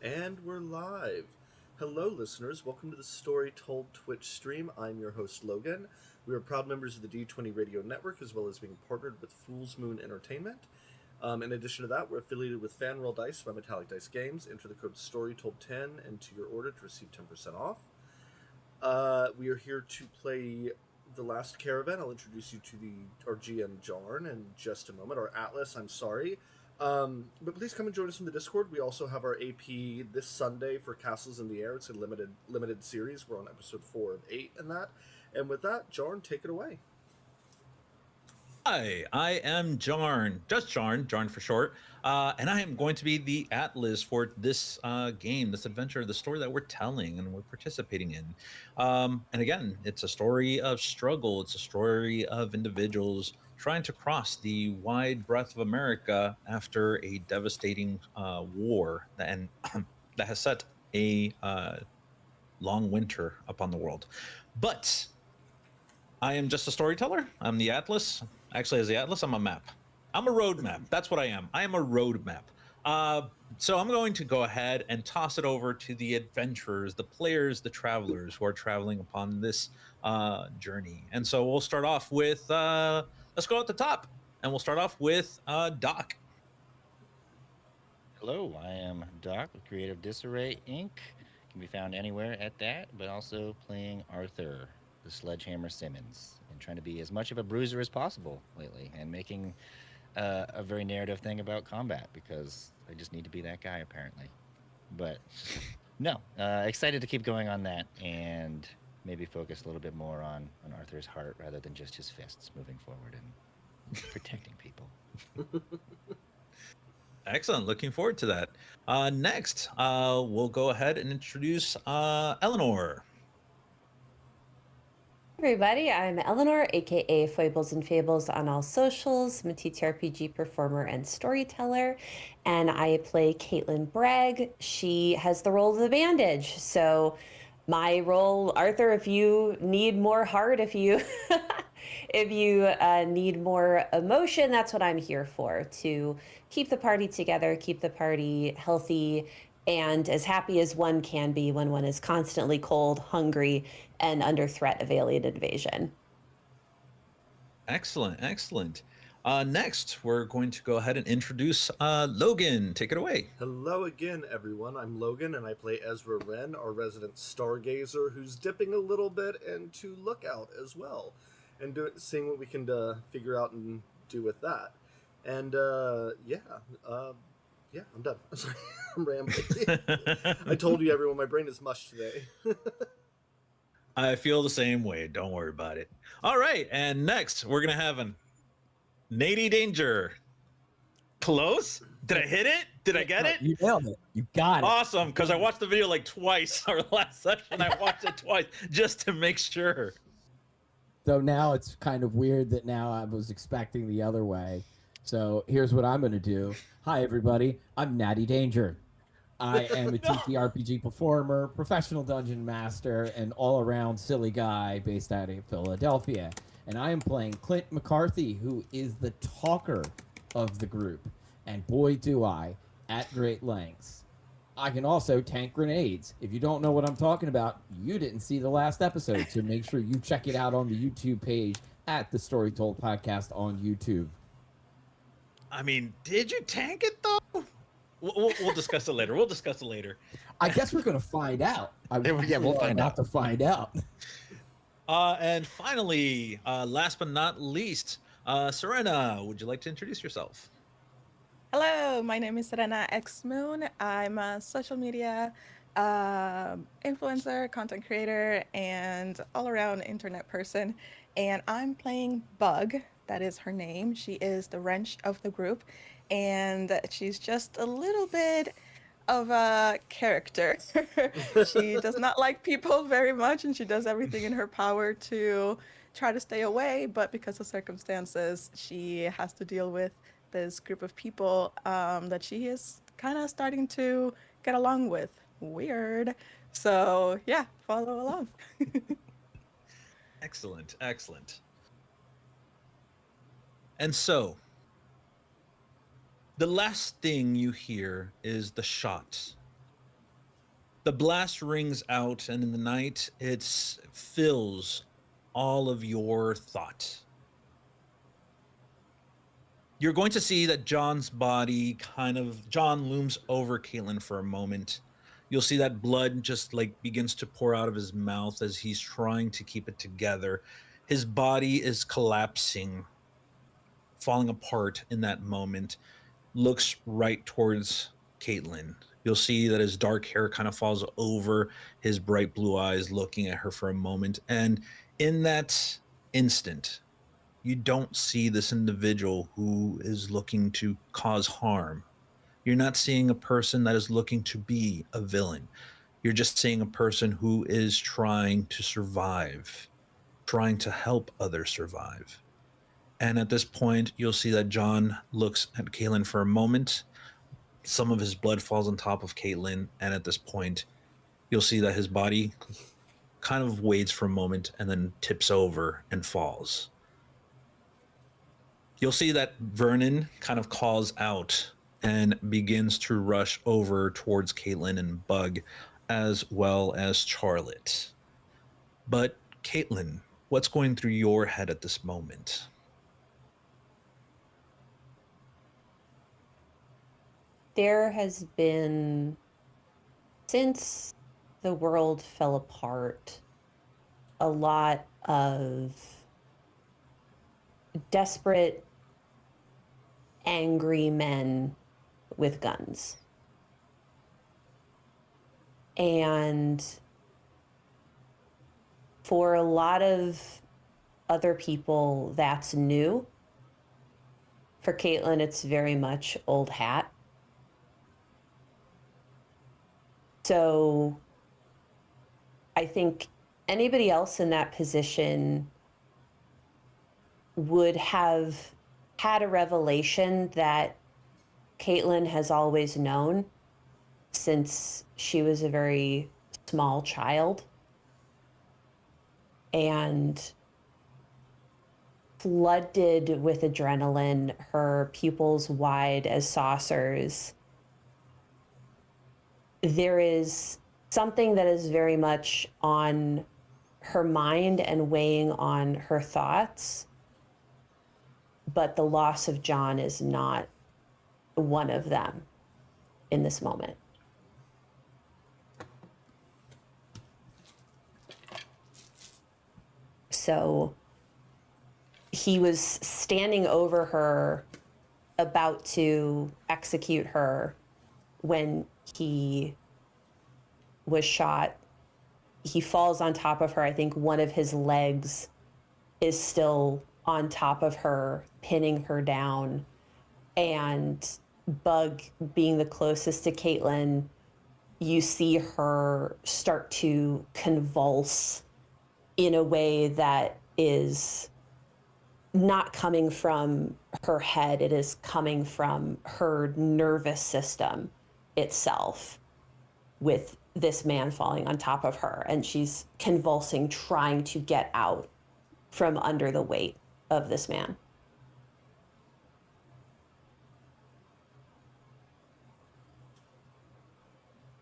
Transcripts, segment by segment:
And we're live. Hello, listeners. Welcome to the Story Told Twitch stream. I'm your host, Logan. We are proud members of the D20 Radio Network, as well as being partnered with Fool's Moon Entertainment. In addition to that, we're affiliated with Fanroll Dice by Metallic Dice Games. Enter the code StoryTold10 into your order to receive 10% off. We are here to play The Last Caravan. I'll introduce you to our GM, Jarn, in just a moment. Or Atlas, I'm sorry. But please come and join us in the Discord. We also have our AP this Sunday for Castles in the Air. It's a limited series. We're on episode 4 of 8 in that. And with that, Jarn, take it away. Hi, I am Jarn, just Jarn for short, and I am going to be the Atlas for this game, this adventure, the story that we're telling and we're participating in. And again, it's a story of struggle. It's a story of individuals trying to cross the wide breadth of America after a devastating war that has set a long winter upon the world. But I am just a storyteller. I'm the Atlas. Actually, as the Atlas, I'm a map. I'm a road map. That's what I am. I am a road map. So I'm going to go ahead and toss it over to the adventurers, the players, the travelers who are traveling upon this journey. And so we'll start off with, let's go at the top. And we'll start off with Doc. Hello, I am Doc with Creative Disarray Inc. Can be found anywhere at that, but also playing Arthur, the Sledgehammer Simmons, and trying to be as much of a bruiser as possible lately, and making a very narrative thing about combat because I just need to be that guy apparently. But no, excited to keep going on that and maybe focus a little bit more on Arthur's heart rather than just his fists moving forward and protecting people. Excellent. Looking forward to that. Next, we'll go ahead and introduce Eleanor. Everybody, I'm Eleanor, aka Foibles and Fables on all socials. I'm a TTRPG performer and storyteller, and I play Caitlin Bragg. She has the role of the bandage. So my role, Arthur, if you need more heart, if you if you need more emotion, that's what I'm here for, to keep the party together, keep the party healthy, and as happy as one can be when one is constantly cold, hungry, and under threat of alien invasion. Excellent, excellent. Next, we're going to go ahead and introduce Logan. Take it away. Hello again, everyone. I'm Logan, and I play Ezra Wren, our resident stargazer, who's dipping a little bit into Lookout as well, and seeing what we can figure out and do with that. And yeah, I'm done. I'm sorry, I'm rambling. I told you, everyone, my brain is mush today. I feel the same way. Don't worry about it. All right, and next we're gonna have an Nady Danger. Close? Did I hit it? Did I get it? You nailed it. You got it. Awesome, because I watched the video like twice. Our last session, I watched it twice just to make sure. So now it's kind of weird that now I was expecting the other way. So here's what I'm going to do. Hi, everybody. I'm Natty Danger. I am a TTRPG performer, professional dungeon master, and all-around silly guy based out of Philadelphia. And I am playing Clint McCarthy, who is the talker of the group. And boy, do I, at great lengths. I can also tank grenades. If you don't know what I'm talking about, you didn't see the last episode, so make sure you check it out on the YouTube page at the Story Told Podcast on YouTube. I mean, did you tank it though? We'll discuss it later. We'll discuss it later. I guess we're going to find out. We'll find out. To find out. And finally, last but not least, Serena, would you like to introduce yourself? Hello, my name is Serena X Moon. I'm a social media influencer, content creator, and all-around internet person. And I'm playing Bug. That is her name. She is the wrench of the group, and she's just a little bit of a character. She does not like people very much, and she does everything in her power to try to stay away, but because of circumstances, she has to deal with this group of people that she is kind of starting to get along with. Weird. So yeah, follow along. Excellent, excellent. And so, the last thing you hear is the shot The blast rings out, and in the night, it fills all of your thought. You're going to see that John's body John looms over Caitlin for a moment. You'll see that blood just like begins to pour out of his mouth as he's trying to keep it together. His body is collapsing, falling apart in that moment. Looks right towards Caitlin. You'll see that his dark hair kind of falls over his bright blue eyes, looking at her for a moment. And in that instant, you don't see this individual who is looking to cause harm. You're not seeing a person that is looking to be a villain. You're just seeing a person who is trying to survive, trying to help others survive. And at this point, you'll see that John looks at Caitlin for a moment. Some of his blood falls on top of Caitlin. And at this point, you'll see that his body kind of waits for a moment and then tips over and falls. You'll see that Vernon kind of calls out and begins to rush over towards Caitlin and Bug, as well as Charlotte. But Caitlin, what's going through your head at this moment? There has been, since the world fell apart, a lot of desperate, angry men with guns. And for a lot of other people, that's new. For Caitlin, it's very much old hat. So I think anybody else in that position would have had a revelation that Caitlin has always known since she was a very small child. And flooded with adrenaline, her pupils wide as saucers. There is something that is very much on her mind and weighing on her thoughts, but the loss of John is not one of them in this moment. So he was standing over her, about to execute her, when he was shot. He falls on top of her. I think one of his legs is still on top of her, pinning her down. And Bug, being the closest to Caitlin, you see her start to convulse in a way that is not coming from her head. It is coming from her nervous system itself, with this man falling on top of her. And she's convulsing, trying to get out from under the weight of this man.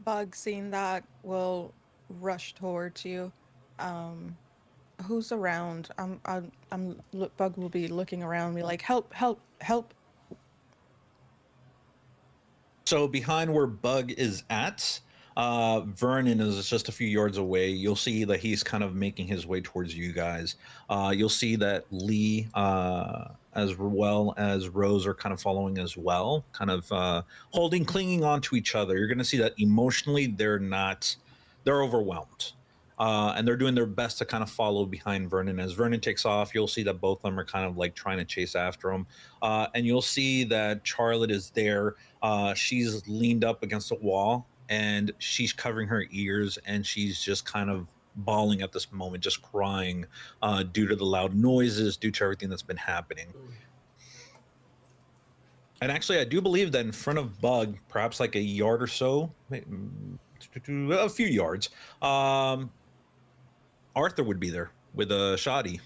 Bug, seeing that, will rush towards you. Who's around? Bug will be looking around me like, help, help, help. So behind where Bug is at, Vernon is just a few yards away. You'll see that he's kind of making his way towards you guys. You'll see that Lee, as well as Rose, are kind of following as well, kind of clinging on to each other. You're going to see that emotionally they're overwhelmed. And they're doing their best to kind of follow behind Vernon. As Vernon takes off, you'll see that both of them are kind of like trying to chase after him. And you'll see that Charlotte is there. She's leaned up against a wall and she's covering her ears and she's just kind of bawling at this moment, just crying due to the loud noises, due to everything that's been happening. And actually, I do believe that in front of Bug, perhaps like a yard or so, a few yards, Arthur would be there with a shoddy.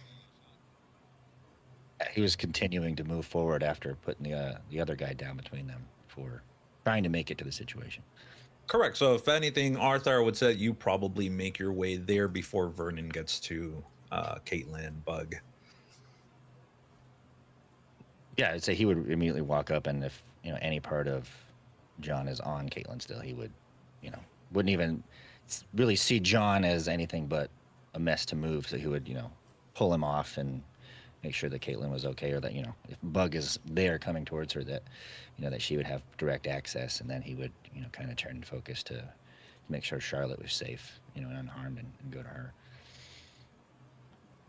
He was continuing to move forward after putting the other guy down between them for trying to make it to the situation. Correct. So if anything, Arthur would say you probably make your way there before Vernon gets to Caitlin and Bug. Yeah, I'd say he would immediately walk up, and if any part of John is on Caitlin still, he would, wouldn't even really see John as anything but a mess to move. So he would, pull him off and make sure that Caitlin was okay, or that if Bug is there coming towards her, that that she would have direct access, and then he would kind of turn focus to make sure Charlotte was safe, and unharmed, and go to her.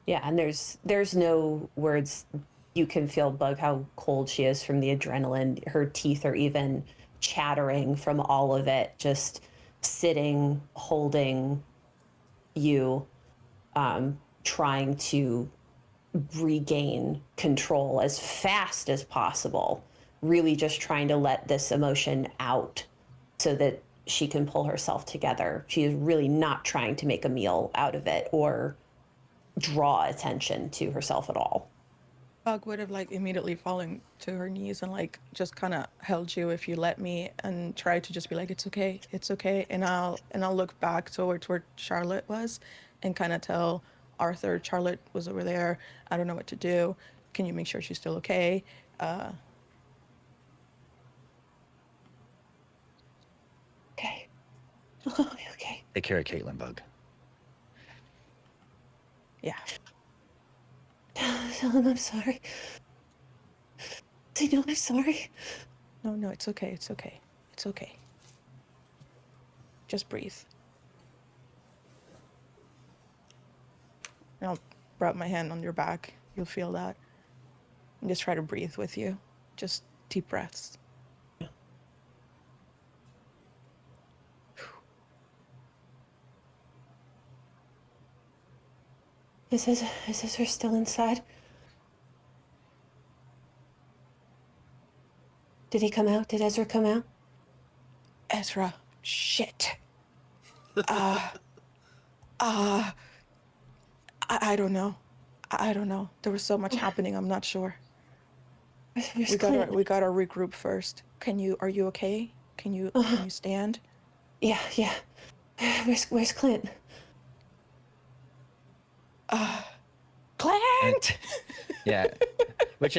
Yeah, and there's no words. You can feel Bug how cold she is from the adrenaline. Her teeth are even chattering from all of it. Just sitting, holding you, trying to regain control as fast as possible. Really, just trying to let this emotion out so that she can pull herself together. She is really not trying to make a meal out of it or draw attention to herself at all. Bug would have immediately fallen to her knees and just kind of held you if you let me, and tried to just be like, it's okay, and I'll look back towards where Charlotte was, and kind of tell Arthur, Charlotte was over there. I don't know what to do. Can you make sure she's still okay? Okay. Okay. Take care of Caitlin, Bug. Yeah. Tell him I'm sorry. I know I'm sorry. No, it's okay. It's okay. Just breathe. And I'll rub my hand on your back. You'll feel that. And just try to breathe with you. Just deep breaths. Is Ezra still inside? Did he come out? Did Ezra come out? Ezra, shit. I don't know. I don't know. There was so much happening. I'm not sure. Where's We Clint? gotta regroup first. Are you okay? Can you stand? Yeah. Where's Clint? Clint! Yeah.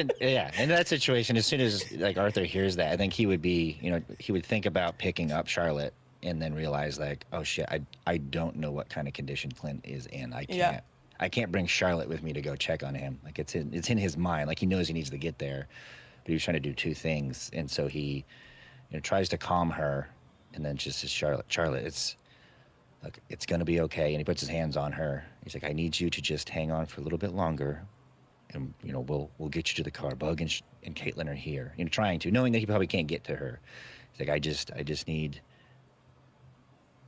In that situation, as soon as Arthur hears that, I think he would be, he would think about picking up Charlotte, and then realize oh shit, I don't know what kind of condition Clint is in. I can't bring Charlotte with me to go check on him. It's in his mind. He knows he needs to get there, but he was trying to do two things, and so he, tries to calm her, and then just says, Charlotte, it's gonna be okay. And he puts his hands on her. He's like, I need you to just hang on for a little bit longer, and we'll get you to the car. Bug and Caitlin are here. Trying to, knowing that he probably can't get to her. He's like, I just need.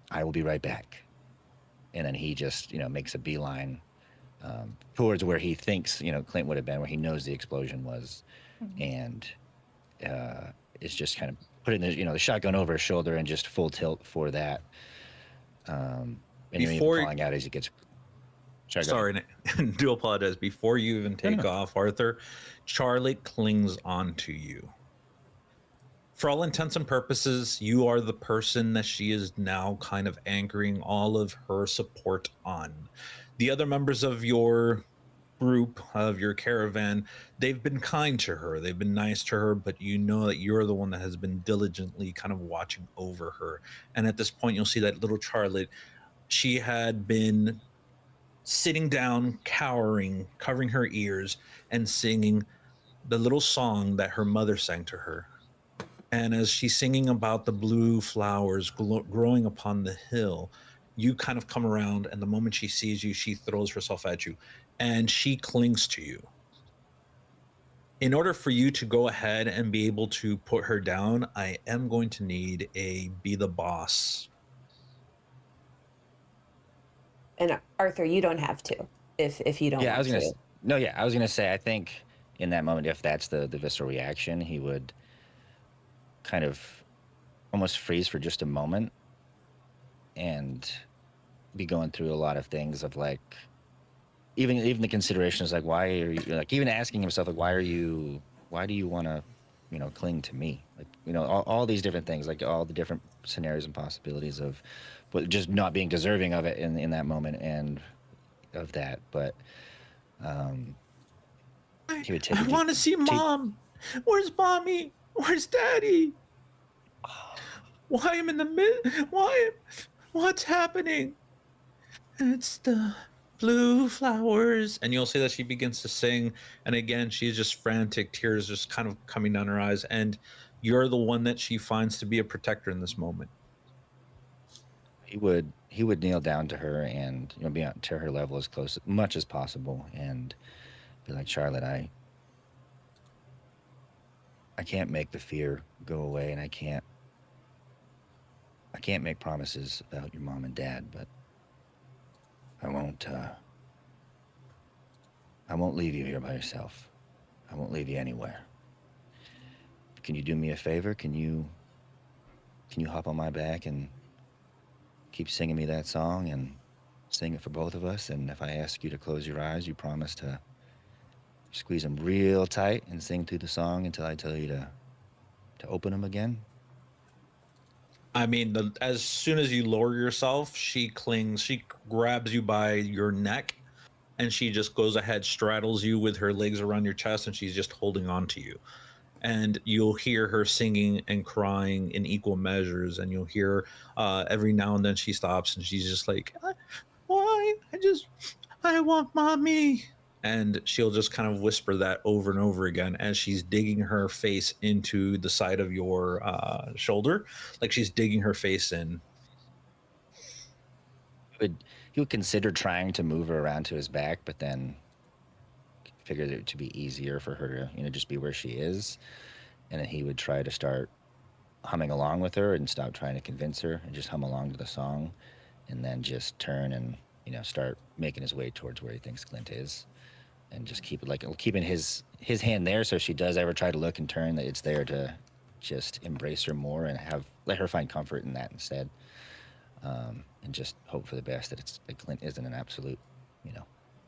I will be right back. And then he just makes a beeline towards where he thinks Clint would have been, where he knows the explosion was, and is just kind of putting the shotgun over his shoulder and just full tilt for that. And even calling out as he gets. Sorry, do apologize. Before you even take off, Arthur, Charlotte clings onto you. For all intents and purposes, you are the person that she is now kind of anchoring all of her support on. The other members of your group, of your caravan, they've been kind to her. They've been nice to her, but you know that you're the one that has been diligently kind of watching over her. And at this point, you'll see that little Charlotte, she had been sitting down, cowering, covering her ears, and singing the little song that her mother sang to her. And as she's singing about the blue flowers growing upon the hill, you kind of come around, and the moment she sees you, she throws herself at you, and she clings to you. In order for you to go ahead and be able to put her down, I am going to need a be the boss. And Arthur, you don't have to if you don't want to. I was gonna say, I think in that moment, if that's the visceral reaction, he would kind of almost freeze for just a moment and be going through a lot of things of even the considerations, why are you, even asking himself, why do you want to cling to me. Like, all these different things, like all the different scenarios and possibilities of, but just not being deserving of it in that moment and of that. But um, I, he would I want to see take. mom. Where's mommy? Where's daddy? Why am in the mid? Why? What's happening? It's the blue flowers. And you'll see that she begins to sing. And again, she's just frantic, tears just kind of coming down her eyes. And you're the one that she finds to be a protector in this moment. He would kneel down to her and be to her level as close much as possible and be like, Charlotte, I can't make the fear go away, and I can't make promises about your mom and dad, but I won't I won't leave you here by yourself. I won't leave you anywhere. Can you do me a favor? Can you hop on my back and keep singing me that song and sing it for both of us? And if I ask you to close your eyes, you promise to squeeze them real tight and sing through the song until I tell you to open them again? I mean, as soon as you lower yourself, she clings, she grabs you by your neck, and she just goes ahead, straddles you with her legs around your chest, and she's just holding on to you. And you'll hear her singing and crying in equal measures, and you'll hear every now and then she stops and she's just like, why? I want mommy. And she'll just kind of whisper that over and over again as she's digging her face into the side of your shoulder, like she's digging her face in. He would consider trying to move her around to his back, but then figured it to be easier for her to, just be where she is. And then he would try to start humming along with her and stop trying to convince her and just hum along to the song, and then just turn and, start making his way towards where he thinks Clint is, and just keep it like keeping his hand there, so if she does ever try to look and turn, that it's there to just embrace her more and let her find comfort in that instead, and just hope for the best that Clint isn't an absolute,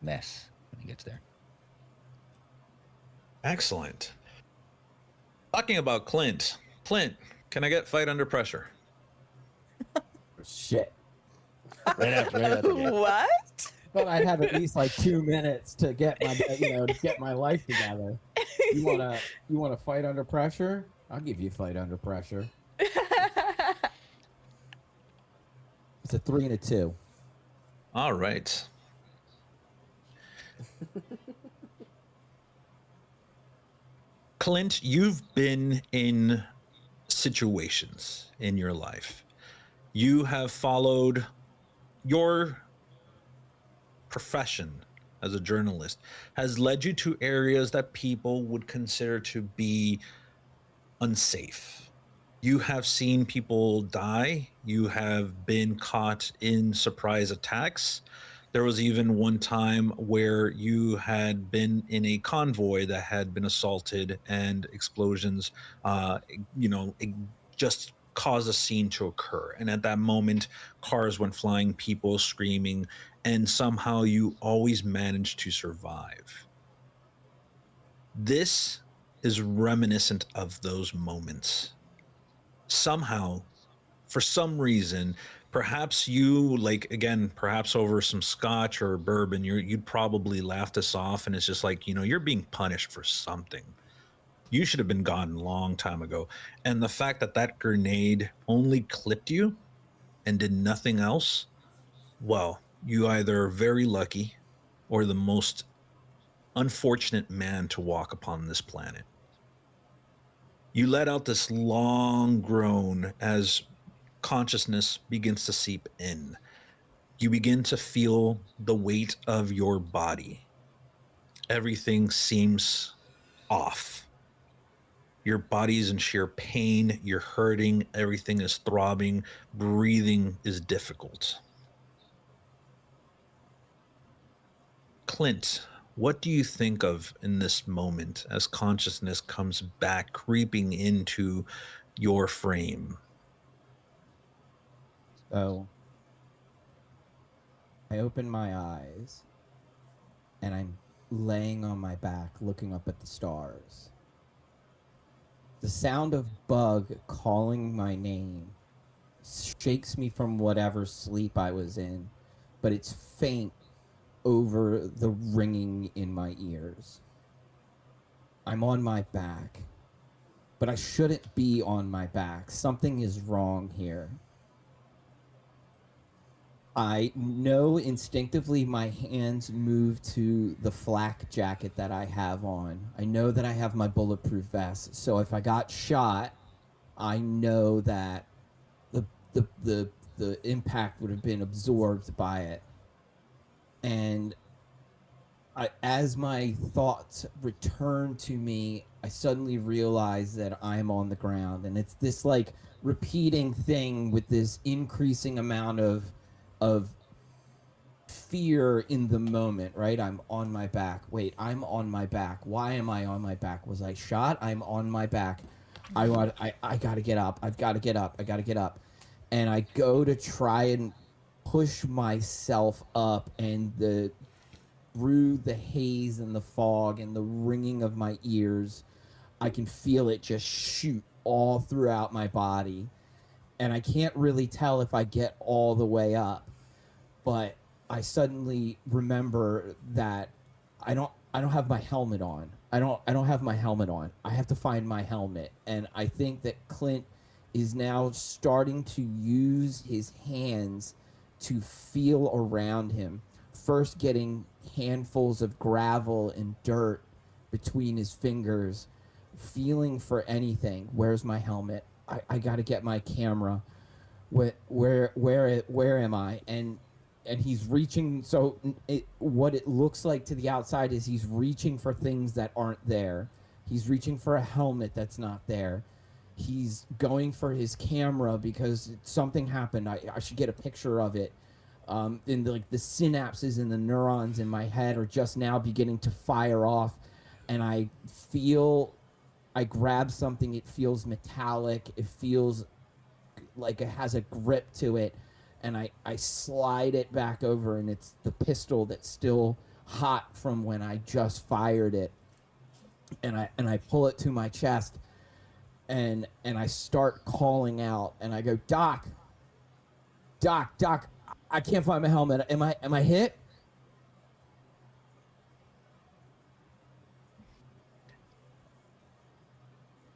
mess when he gets there. Excellent. Talking about Clint. Clint, can I get fight under pressure? Shit. Right after that. What? But I'd have at least like 2 minutes to get my to get my life together. You wanna fight under pressure? I'll give you fight under pressure. It's a 3 and a 2. All right. Clint, you've been in situations in your life. You have followed your profession as a journalist has led you to areas that people would consider to be unsafe. You have seen people die. You have been caught in surprise attacks. There was even one time where you had been in a convoy that had been assaulted, and explosions, uh, it just caused a scene to occur. And at that moment, cars went flying, people screaming, and somehow you always managed to survive. This is reminiscent of those moments. Somehow, for some reason, perhaps you, like, again, perhaps over some scotch or bourbon, you'd probably laugh this off, and it's just like, you're being punished for something. You should have been gone a long time ago. And the fact that that grenade only clipped you and did nothing else, well, you either are very lucky or the most unfortunate man to walk upon this planet. You let out this long groan as consciousness begins to seep in. You begin to feel the weight of your body. Everything seems off. Your body's in sheer pain. You're hurting. Everything is throbbing. Breathing is difficult. Clint, what do you think of in this moment as consciousness comes back, creeping into your frame? So I open my eyes and I'm laying on my back looking up at the stars. The sound of Bug calling my name shakes me from whatever sleep I was in, but it's faint over the ringing in my ears. I'm on my back, but I shouldn't be on my back. Something is wrong here. I know instinctively my hands move to the flak jacket that I have on. I know that I have my bulletproof vest. So if I got shot, I know that the the the, the impact would have been absorbed by it. And as my thoughts return to me, I suddenly realize that I'm on the ground, and it's this like repeating thing with this increasing amount of fear in the moment, right? I'm on my back. Wait, I'm on my back. Why am I on my back? Was I shot? I'm on my back. I gotta get up. I've got to get up. I gotta get up. And I go to try and push myself up, and the through the haze and the fog and the ringing of my ears, I can feel it just shoot all throughout my body. And I can't really tell if I get all the way up, but I suddenly remember that I don't have my helmet on. I don't have my helmet on. I have to find my helmet. And I think that Clint is now starting to use his hands to feel around him. First getting handfuls of gravel and dirt between his fingers, feeling for anything. Where's my helmet? I got to get my camera. Where am I? And he's reaching. So what it looks like to the outside is he's reaching for things that aren't there. He's reaching for a helmet that's not there. He's going for his camera because something happened. I should get a picture of it. And the synapses in the neurons in my head are just now beginning to fire off, and I grab something. It feels metallic. It feels like it has a grip to it, and I slide it back over, and it's the pistol that's still hot from when I just fired it, and I pull it to my chest, and I start calling out, and I go, Doc, I can't find my helmet. Am I hit?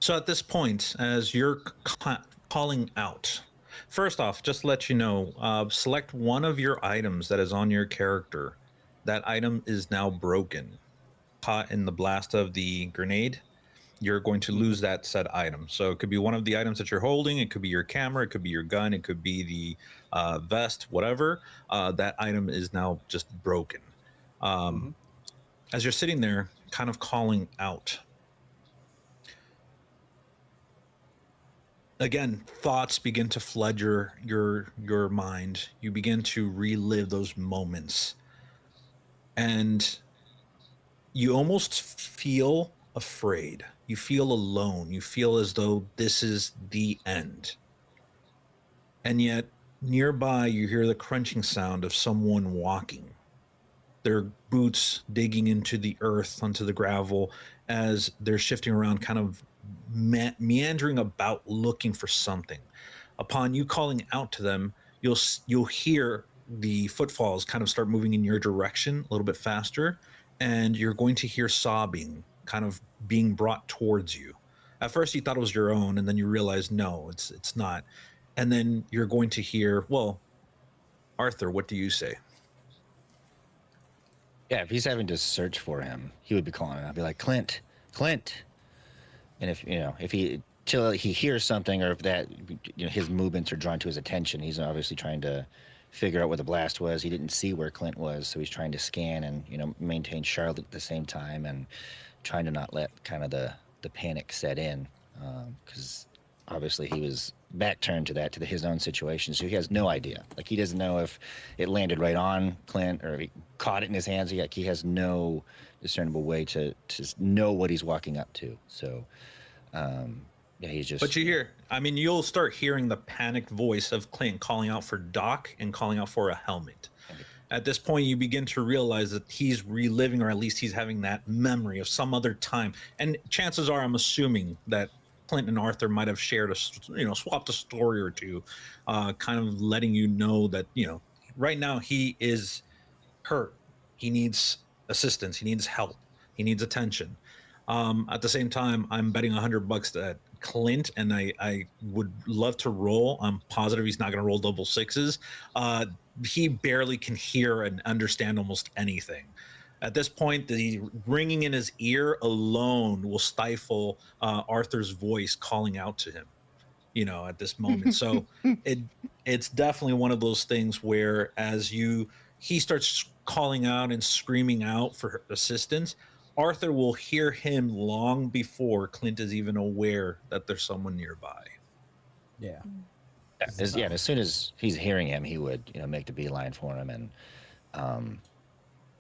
So at this point, as you're calling out, first off, just to let you know, select one of your items that is on your character. That item is now broken. Caught in the blast of the grenade, you're going to lose that said item. So it could be one of the items that you're holding. It could be your camera. It could be your gun. It could be the vest, whatever. That item is now just broken. As you're sitting there, kind of calling out, again, thoughts begin to flood your mind. You begin to relive those moments, and you almost feel afraid. You feel alone. You feel as though this is the end. And yet, nearby, you hear the crunching sound of someone walking, their boots digging into the earth, onto the gravel, as they're shifting around, kind of meandering about, looking for something. Upon you calling out to them, you'll hear the footfalls kind of start moving in your direction a little bit faster, and you're going to hear sobbing kind of being brought towards you. At first, you thought it was your own, and then you realize no, it's not. And then you're going to hear, well, Arthur, what do you say? Yeah, if he's having to search for him, he would be calling. I'd be like, Clint. And if he till he hears something, or if that his movements are drawn to his attention, he's obviously trying to figure out where the blast was. He didn't see where Clint was, so he's trying to scan and maintain Charlotte at the same time, and trying to not let kind of the panic set in, because obviously he was back turned to his own situation, so he has no idea. Like, he doesn't know if it landed right on Clint or if he caught it in his hands. He has no discernible way to know what he's walking up to. So yeah, he's just. But you'll start hearing the panicked voice of Clint calling out for Doc and calling out for a helmet. At this point, you begin to realize that he's reliving, or at least he's having that memory of some other time. And chances are, I'm assuming that Clint and Arthur might have shared swapped a story or two, kind of letting you know that right now he is hurt. He needs assistance. He needs help. He needs attention. At the same time, I'm betting $100 that Clint, and I would love to roll. I'm positive he's not going to roll double sixes. He barely can hear and understand almost anything. At this point, the ringing in his ear alone will stifle Arthur's voice calling out to him. At this moment. So it's definitely one of those things where he starts calling out and screaming out for assistance, Arthur will hear him long before Clint is even aware that there's someone nearby. Yeah. And as soon as he's hearing him, he would, make the beeline for him, and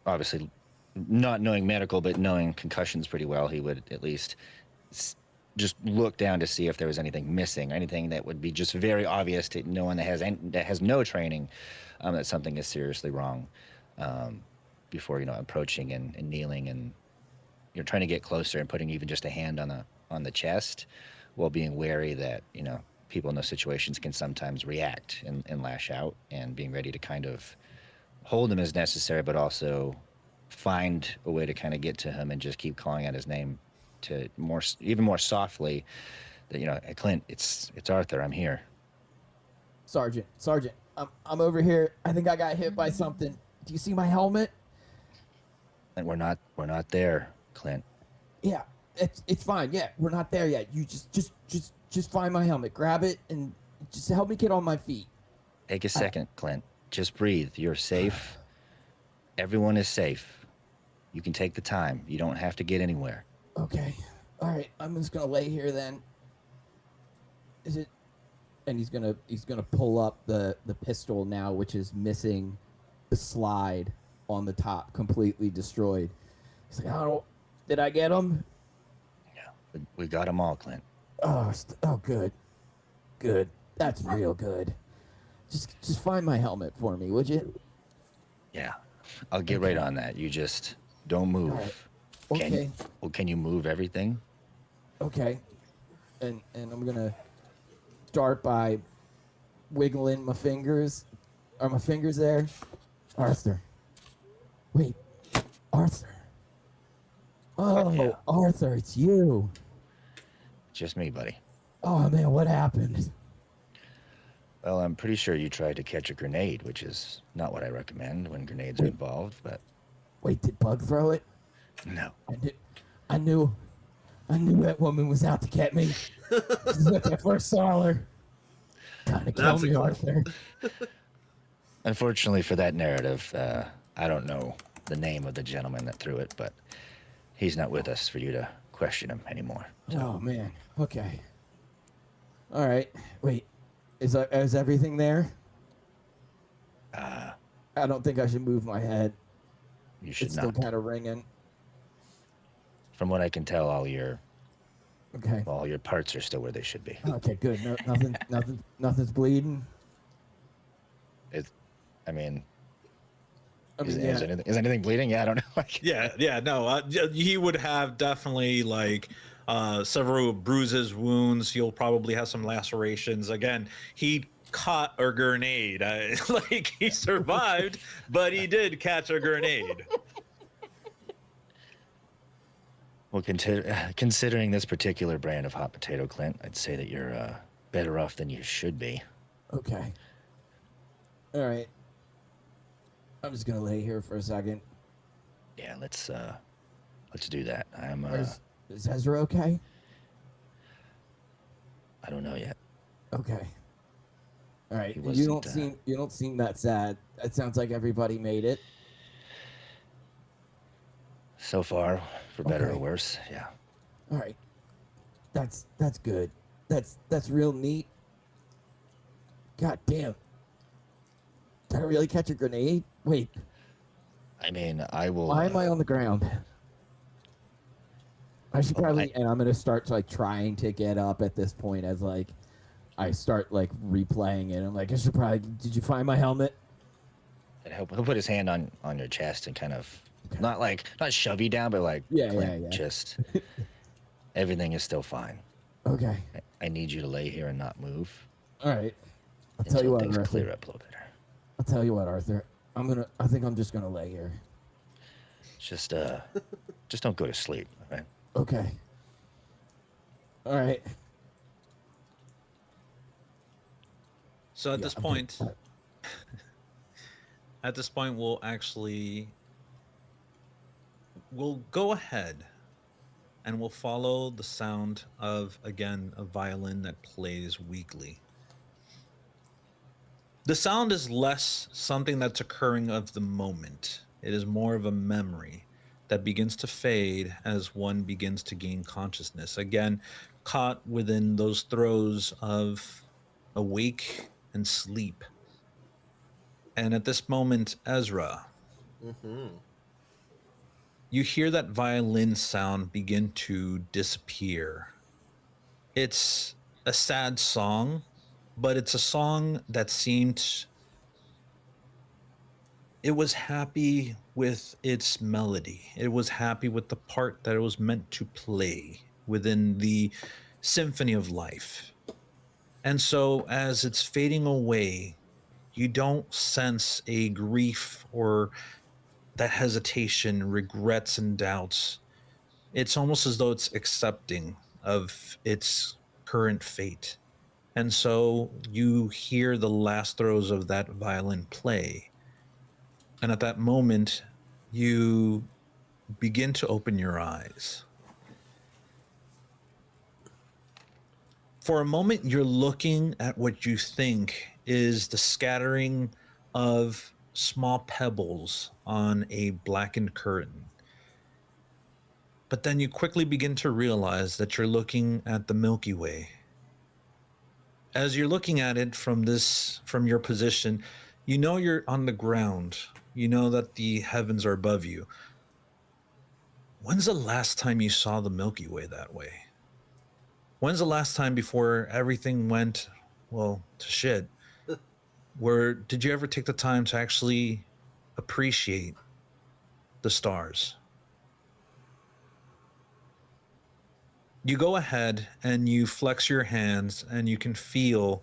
obviously, not knowing medical but knowing concussions pretty well, he would at least just look down to see if there was anything missing, anything that would be just very obvious to no one that has no training, that something is seriously wrong, before approaching and kneeling and trying to get closer and putting even just a hand on the chest, while being wary that people in those situations can sometimes react and lash out, and being ready to kind of hold him as necessary, but also find a way to kind of get to him and just keep calling out his name to even more softly, that hey, Clint, it's Arthur, I'm here. Sergeant, I'm over here. I think I got hit by something. Do you see my helmet? And we're not there, Clint. Yeah, it's fine. Yeah, we're not there yet. You just find my helmet, grab it, and just help me get on my feet. Take a second, Clint. Just breathe. You're safe. Everyone is safe. You can take the time. You don't have to get anywhere. Okay. All right. I'm just gonna lay here then. Is it? And he's gonna pull up the pistol now, which is missing the slide on the top, completely destroyed. He's like, oh, did I get him? Yeah, we got them all, Clint. Oh, good. That's real good. Just find my helmet for me, would you? Yeah, I'll get right on that. You just don't move. Right. Okay. Can you move everything? Okay. And I'm gonna start by wiggling my fingers. Are my fingers there? Arthur. Wait, Arthur. Oh, Yeah. Arthur, it's you. Just me, buddy. Oh man, what happened? Well, I'm pretty sure you tried to catch a grenade, which is not what I recommend when grenades are involved, but... Wait, did Bug throw it? No. I knew that woman was out to get me. This is when I first saw her. Trying to kill me, Arthur. Unfortunately for that narrative, I don't know the name of the gentleman that threw it, but he's not with us for you to question him anymore. So. Oh, man. Okay. All right. Wait. Is everything there? I don't think I should move my head. You should it's not. Still kind of ringing. From what I can tell, all your Okay. parts are still where they should be. Okay, good. No, nothing's bleeding. Is anything bleeding? Yeah, I don't know. No. He would have definitely several bruises, wounds. He'll probably have some lacerations. Again, he caught a grenade. He survived, but he did catch a grenade. Well, considering this particular brand of hot potato, Clint, I'd say that you're better off than you should be. Okay. All right. I'm just gonna lay here for a second. Yeah, let's do that. Is Ezra okay? I don't know yet. Okay. All right. He You wasn't, don't seem that sad. It sounds like everybody made it. So far, for better or Okay. worse, yeah. All right. That's good. That's real neat. God damn. Did I really catch a grenade? Wait. I mean, I will. Why am I on the ground? I should probably, and I'm gonna start trying to get up at this point as I start replaying it. I'm like, I should probably. Did you find my helmet? And he'll put his hand on your chest and kind of not shove you down, but Yeah, Clint, yeah. just everything is still fine. Okay. I need you to lay here and not move All right. I'll tell until you what, things Arthur. clear up a little better. I'll tell you what, Arthur. I think I'm just gonna lay here. Just don't go to sleep, all right? Okay. All right. So at Yeah, this I'm good. point, we'll go ahead and we'll follow the sound of, again, a violin that plays weakly. The sound is less something that's occurring of the moment. It is more of a memory that begins to fade as one begins to gain consciousness. Again, caught within those throes of awake and sleep. And at this moment, Ezra, Mm-hmm. you hear that violin sound begin to disappear. It's a sad song, but it's a song that seemed it was happy with its melody. It was happy with the part that it was meant to play within the symphony of life. And so as it's fading away, you don't sense a grief or that hesitation, regrets, and doubts. It's almost as though it's accepting of its current fate. And so you hear the last throes of that violin play. And at that moment, you begin to open your eyes. For a moment, you're looking at what you think is the scattering of small pebbles on a blackened curtain. But then you quickly begin to realize that you're looking at the Milky Way. As you're looking at it from your position, you know you're on the ground. You know that the heavens are above you. When's the last time you saw the Milky Way that way? When's the last time before everything went, well, to shit, where did you ever take the time to actually appreciate the stars? You go ahead and you flex your hands and you can feel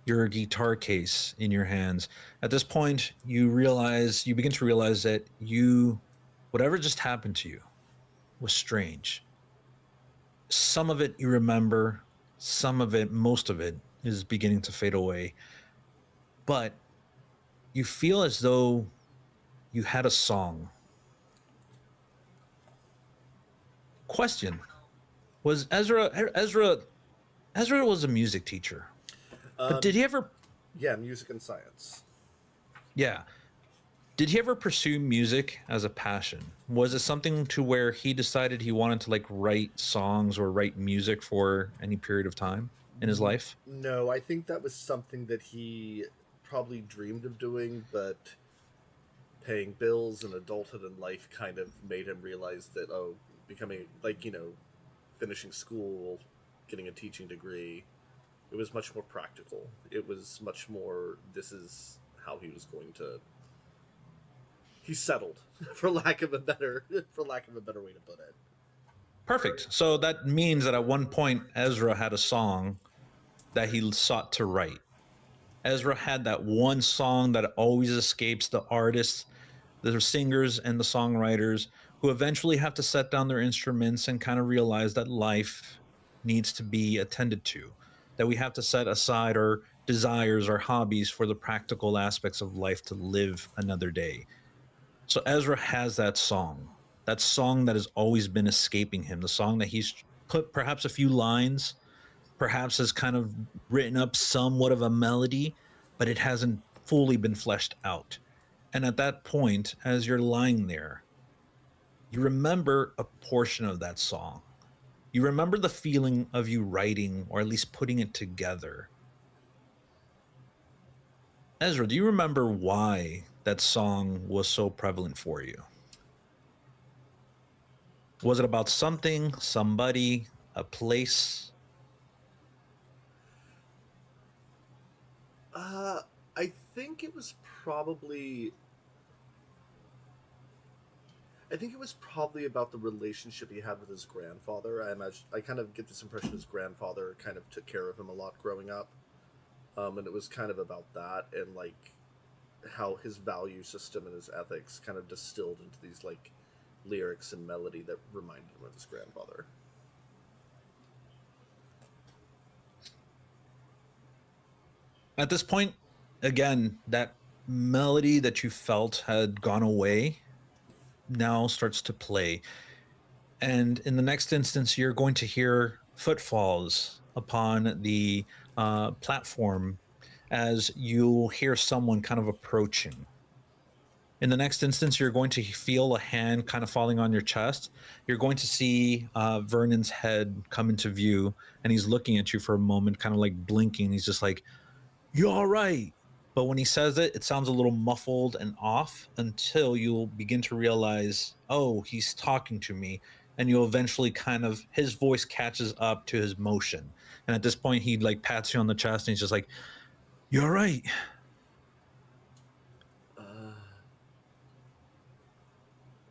your guitar case in your hands. At this point, you begin to realize that whatever just happened to you was strange. Some of it you remember, some of it, most of it is beginning to fade away. But you feel as though you had a song. Question: Was Ezra was a music teacher, but did Um, he ever? yeah, music and science. Yeah, did he ever pursue music as a passion? Was it something to where he decided he wanted to like write songs or write music for any period of time in his life? No, I think that was something that he probably dreamed of doing, but paying bills and adulthood and life kind of made him realize that, oh, becoming, like, finishing school, getting a teaching degree, it was much more practical. It was much more, this is how he was going to. He settled, for lack of a better way to put it. Perfect. So that means that at one point Ezra had a song that he sought to write. Ezra had that one song that always escapes the artists, the singers, and the songwriters who eventually have to set down their instruments and kind of realize that life needs to be attended to, that we have to set aside our desires, our hobbies for the practical aspects of life to live another day. So Ezra has that song that has always been escaping him, the song that he's put perhaps a few lines, perhaps has kind of written up somewhat of a melody, but it hasn't fully been fleshed out. And at that point, as you're lying there, you remember a portion of that song. You remember the feeling of you writing or at least putting it together. Ezra, do you remember why that song was so prevalent for you? Was it about something, somebody, a place? Uh, I think it was probably I think it was probably about the relationship he had with his grandfather. I imagine I kind of get this impression his grandfather kind of took care of him a lot growing up, and it was kind of about that and like how his value system and his ethics kind of distilled into these like lyrics and melody that reminded him of his grandfather. At this point, again, that melody that you felt had gone away now starts to play. And in the next instance, you're going to hear footfalls upon the platform as you'll hear someone kind of approaching. In the next instance, you're going to feel a hand kind of falling on your chest. You're going to see Vernon's head come into view, and he's looking at you for a moment, kind of like blinking. He's just like, "You all right?" But when he says it, it sounds a little muffled and off until you'll begin to realize, oh, he's talking to me. And you'll eventually kind of, his voice catches up to his motion. And at this point, he like pats you on the chest and he's just like, "You all right?" Uh,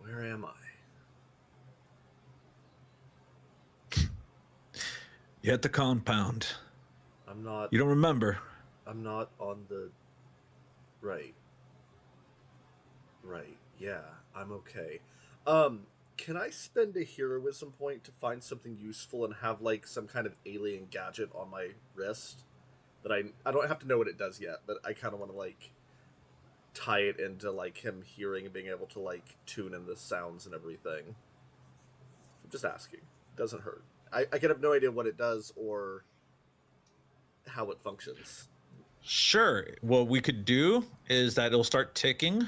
where am I? "You at the compound. I'm not. You don't remember?" I'm not on the. Right. Right. Yeah, I'm okay. Can I spend a heroism point to find something useful and have like some kind of alien gadget on my wrist that I don't have to know what it does yet, but I kind of want to like tie it into like him hearing and being able to like tune in the sounds and everything. I'm just asking. Doesn't hurt. I can have no idea what it does or how it functions. Sure. What we could do is that it'll start ticking,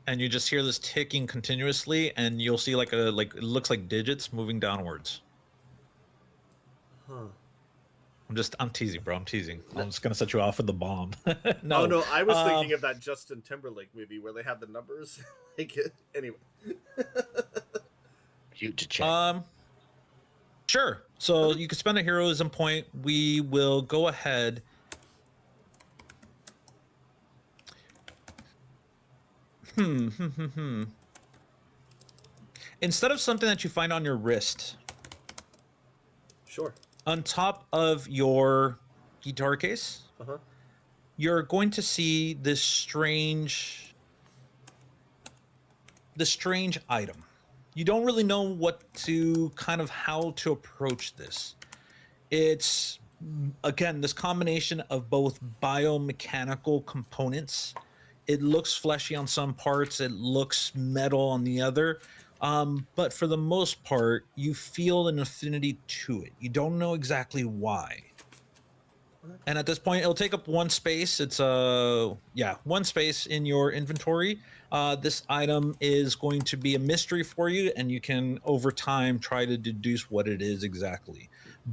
and you just hear this ticking continuously, and you'll see like it looks like digits moving downwards. Huh. I'm teasing, bro. I'm teasing. I'm just gonna set you off with the bomb. No. Oh no, I was thinking of that Justin Timberlake movie where they had the numbers. Like anyway. You to check. Sure. So you could spend a heroism point. We will go ahead. Instead of something that you find on your wrist, Sure. on top of your guitar case, you're going to see this strange item. You don't really know what to how to approach this. It's again this combination of both biomechanical components. It looks fleshy on some parts, it looks metal on the other. But for the most part, you feel an affinity to it. You don't know exactly why. And at this point, it'll take up one space. It's one space in your inventory. This item is going to be a mystery for you, and you can over time try to deduce what it is exactly.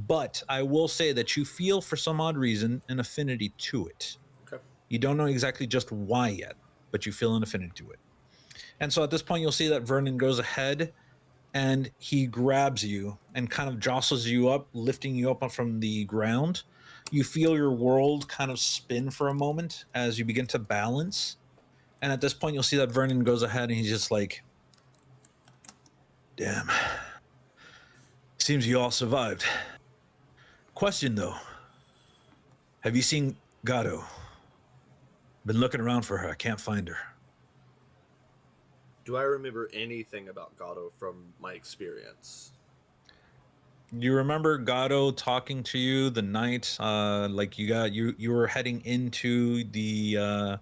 But I will say that you feel, for some odd reason, an affinity to it. Okay. You don't know exactly just why yet, but you feel an affinity to it. And so at this point, you'll see that Vernon goes ahead and he grabs you and kind of jostles you up, lifting you up from the ground. You feel your world kind of spin for a moment as you begin to balance. And at this point, you'll see that Vernon goes ahead and he's just like, "Damn. Seems you all survived. Question though, have you seen Gato? Been looking around for her. I can't find her." Do I remember anything about Gato from my experience? You remember Gato talking to you the night, like you were heading into the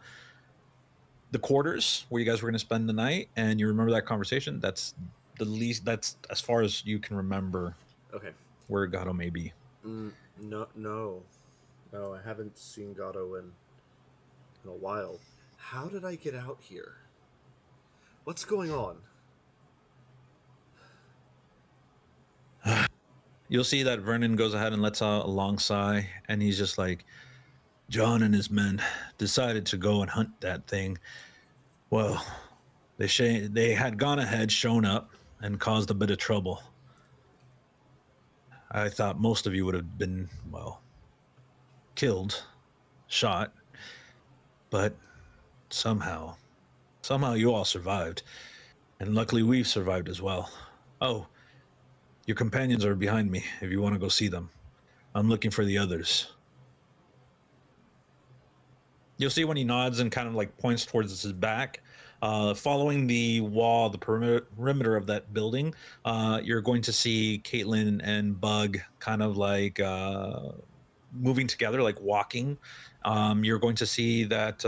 quarters where you guys were going to spend the night, and you remember that conversation. That's the least. That's as far as you can remember. Okay. Where Gato may be. No, I haven't seen Gato in a while. How did I get out here? What's going on? You'll see that Vernon goes ahead and lets out a long sigh, and he's just like, "John and his men decided to go and hunt that thing. Well, they had gone ahead, shown up, and caused a bit of trouble. I thought most of you would have been, well, killed, shot, but somehow you all survived. And luckily we've survived as well. Oh, your companions are behind me if you want to go see them. I'm looking for the others. You'll see when he nods and kind of like points towards his back. Following the wall, the perimeter of that building, you're going to see Caitlin and Bug kind of like moving together, like walking. You're going to see that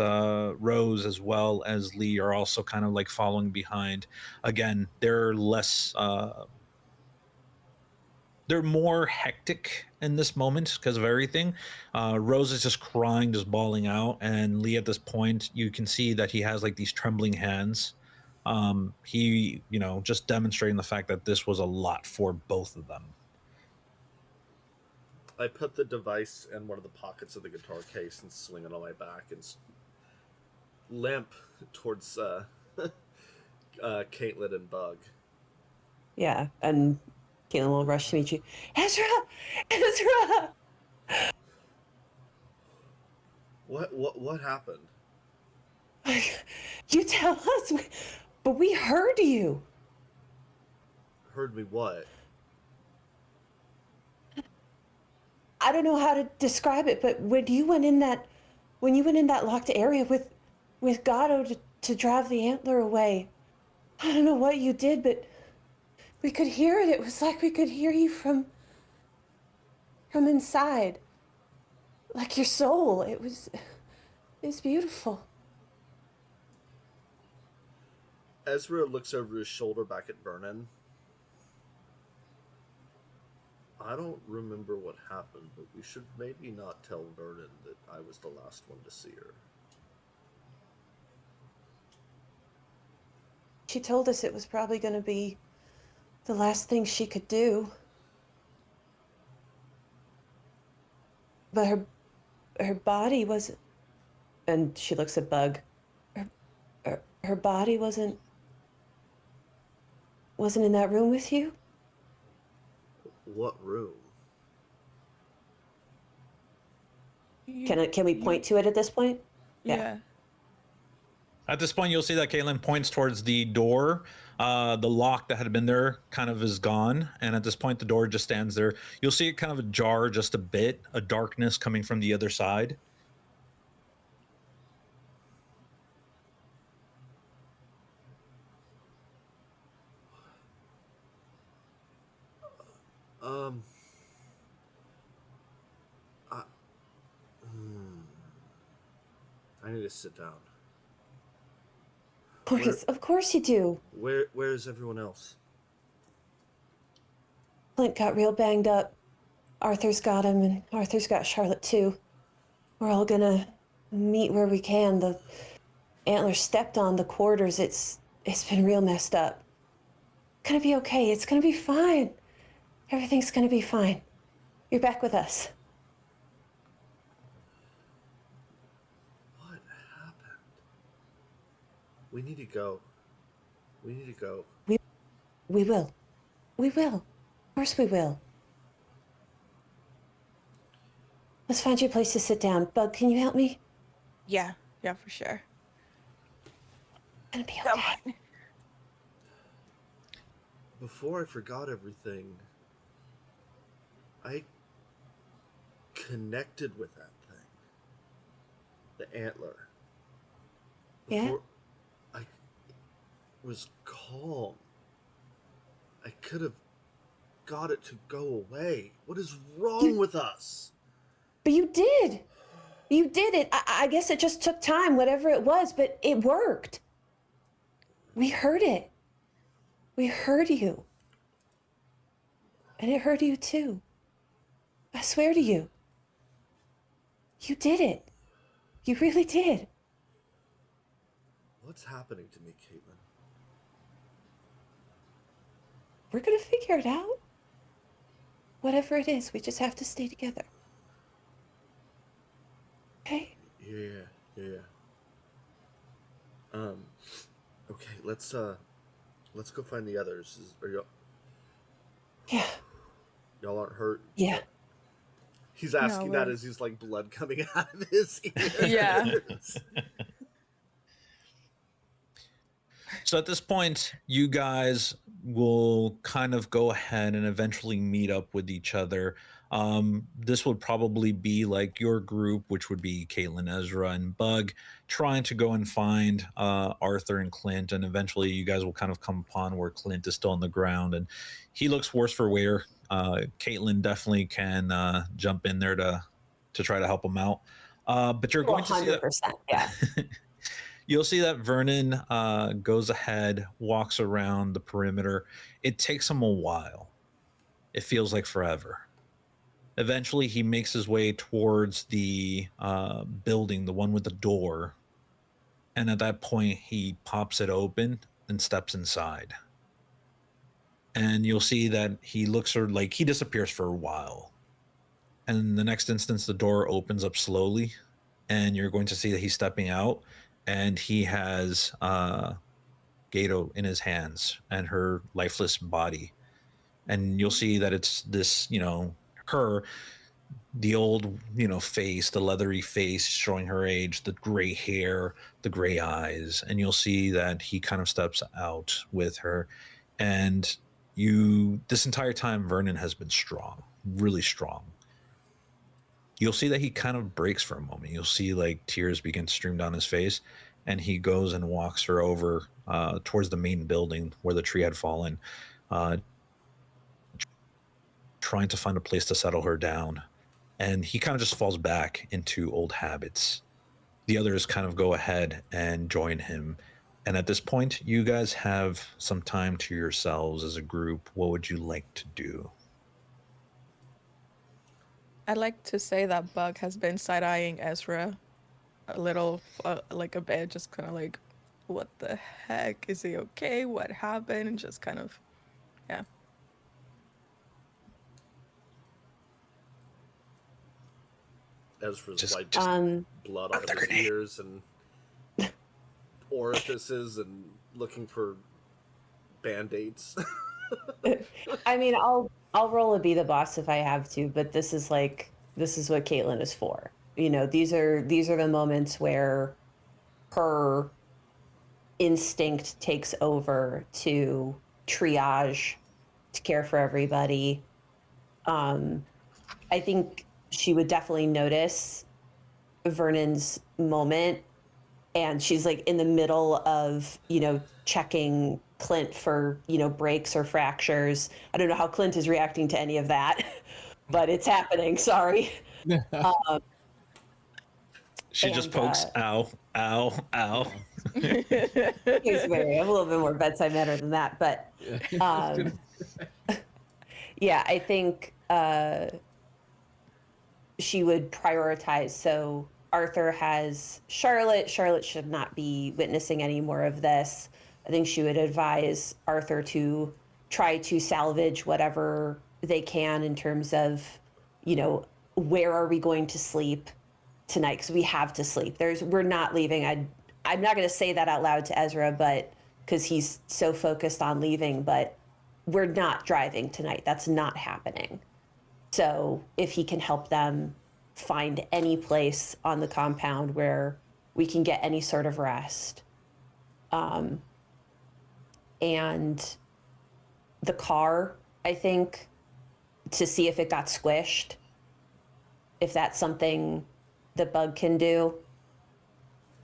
Rose as well as Lee are also kind of like following behind. Again, they're less. They're more hectic in this moment because of everything. Rose is just crying, just bawling out, and Lee at this point, you can see that he has like these trembling hands. He, just demonstrating the fact that this was a lot for both of them. I put the device in one of the pockets of the guitar case and swing it on my back and limp towards Caitlin and Bug. Yeah, and Caitlin will rush to meet you. Ezra! Ezra! What happened? You tell us, but we heard you. Heard me what? I don't know how to describe it, but when you went in that locked area with Gatto to drive the antler away, I don't know what you did, but we could hear it. It was like we could hear you from inside, like your soul. It was beautiful. Ezra looks over his shoulder back at Vernon. I don't remember what happened, but we should maybe not tell Vernon that I was the last one to see her. She told us it was probably going to be the last thing she could do. But her body was, and she looks at Bug. Her body wasn't in that room with you? What room? Can we point to it at this point? Yeah. At this point, you'll see that Caitlin points towards the door. The lock that had been there kind of is gone. And at this point, the door just stands there. You'll see it kind of ajar just a bit, a darkness coming from the other side. I need to sit down. Of course you do. Where is everyone else? Clint got real banged up. Arthur's got him, and Arthur's got Charlotte too. We're all gonna meet where we can. The antler stepped on the quarters. It's been real messed up. It's gonna be okay. It's gonna be fine. Everything's gonna be fine. You're back with us. What happened? We need to go. We need to go. We will. We will. Of course we will. Let's find you a place to sit down. Bug, can you help me? Yeah, for sure. It's gonna be Come okay. on. Before I forgot everything, I connected with that thing. The antler. Before I was calm. I could have got it to go away. What is wrong with us? But you did. You did it. I guess it just took time, whatever it was, but it worked. We heard it. We heard you. And it heard you too. I swear to you. You did it. You really did. What's happening to me, Caitlin? We're gonna figure it out. Whatever it is, we just have to stay together. Okay? Yeah. Okay, let's go find the others. Yeah. Y'all aren't hurt? Yeah. He's asking No, that we're- as he's like blood coming out of his ears. Yeah. So at this point, you guys will kind of go ahead and eventually meet up with each other. This would probably be like your group, which would be Caitlin, Ezra, and Bug, trying to go and find Arthur and Clint. And eventually, you guys will kind of come upon where Clint is still on the ground, and he looks worse for wear. Caitlin definitely can jump in there to try to help him out. But you're going to see that 100%. Yeah. you'll see that Vernon goes ahead, walks around the perimeter. It takes him a while. It feels like forever. Eventually, he makes his way towards the building, the one with the door. And at that point, he pops it open and steps inside. And you'll see that he looks like he disappears for a while. And in the next instance, the door opens up slowly. And you're going to see that he's stepping out. And he has Gato in his hands and her lifeless body. And you'll see that it's this, her, the old, face, the leathery face showing her age, the gray hair, the gray eyes. And you'll see that he kind of steps out with her. And this entire time, Vernon has been strong, really strong. You'll see that he kind of breaks for a moment. You'll see like tears begin to stream down his face, and he goes and walks her over towards the main building where the tree had fallen, trying to find a place to settle her down. And he kind of just falls back into old habits. The others kind of go ahead and join him. And at this point, you guys have some time to yourselves as a group. What would you like to do? I'd like to say that Bug has been side-eyeing Ezra a little, like a bit, just kind of like, what the heck? Is he okay? What happened? And just kind of, yeah. Ezra's wiped Um, blood off his ears and orifices and looking for band-aids. I mean, I'll roll a be the boss if I have to, but this is what Caitlin is for. These are the moments where her instinct takes over to triage, to care for everybody. I think she would definitely notice Vernon's moment, and she's like in the middle of, checking Clint for, breaks or fractures. I don't know how Clint is reacting to any of that, but it's happening. Sorry. She just pokes, ow, ow, ow. He's very a little bit more bedside manner than that, but yeah, I think she would prioritize. So Arthur has Charlotte. Charlotte should not be witnessing any more of this. I think she would advise Arthur to try to salvage whatever they can in terms of, where are we going to sleep tonight? Because we have to sleep. We're not leaving. I'm not going to say that out loud to Ezra, but because he's so focused on leaving, but we're not driving tonight. That's not happening. So if he can help them find any place on the compound where we can get any sort of rest. And the car, I think, to see if it got squished, if that's something the Bug can do.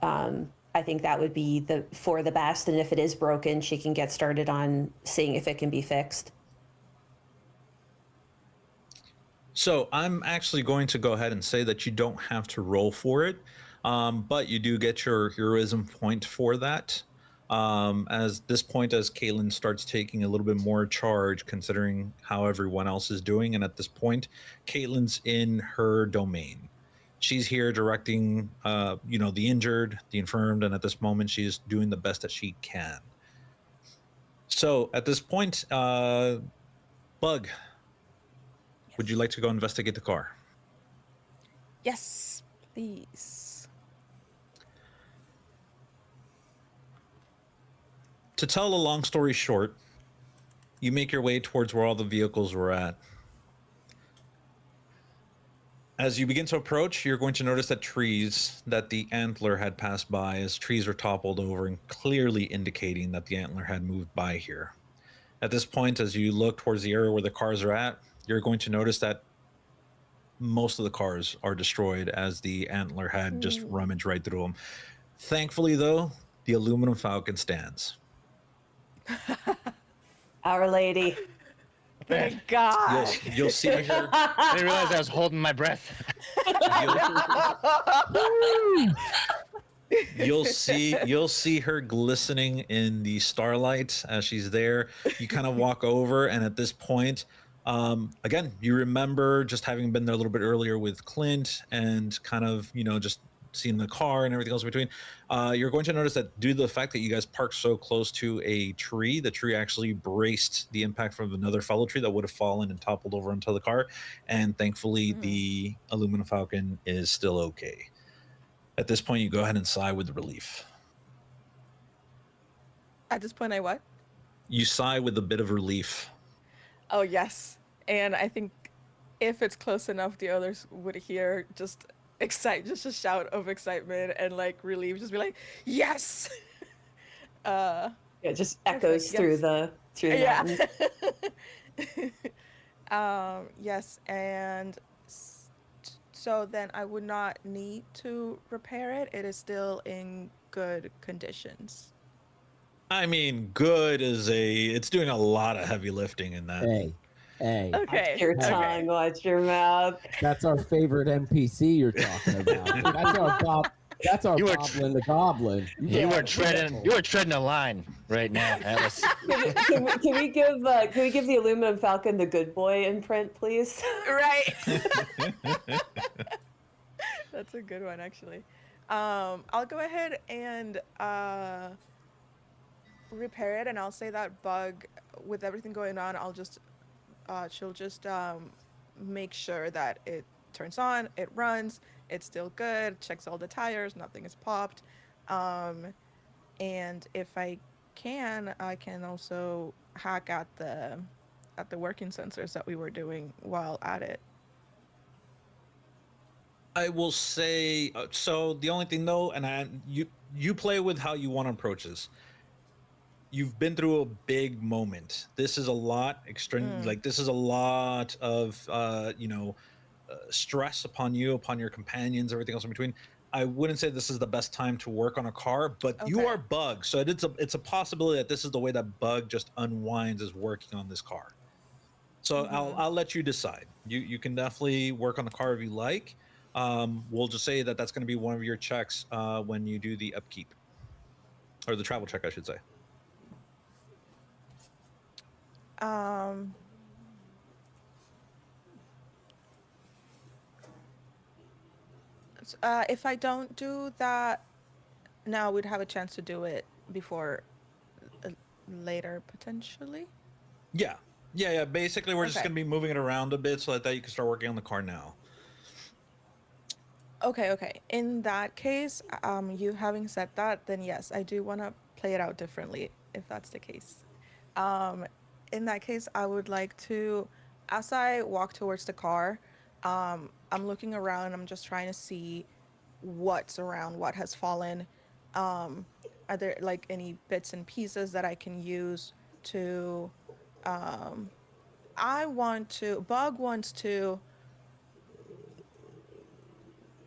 I think that would be for the best. And if it is broken, she can get started on seeing if it can be fixed. So I'm actually going to go ahead and say that you don't have to roll for it, but you do get your heroism point for that. As Caitlin starts taking a little bit more charge, considering how everyone else is doing, and at this point, Caitlin's in her domain. She's here directing, the injured, the infirmed, and at this moment, she's doing the best that she can. So at this point, Bug, would you like to go investigate the car? Yes, please. To tell a long story short, you make your way towards where all the vehicles were at. As you begin to approach, you're going to notice that trees that the antler had passed by, as trees are toppled over and clearly indicating that the antler had moved by here. At this point, as you look towards the area where the cars are at, you're going to notice that most of the cars are destroyed as the antler had just rummaged right through them. Thankfully, though, the aluminum falcon stands. Our Lady. Thank You'll God. you'll see her. I didn't realize I was holding my breath. You'll see her glistening in the starlight as she's there. You kind of walk over, and at this point, again, you remember just having been there a little bit earlier with Clint, and kind of just seeing the car and everything else in between. You're going to notice that due to the fact that you guys parked so close to a tree, the tree actually braced the impact from another fellow tree that would have fallen and toppled over into the car. And thankfully, the aluminum falcon is still okay. At this point, you go ahead and sigh with relief. At this point, I what? You sigh with a bit of relief. Oh, yes. And I think if it's close enough, the others would hear just a shout of excitement and like relief, just be like, yes. Yeah, just I was echoes like, through yes. the mountains. Yes, and so then I would not need to repair it. It is still in good conditions. I mean, good is it's doing a lot of heavy lifting in that. Hey, Okay. Watch your tongue, watch your mouth. that's our favorite NPC you're talking about. That's our Goblin the Goblin. You were treading a line right now, Atlas. Can we give the aluminum falcon the good boy imprint, please? Right. That's a good one, actually. I'll go ahead and repair it, and I'll say that Bug, with everything going on, she'll just make sure that it turns on, it runs, it's still good, checks all the tires, nothing is popped. And if I can also hack at the working sensors that we were doing while at it. I will say, so the only thing though, and you play with how you want to approach this. You've been through a big moment. This is a lot like this is a lot of stress upon you, upon your companions, everything else in between. I wouldn't say this is the best time to work on a car, but you are Bug, so it's a possibility that this is the way that Bug just unwinds, is working on this car. So I'll let you decide. You can definitely work on the car if you like. We'll just say that that's going to be one of your checks when you do the upkeep, or the travel check, I should say. If I don't do that now, we'd have a chance to do it before later, potentially. Yeah. Basically, we're just going to be moving it around a bit so that you can start working on the car now. Okay. In that case, you having said that, then yes, I do want to play it out differently, if that's the case. In that case, I would like to, as I walk towards the car, I'm looking around, I'm just trying to see what's around, what has fallen. Are there like any bits and pieces that I can use to, Bug wants to,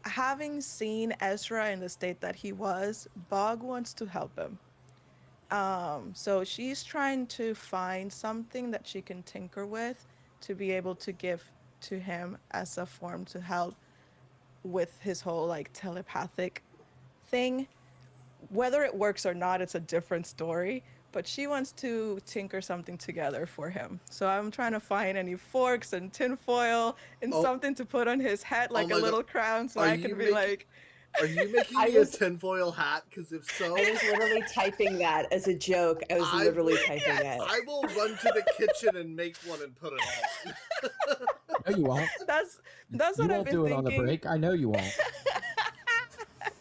having seen Ezra in the state that he was, Bug wants to help him. So she's trying to find something that she can tinker with to be able to give to him as a form to help with his whole like telepathic thing. Whether it works or not, it's a different story, but she wants to tinker something together for him. So I'm trying to find any forks and tinfoil and something to put on his head, like a little crown, so I can be like... Are you making me a tinfoil hat? Because if so... I was literally typing that as a joke. I was literally typing it. I will run to the kitchen and make one and put it on. No, you won't. That's what I've been thinking. You won't do it on the break. I know you won't.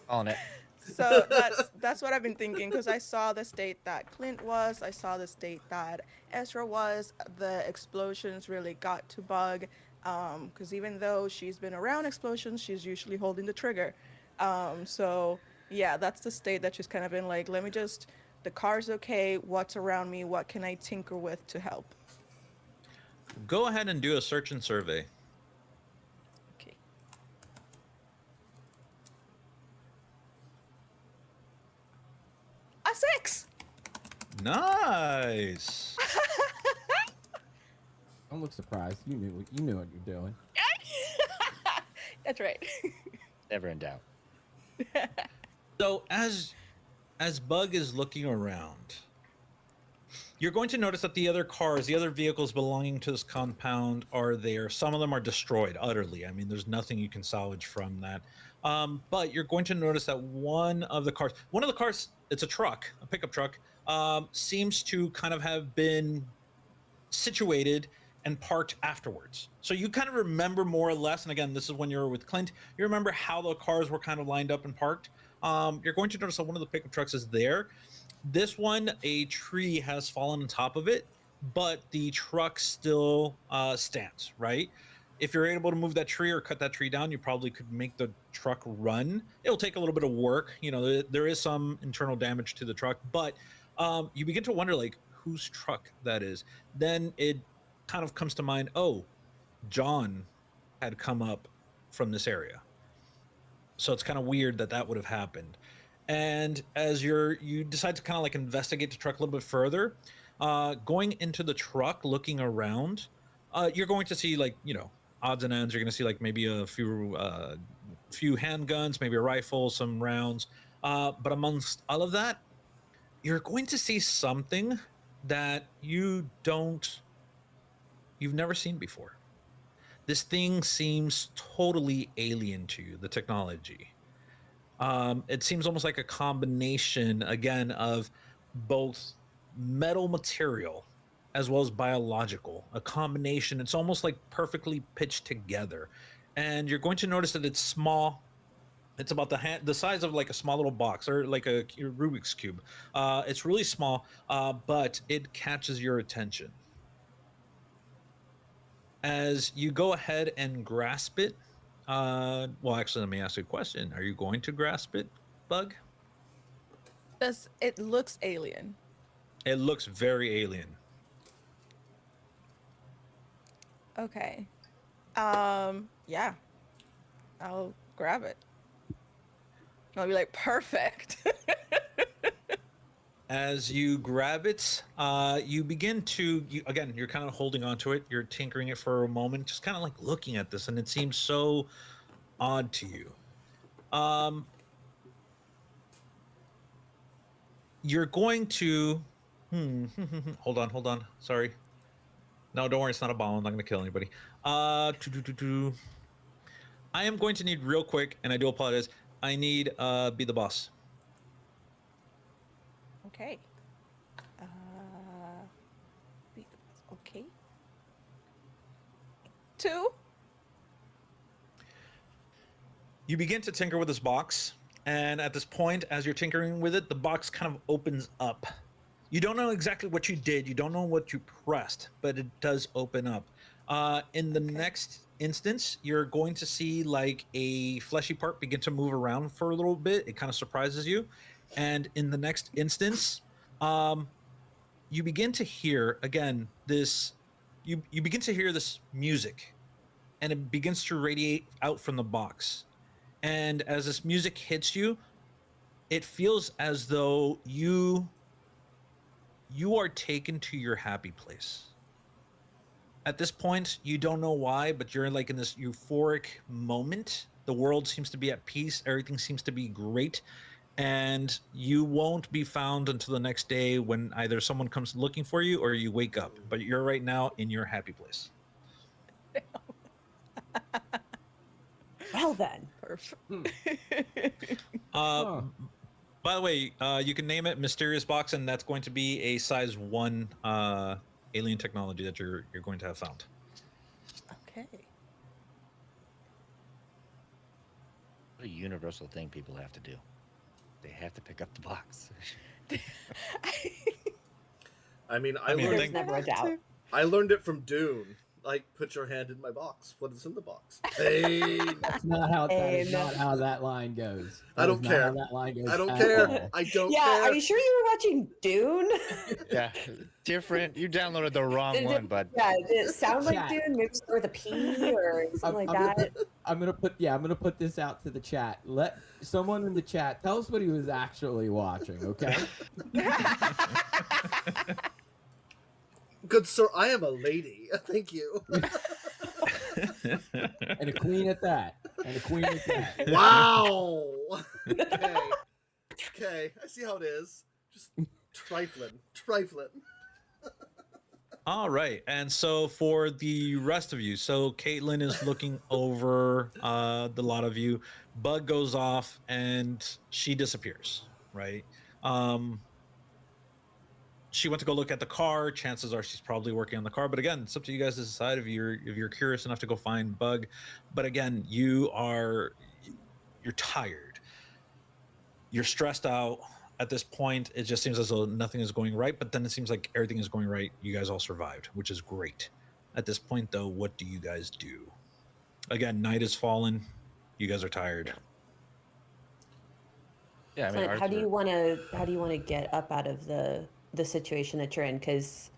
On it. So that's what I've been thinking, because I saw the state that Clint was, I saw the state that Ezra was, the explosions really got to Bug, Because even though she's been around explosions, she's usually holding the trigger. So yeah, that's the state that she's kind of in. Like, let me just, the car's okay. What's around me? What can I tinker with to help? Go ahead and do a search and survey. Okay. A 6. Nice. Don't look surprised. You knew what you're doing. That's right. Never in doubt. So as Bug is looking around, you're going to notice that the other cars, the other vehicles belonging to this compound are there. Some of them are destroyed utterly. I mean, there's nothing you can salvage from that. But you're going to notice that one of the cars, it's a truck, a pickup truck, seems to kind of have been situated and parked afterwards. So you kind of remember more or less, and again, this is when you're with Clint, you remember how the cars were kind of lined up and parked. You're going to notice that one of the pickup trucks is there. This one, a tree has fallen on top of it, but the truck still stands, right? If you're able to move that tree or cut that tree down, you probably could make the truck run. It'll take a little bit of work. You know, there is some internal damage to the truck, but you begin to wonder, like, whose truck that is. Then it kind of comes to mind, oh, John had come up from this area. So it's kind of weird that that would have happened. And as you decide to kind of like investigate the truck a little bit further, going into the truck, looking around, you're going to see, like, you know, odds and ends. You're going to see like maybe a few handguns, maybe a rifle, some rounds. But amongst all of that, you're going to see something that you've never seen before. This thing seems totally alien to you, the technology. It seems almost like a combination, again, of both metal material as well as biological. A combination. It's almost like perfectly pitched together. And you're going to notice that it's small. It's about the size of like a small little box or like a Rubik's cube. It's really small, but it catches your attention. As you go ahead and grasp it, well, actually, let me ask you a question. Are you going to grasp it, Bug? Does it looks alien? It looks very alien. Okay. Yeah. I'll grab it. I'll be like, perfect. As you grab it, you begin to, again, you're kind of holding onto it. You're tinkering it for a moment, just kind of like looking at this, and it seems so odd to you. Um, you're going to, hold on. Sorry. No, don't worry. It's not a bomb. I'm not going to kill anybody. I am going to need real quick, and I do apologize. I need be the boss. Okay. Uh, okay. 2. You begin to tinker with this box, and at this point, as you're tinkering with it, the box kind of opens up. You don't know exactly what you did, you don't know what you pressed, but it does open up. In the next instance, you're going to see like a fleshy part begin to move around for a little bit. It kind of surprises you. And in the next instance, you begin to hear again this you begin to hear this music, and it begins to radiate out from the box. And as this music hits you, it feels as though you are taken to your happy place. At this point, you don't know why, but you're like in this euphoric moment. The world seems to be at peace, everything seems to be great, and you won't be found until the next day when either someone comes looking for you or you wake up. But you're right now in your happy place. Well then. Perfect. Uh, By the way, you can name it Mysterious Box, and that's going to be a size 1 alien technology that you're going to have found. Okay. What a universal thing people have to do. They have to pick up the box. I mean, I mean, There's think- never a doubt. I learned it from Dune. Like, put your hand in my box. What is in the box? Pain. That's not how that is Pain. not how that line goes. I That don't is not care. how that line goes I don't at care. all. I don't Yeah, care. are you sure you were watching Dune? Yeah, different. You downloaded the wrong one, bud. Yeah, did it sound like Chat. Dune? Maybe start with a P or something like that. I'm gonna put this out to the chat. Let someone in the chat tell us what he was actually watching, okay? Good sir, I am a lady. Thank you. And a queen at that. And a queen at that. Wow. Okay. I see how it is. Just trifling. All right, and so for the rest of you, so Caitlin is looking over the lot of you. Bug goes off and she disappears. Right. Um, she went to go look at the car. Chances are she's probably working on the car. But again, it's up to you guys to decide if you're curious enough to go find Bug. But again, you're tired. You're stressed out. At this point, it just seems as though nothing is going right. But then it seems like everything is going right. You guys all survived, which is great. At this point, though, what do you guys do? Again, night has fallen. You guys are tired. Yeah, I mean, Clint, Arthur, how do you want to get up out of the situation that you're in? Because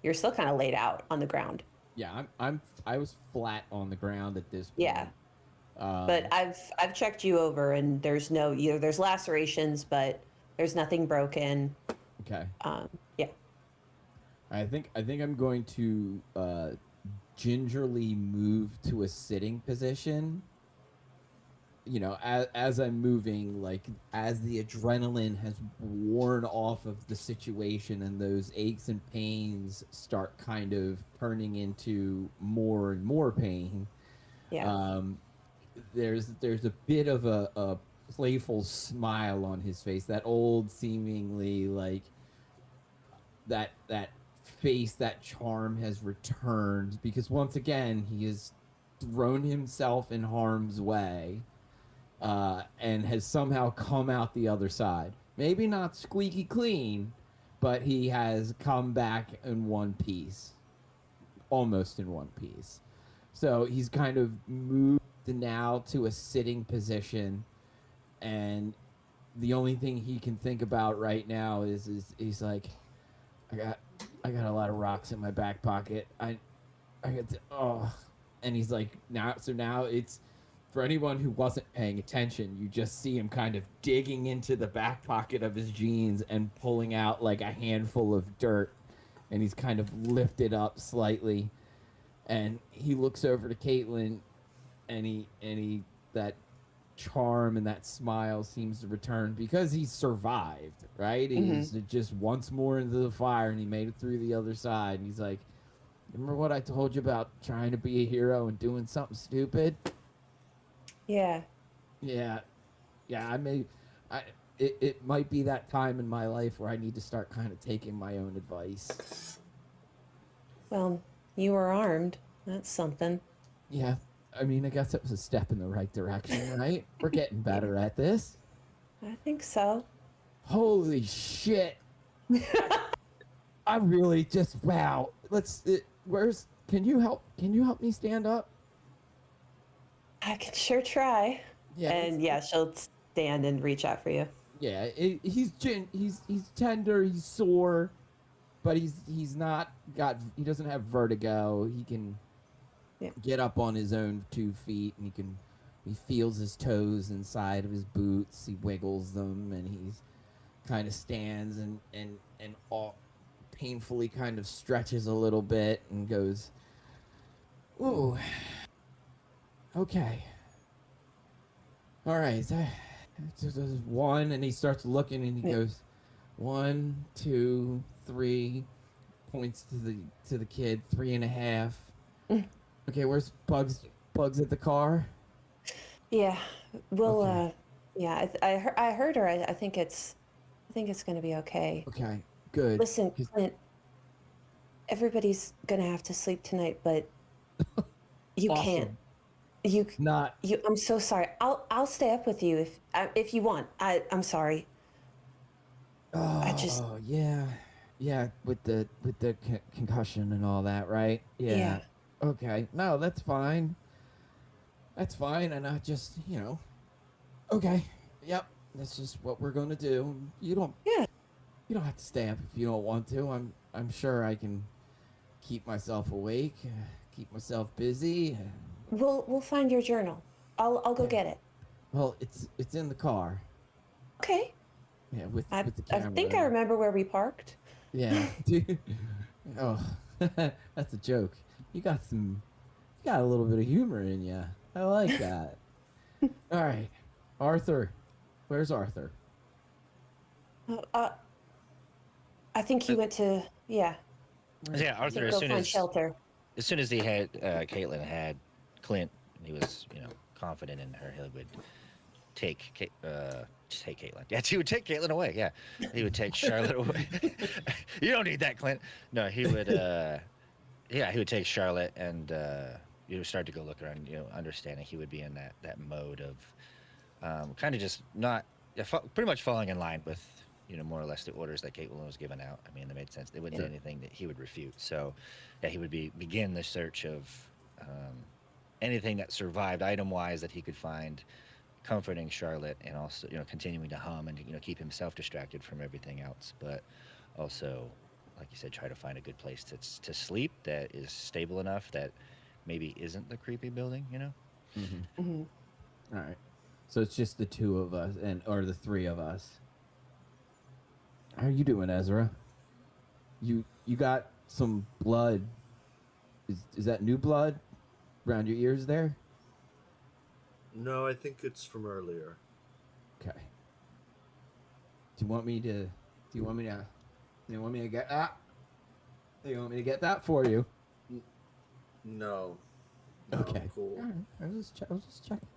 you're still kind of laid out on the ground. Yeah, I was flat on the ground at this point. Yeah. But I've checked you over, and there's there's lacerations, but there's nothing broken. Okay. Yeah. I think I'm going to gingerly move to a sitting position. You know, as I'm moving, like as the adrenaline has worn off of the situation and those aches and pains start kind of turning into more and more pain. Yeah. There's a bit of a playful smile on his face, that old seemingly like that face, that charm has returned, because once again he has thrown himself in harm's way, and has somehow come out the other side. Maybe not squeaky clean, but he has come back in one piece, almost in one piece. So he's kind of moved now to a sitting position, and the only thing he can think about right now is he's like, I got a lot of rocks in my back pocket. I got and he's like, now it's, for anyone who wasn't paying attention, you just see him kind of digging into the back pocket of his jeans and pulling out like a handful of dirt, and he's kind of lifted up slightly, and he looks over to Caitlin, and he that charm and that smile seems to return because he's survived, right? He's just once more into the fire, and he made it through the other side, and he's like, remember what I told you about trying to be a hero and doing something stupid? Yeah. Yeah. It might be that time in my life where I need to start kind of taking my own advice. Well, you were armed. That's something. Yeah. I mean, I guess it was a step in the right direction, right? We're getting better at this. I think so. Holy shit. I really just, wow. Can you help me stand up? I can sure try. Yeah. And yeah, she'll stand and reach out for you. Yeah, he's tender, he's sore, but he doesn't have vertigo. He can get up on his own 2 feet, and he feels his toes inside of his boots. He wiggles them, and he's kind of stands and all painfully kind of stretches a little bit and goes, ooh, okay, all right. There's one, and he starts looking, and he goes, 1, 2, 3, points to the kid, 3.5. Okay, where's Bugs at the car? Yeah, we'll Okay. yeah, I heard her. I think it's gonna be okay. Okay, good. Listen, Clint, everybody's gonna have to sleep tonight, but you Awesome. can't. You Not. I'm so sorry. I'll stay up with you if you want. I'm sorry. Yeah, with the concussion and all that, right? Yeah. Okay, no, that's fine. That's fine, and I just, okay, yep, that's just what we're gonna do. Yeah, You don't have to stay up if you don't want to. I'm sure I can keep myself awake, keep myself busy. we'll find your journal. I'll go Yeah. get it. Well, it's in the car. Okay. Yeah, with I the I camera. think I remember where we parked. Yeah. Oh, that's a joke. You got some. You got a little bit of humor in you. I like that. All right, Arthur. Where's Arthur? Uh, I think he went to, yeah, Yeah, to Arthur. go find shelter. As soon as he had Caitlin had Clint, he was confident in her. He would take Caitlin. Yeah, he would take Caitlin away. Yeah, he would take Charlotte away. You don't need that, Clint. No, he would. Yeah, he would take Charlotte and start to go look around. Understanding he would be in that mode of kind of just not pretty much falling in line with more or less the orders that Caitlin was giving out. I mean, they made sense. They wouldn't Sure. say anything that he would refute. So, yeah, he would begin the search of anything that survived item wise that he could find, comforting Charlotte, and also continuing to hum and keep himself distracted from everything else, but also, like you said, try to find a good place to sleep that is stable enough that maybe isn't the creepy building. Mm-hmm. Hmm. All right. So it's just the two of us, or the three of us. How are you doing, Ezra? You got some blood. Is that new blood around your ears there? No, I think it's from earlier. Okay. Do you want me to? Do you want me to? Do you want me to get that? Do you want me to get that for you? N- no. No, I'm Okay. cool. All right. I was just checking.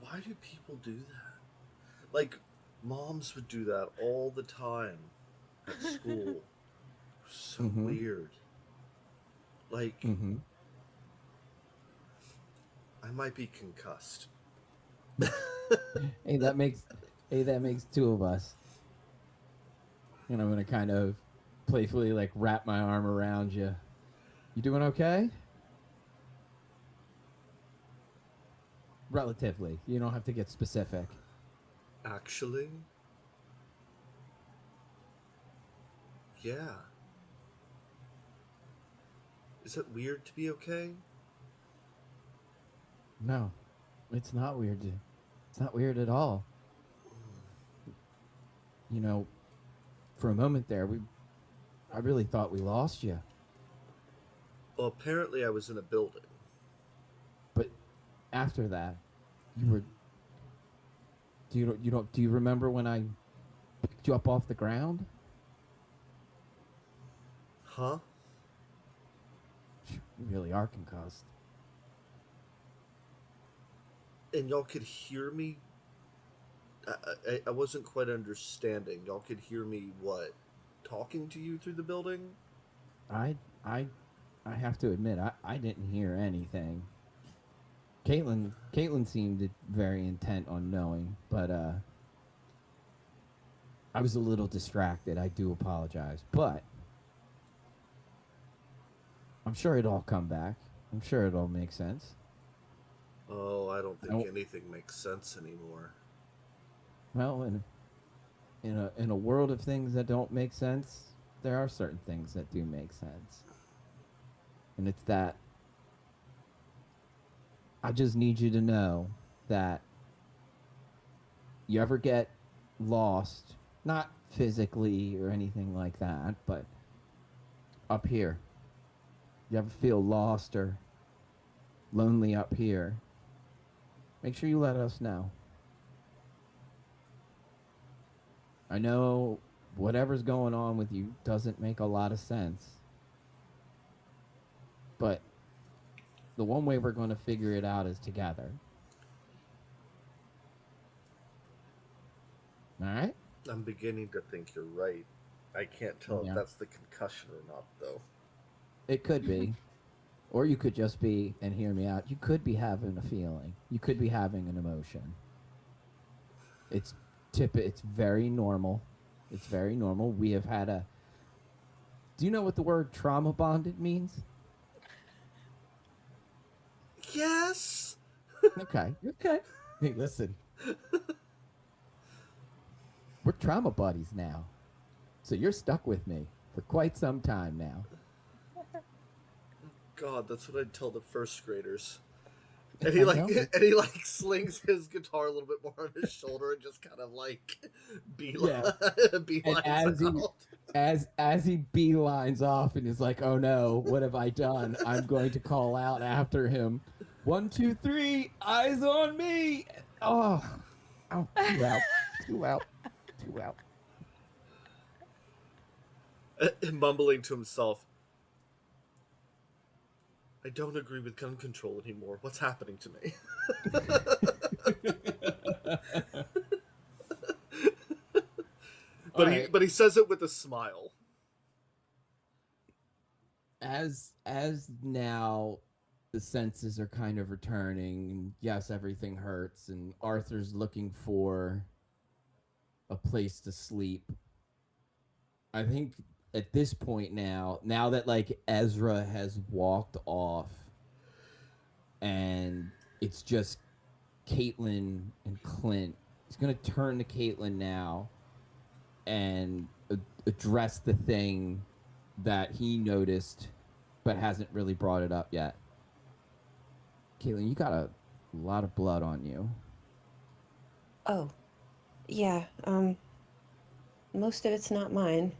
Why do people do that? Like, moms would do that all the time at school. So Mm-hmm. weird. Like, Mm-hmm. I might be concussed. Hey, that makes two of us. And I'm gonna kind of playfully like wrap my arm around you. You doing okay? Relatively. You don't have to get specific. Actually, yeah. Is it weird to be okay? No, it's not weird. It's not weird at all. You know, for a moment there, I really thought we lost you. Well, apparently I was in a building. But after that, you were. Do you remember when I picked you up off the ground? Huh? You really are concussed. And y'all could hear me? I wasn't quite understanding. Y'all could hear me, what? Talking to you through the building? I I I have to admit, I didn't hear anything. Caitlin seemed very intent on knowing, but I was a little distracted. I do apologize, but I'm sure it'll all come back. I'm sure it'll make sense. Oh, I don't I think don't, anything makes sense anymore. well, in a world of things that don't make sense, there are certain things that do make sense, and it's that I just need you to know that you ever get lost, not physically or anything like that, but up here, you ever feel lost or lonely up here, make sure you let us know. I know whatever's going on with you doesn't make a lot of sense, but the one way we're going to figure it out is together. All right? I'm beginning to think you're right. I can't tell if Yeah. that's the concussion or not, though. It could be. Or you could just be, and hear me out, you could be having a feeling. You could be having an emotion. It's it's very normal. It's very normal. We have had a Do you know what the word trauma bonded means? guess. Okay. Hey, listen. We're trauma buddies now. So you're stuck with me for quite some time now. God, that's what I'd tell the first graders. And he I like know. slings his guitar a little bit more on his shoulder and just kind of like Yeah. And beelines out. as he beelines off and is like, "Oh no, what have I done?" I'm going to call out after him. 1, 2, 3, eyes on me. Oh, oh, too out, too out, too out. Mumbling to himself, I don't agree with gun control anymore. What's happening to me? All right. But he says it with a smile. As now the senses are kind of returning, and yes, everything hurts, and Arthur's looking for a place to sleep. I think at this point now that like Ezra has walked off and it's just Caitlin and Clint, he's gonna turn to Caitlin now and address the thing that he noticed but hasn't really brought it up yet. Caitlin, you got a lot of blood on you. Oh, yeah. Most of it's not mine.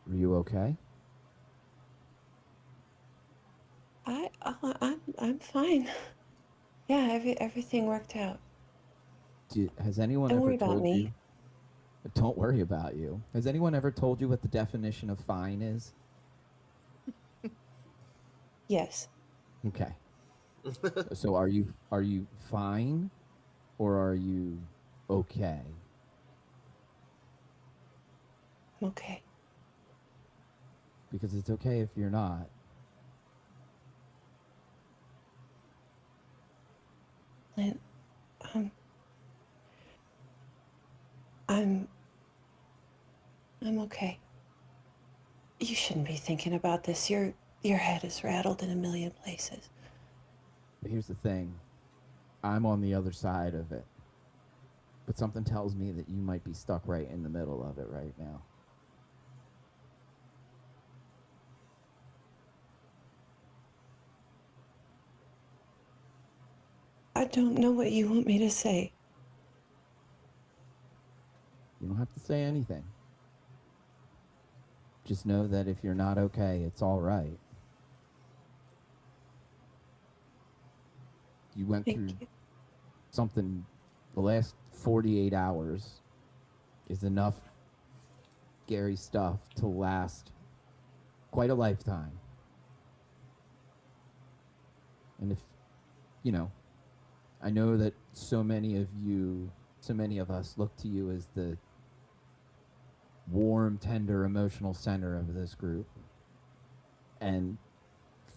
Are you okay? I'm fine. Yeah, everything worked out. Has anyone Don't ever worry about told me. you? Don't worry about you. Has anyone ever told you what the definition of fine is? Yes. Okay. So are you fine or are you okay? I'm okay. Because it's okay if you're not. Clint, I'm I'm okay. You shouldn't be thinking about this. Your head is rattled in a million places. But here's the thing. I'm on the other side of it. But something tells me that you might be stuck right in the middle of it right now. I don't know what you want me to say. You don't have to say anything. Just know that if you're not okay, it's all right. You went Thank through you. something, the last 48 hours is enough scary stuff to last quite a lifetime. And if, you know, I know that so many of us look to you as the warm, tender, emotional center of this group. And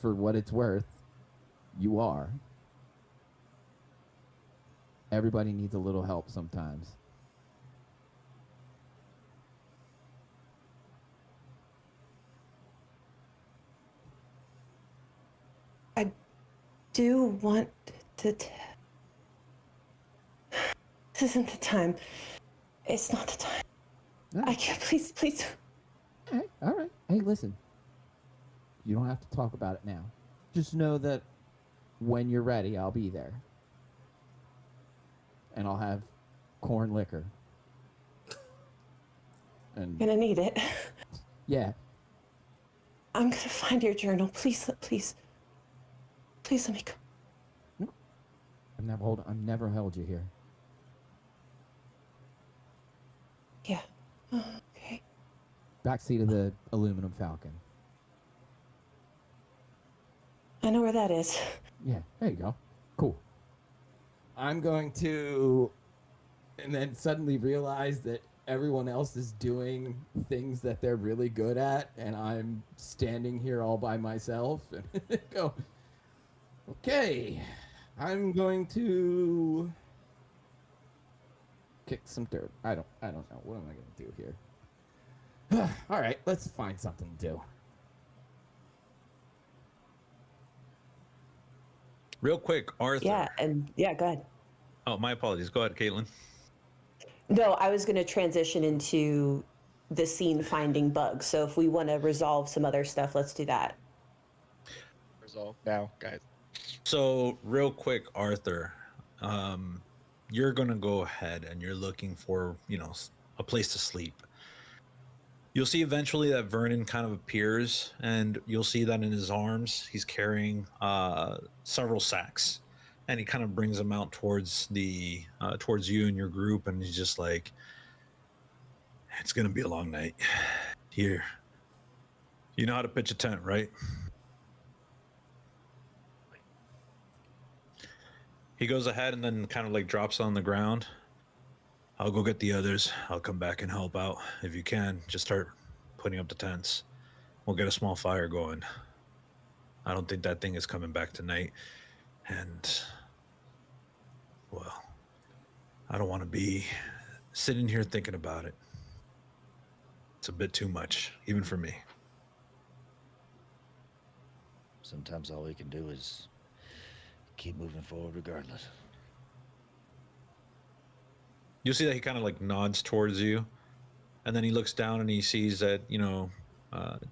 for what it's worth, you are. Everybody needs a little help sometimes. I do want to. This isn't the time. It's not the time. All I right. can't. Please. All right. Hey, listen. You don't have to talk about it now. Just know that when you're ready, I'll be there. And I'll have corn liquor. And Gonna need it. yeah, I'm gonna find your journal. Please let me go. I've never held you here. Yeah. Okay. Backseat of the aluminum Falcon. I know where that is. Yeah, there you go. Cool. I'm going to, and then suddenly realize that everyone else is doing things that they're really good at, and I'm standing here all by myself and go, okay, I'm going to kick some dirt. I don't know. What am I going to do here? All right, let's find something to do. Real quick, Arthur. Yeah, and yeah, go ahead. Oh, my apologies. Go ahead, Caitlin. No, I was going to transition into the scene finding bugs. So if we want to resolve some other stuff, let's do that. Resolve now, guys. So, real quick, Arthur, you're gonna go ahead and you're looking for, a place to sleep. You'll see eventually that Vernon kind of appears, and you'll see that in his arms he's carrying several sacks, and he kind of brings them out towards you and your group, and he's just like, "It's gonna be a long night. Here, you know how to pitch a tent, right?" He goes ahead and then kind of like drops on the ground. "I'll go get the others. I'll come back and help out. If you can, just start putting up the tents. We'll get a small fire going. I don't think that thing is coming back tonight. And, well, I don't want to be sitting here thinking about it. It's a bit too much, even for me." Sometimes all we can do is keep moving forward regardless. You'll see that he kind of like nods towards you, and then he looks down and he sees that,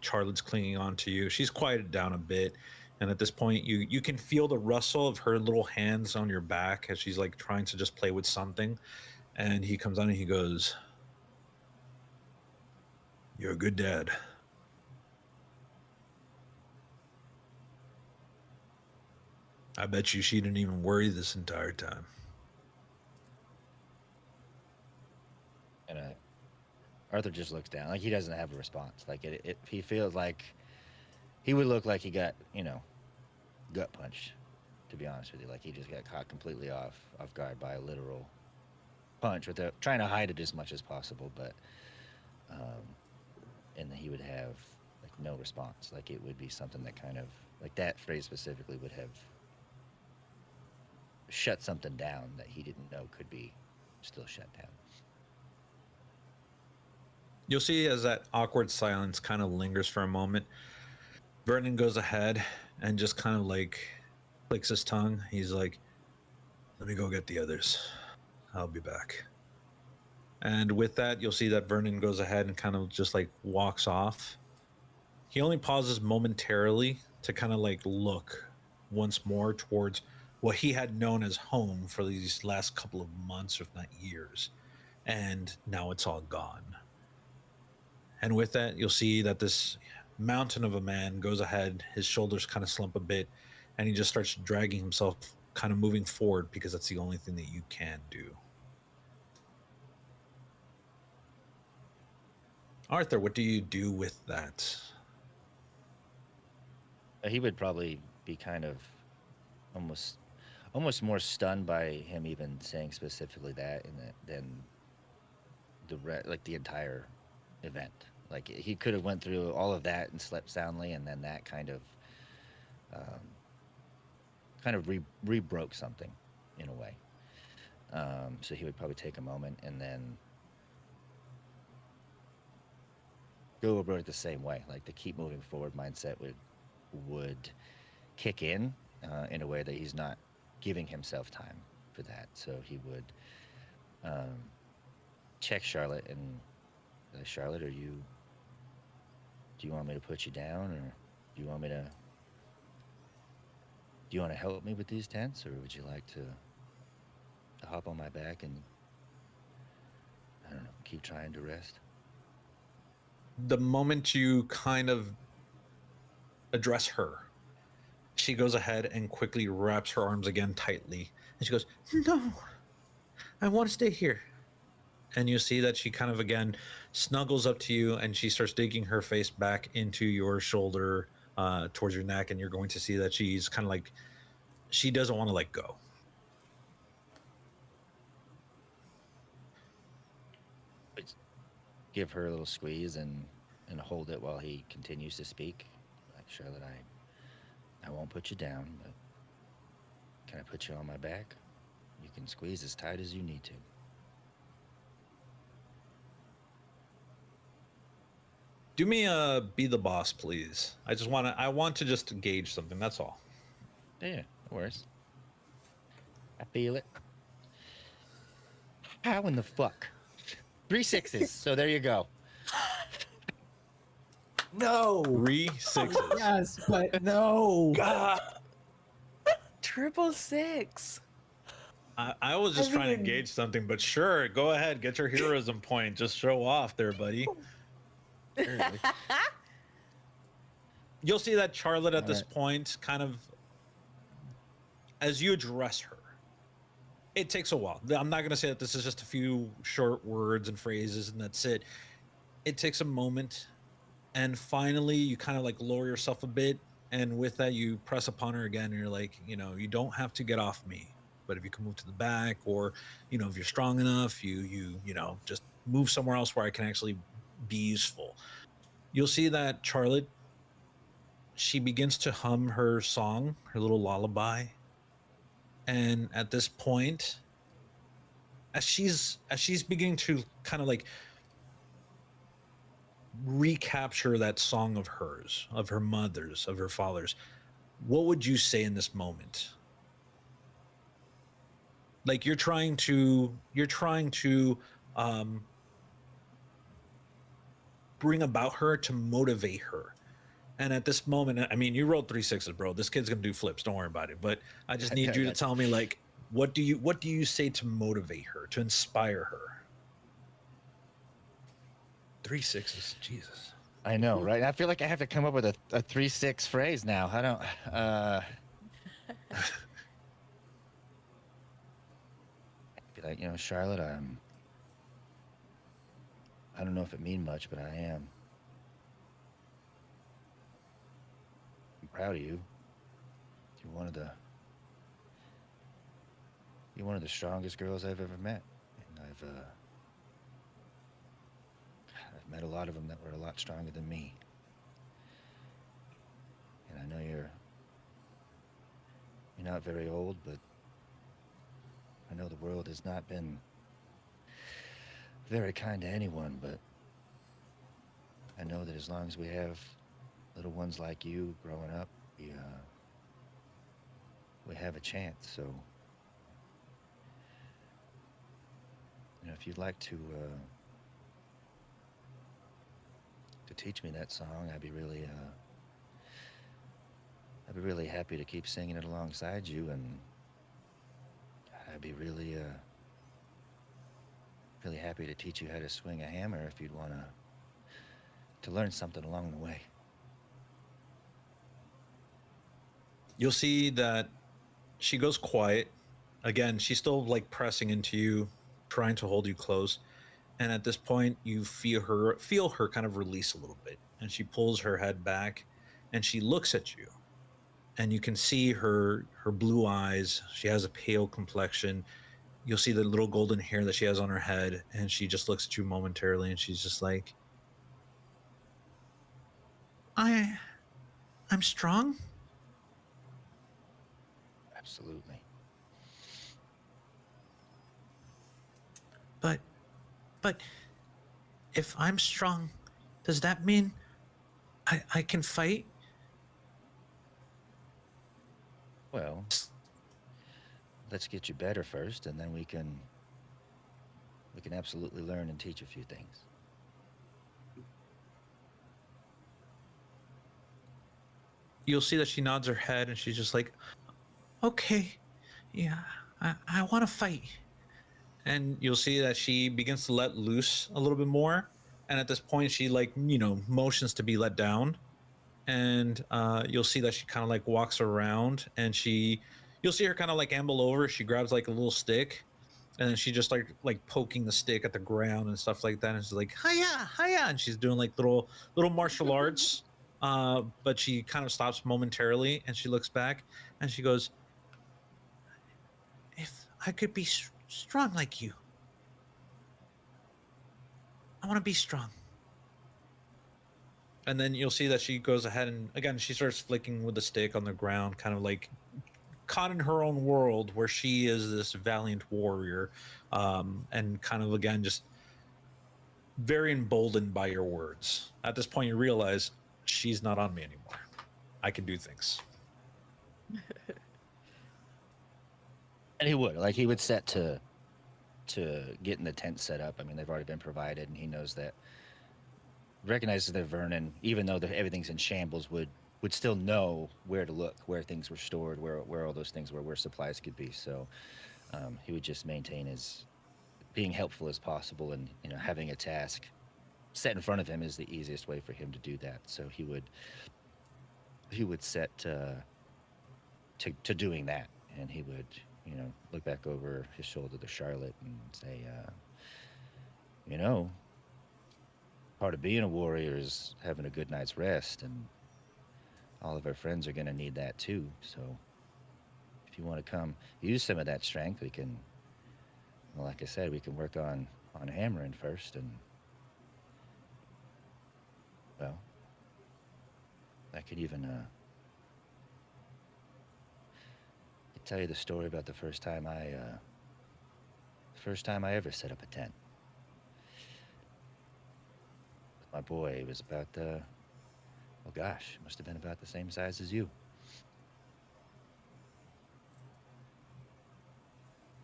Charlotte's clinging on to you. She's quieted down a bit, and at this point you can feel the rustle of her little hands on your back as she's like trying to just play with something. And he comes on and he goes, "You're a good dad." I bet you she didn't even worry this entire time. And Arthur just looks down, like he doesn't have a response. Like he feels like he would look like he got, gut punched. To be honest with you, like he just got caught completely off guard by a literal punch, without trying to hide it as much as possible. But, and he would have like no response. Like it would be something that kind of like that phrase specifically would have shut something down that he didn't know could be still shut down. You'll see as that awkward silence kind of lingers for a moment, Vernon goes ahead and just kind of like clicks his tongue. He's like, "Let me go get the others. I'll be back." And with that, you'll see that Vernon goes ahead and kind of just like walks off. He only pauses momentarily to kind of like look once more towards what he had known as home for these last couple of months, if not years. And now it's all gone. And with that, you'll see that this mountain of a man goes ahead, his shoulders kind of slump a bit, and he just starts dragging himself, kind of moving forward because that's the only thing that you can do. Arthur, what do you do with that? He would probably be kind of almost almost more stunned by him even saying specifically that, than like the entire event. Like he could have went through all of that and slept soundly, and then that um, kind of re-broke something in a way. So he would probably take a moment and then go about it the same way. Like the keep moving forward mindset would kick in a way that he's not giving himself time for that. So he would check Charlotte and Charlotte, do you want me to put you down, or do you want me to do you want to help me with these tents, or would you like to hop on my back and, I don't know, keep trying to rest? The moment you kind of address her, she goes ahead and quickly wraps her arms again tightly. And she goes, "No, I want to stay here." And you see that she kind of again snuggles up to you, and she starts digging her face back into your shoulder, towards your neck. And you're going to see that she's kind of like, she doesn't want to let go. But give her a little squeeze and hold it while he continues to speak. Like, Charlotte, I won't put you down, but can I put you on my back? You can squeeze as tight as you need to. Do me a be the boss, please. I want to just gauge something. That's all. Yeah, no worries. I feel it. How in the fuck? 3 6s. So there you go. No. 3 6s. Yes, but no. God. Triple six. I was just trying to mean- gauge something, but sure, go ahead, get your heroism point. Just show off there, buddy. You'll see that Charlotte at this Alright. point, kind of as you address her, it takes a while. I'm not going to say that this is just a few short words and phrases and that's it. It takes a moment, and finally, you kind of like lower yourself a bit, and with that, you press upon her again, and you're like, you don't have to get off me, but if you can move to the back, or if you're strong enough, you just move somewhere else where I can actually be useful. You'll see that Charlotte, she begins to hum her song, her little lullaby. And at this point, as she's beginning to kind of like recapture that song of hers, of her mother's, of her father's, what would you say in this moment? Like you're trying to um, bring about her to motivate her. And at this moment, I mean, you rolled 3 6s, bro. This kid's gonna do flips. Don't worry about it. But I just need you to tell me, like, what do you say to motivate her, to inspire her? 3 6s, Jesus. I know, right? I feel like I have to come up with a 3-6 phrase now. I don't. Be like, Charlotte. I don't know if it mean much, but I am. I'm proud of you. You're one of the strongest girls I've ever met, and I've met a lot of them that were a lot stronger than me. And I know you're not very old, but I know the world has not been very kind to anyone, but I know that as long as we have little ones like you growing up, we have a chance. So, if you'd like to teach me that song, I'd be really happy to keep singing it alongside you, and I'd be really happy to teach you how to swing a hammer if you'd want to learn something along the way. You'll see that she goes quiet. Again, she's still like pressing into you, trying to hold you close. And at this point, you feel her kind of release a little bit. And she pulls her head back and she looks at you. And you can see her blue eyes. She has a pale complexion. You'll see the little golden hair that she has on her head, and she just looks at you momentarily and she's just like, I'm strong. Absolutely. But if I'm strong, does that mean I can fight? Well, let's get you better first, and then we can absolutely learn and teach a few things. You'll see that she nods her head and she's just like, okay, yeah, I want to fight. And you'll see that she begins to let loose a little bit more. And at this point, she motions to be let down. And you'll see that she kind of like walks around, and you'll see her kind of like amble over. She grabs like a little stick, and then she just like poking the stick at the ground and stuff like that. And she's like, hiya, hiya. And she's doing like little martial arts. But she kind of stops momentarily and she looks back and she goes, if I could be strong like you, I want to be strong. And then you'll see that she goes ahead and again, she starts flicking with the stick on the ground, kind of like caught in her own world where she is this valiant warrior, and kind of again, just very emboldened by your words. At this point, you realize she's not on me anymore. I can do things. And he would set to getting the tent set up. I mean, they've already been provided, and he knows that recognizes that Vernon, even though everything's in shambles, would still know where to look, where things were stored, where all those things were, where supplies could be. So he would just maintain his being helpful as possible, and having a task set in front of him is the easiest way for him to do that. So he would set to doing that, and he would look back over his shoulder to Charlotte and say, you know, part of being a warrior is having a good night's rest, and all of our friends are going to need that too. So if you want to come use some of that strength, we can, well, like I said, we can work on hammering first, and well, I could even tell you the story about the first time I ever set up a tent. My boy was about oh gosh, must have been about the same size as you.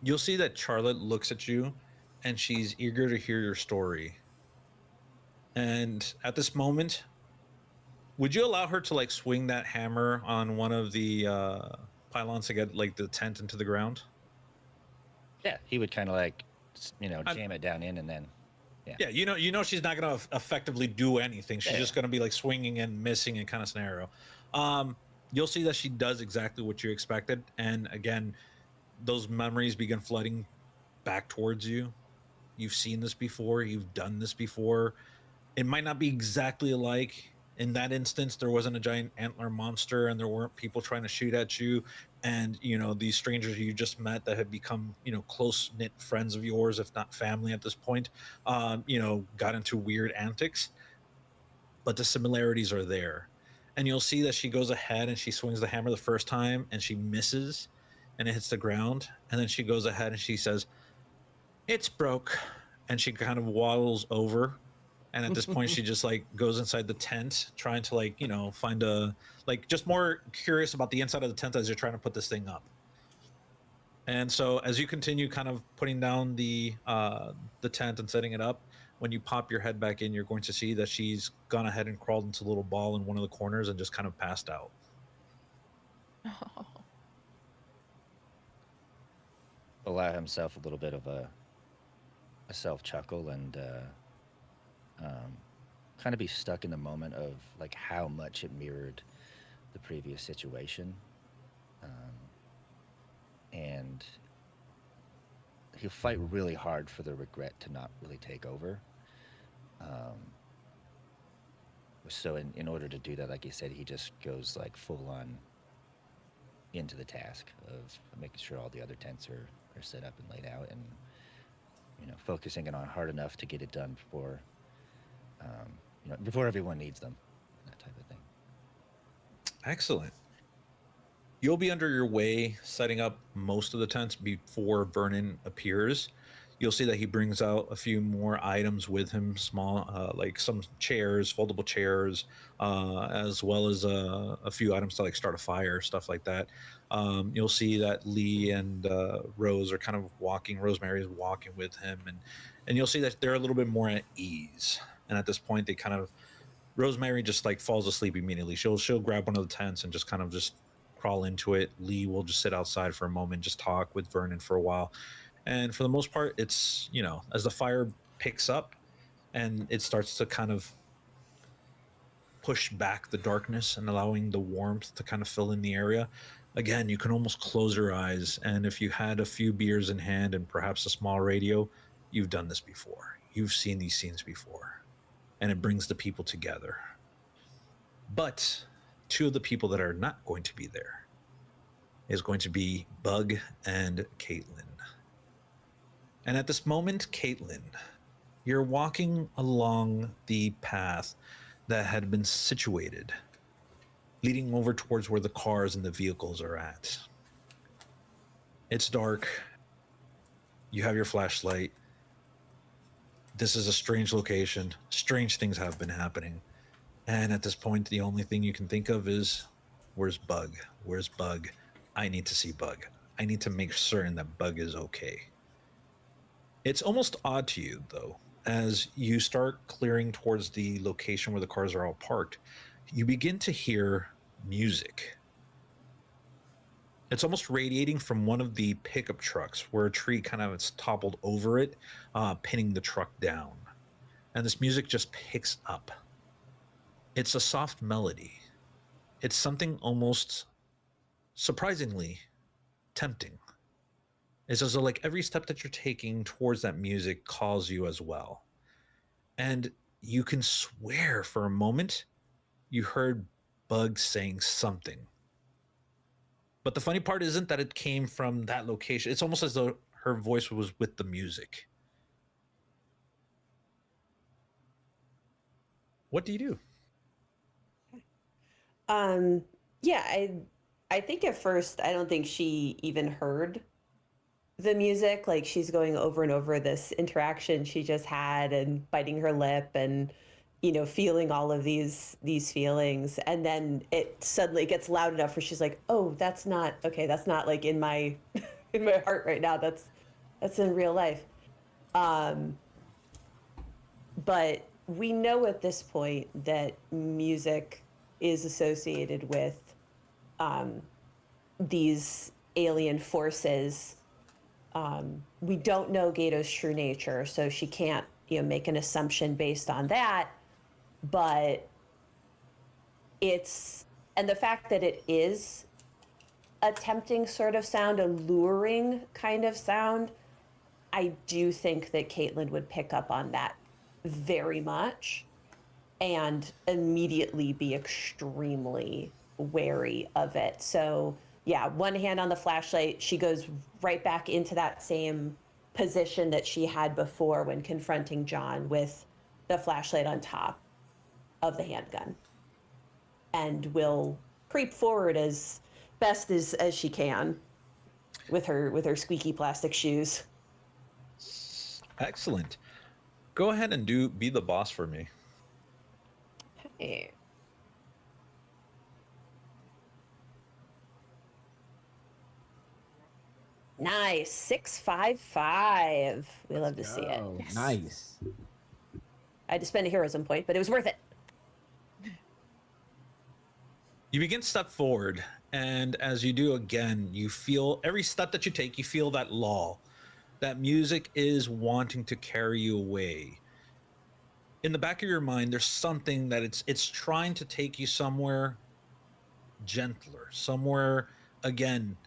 You'll see that Charlotte looks at you and she's eager to hear your story. And at this moment, would you allow her to like swing that hammer on one of the pylons to get like the tent into the ground? Yeah, he would kind of like, jam it down in, and then, yeah. Yeah, you know she's not going to effectively do anything. She's just going to be like swinging and missing in kind of scenario. You'll see that she does exactly what you expected, and again, those memories begin flooding back towards you. You've seen this before. You've done this before. It might not be exactly alike. In that instance, there wasn't a giant antler monster, and there weren't people trying to shoot at you. And these strangers you just met that had become close knit friends of yours, if not family at this point, got into weird antics. But the similarities are there, and you'll see that she goes ahead and she swings the hammer the first time, and she misses, and it hits the ground. And then she goes ahead and she says, "It's broke," and she kind of waddles over. And at this point, she just like goes inside the tent, trying to like find a just more curious about the inside of the tent as you're trying to put this thing up. And so as you continue kind of putting down the tent and setting it up, when you pop your head back in, you're going to see that she's gone ahead and crawled into a little ball in one of the corners and just kind of passed out. Oh. Allow himself a little bit of a self chuckle, and kind of be stuck in the moment of like how much it mirrored the previous situation, and he'll fight really hard for the regret to not really take over. So in order to do that, like you said, he just goes like full on into the task of making sure all the other tents are set up and laid out, and focusing it on hard enough to get it done before before everyone needs them, that type of thing. Excellent. You'll be under your way setting up most of the tents before Vernon appears. You'll see that he brings out a few more items with him, small, like some chairs, foldable chairs, as well as a few items to like start a fire, stuff like that. You'll see that Lee and Rose are kind of walking. Rosemary is walking with him, and you'll see that they're a little bit more at ease. And at this point, they kind of Rosemary just like falls asleep immediately. She'll grab one of the tents and just kind of just crawl into it. Lee will just sit outside for a moment, just talk with Vernon for a while. And for the most part, it's, as the fire picks up and it starts to kind of push back the darkness and allowing the warmth to kind of fill in the area, again, you can almost close your eyes. And if you had a few beers in hand and perhaps a small radio, you've done this before. You've seen these scenes before. And it brings the people together. But two of the people that are not going to be there is going to be Bug and Caitlin. And at this moment, Caitlin, you're walking along the path that had been situated, leading over towards where the cars and the vehicles are at. It's dark. You have your flashlight. This is a strange location. Strange things have been happening. And at this point, the only thing you can think of is, where's Bug? Where's Bug? I need to see Bug. I need to make certain that Bug is okay. It's almost odd to you, though, as you start clearing towards the location where the cars are all parked, you begin to hear music. It's almost radiating from one of the pickup trucks where a tree kind of is toppled over it, pinning the truck down. And this music just picks up. It's a soft melody. It's something almost surprisingly tempting. It's as though like every step that you're taking towards that music calls you as well. And you can swear for a moment you heard Bug saying something. But the funny part isn't that it came from that location. It's almost as though her voice was with the music. What do you do? Um, yeah, I think at first I don't think she even heard the music. Like she's going over and over this interaction she just had and biting her lip and feeling all of these feelings, and then it suddenly gets loud enough where she's like, oh, that's not okay, that's not like in my in my heart right now, that's in real life. um but we know at this point that music is associated with um these alien forces. We don't know Gato's true nature, so she can't, make an assumption based on that. But it's, and the fact that it is a tempting sort of sound, a luring kind of sound, I do think that Caitlin would pick up on that very much and immediately be extremely wary of it. So, yeah, one hand on the flashlight, she goes right back into that same position that she had before when confronting John, with the flashlight on top of the handgun, and will creep forward as best as she can with her squeaky plastic shoes. Excellent. Go ahead and be the boss for me. Hey. Nice. 655. We love to see it. Oh, Yes. nice. I had to spend a heroism point, but it was worth it. You begin to step forward, and as you do again, you feel every step that you take, you feel that lull. That music is wanting to carry you away. In the back of your mind, there's something that it's trying to take you somewhere gentler, somewhere again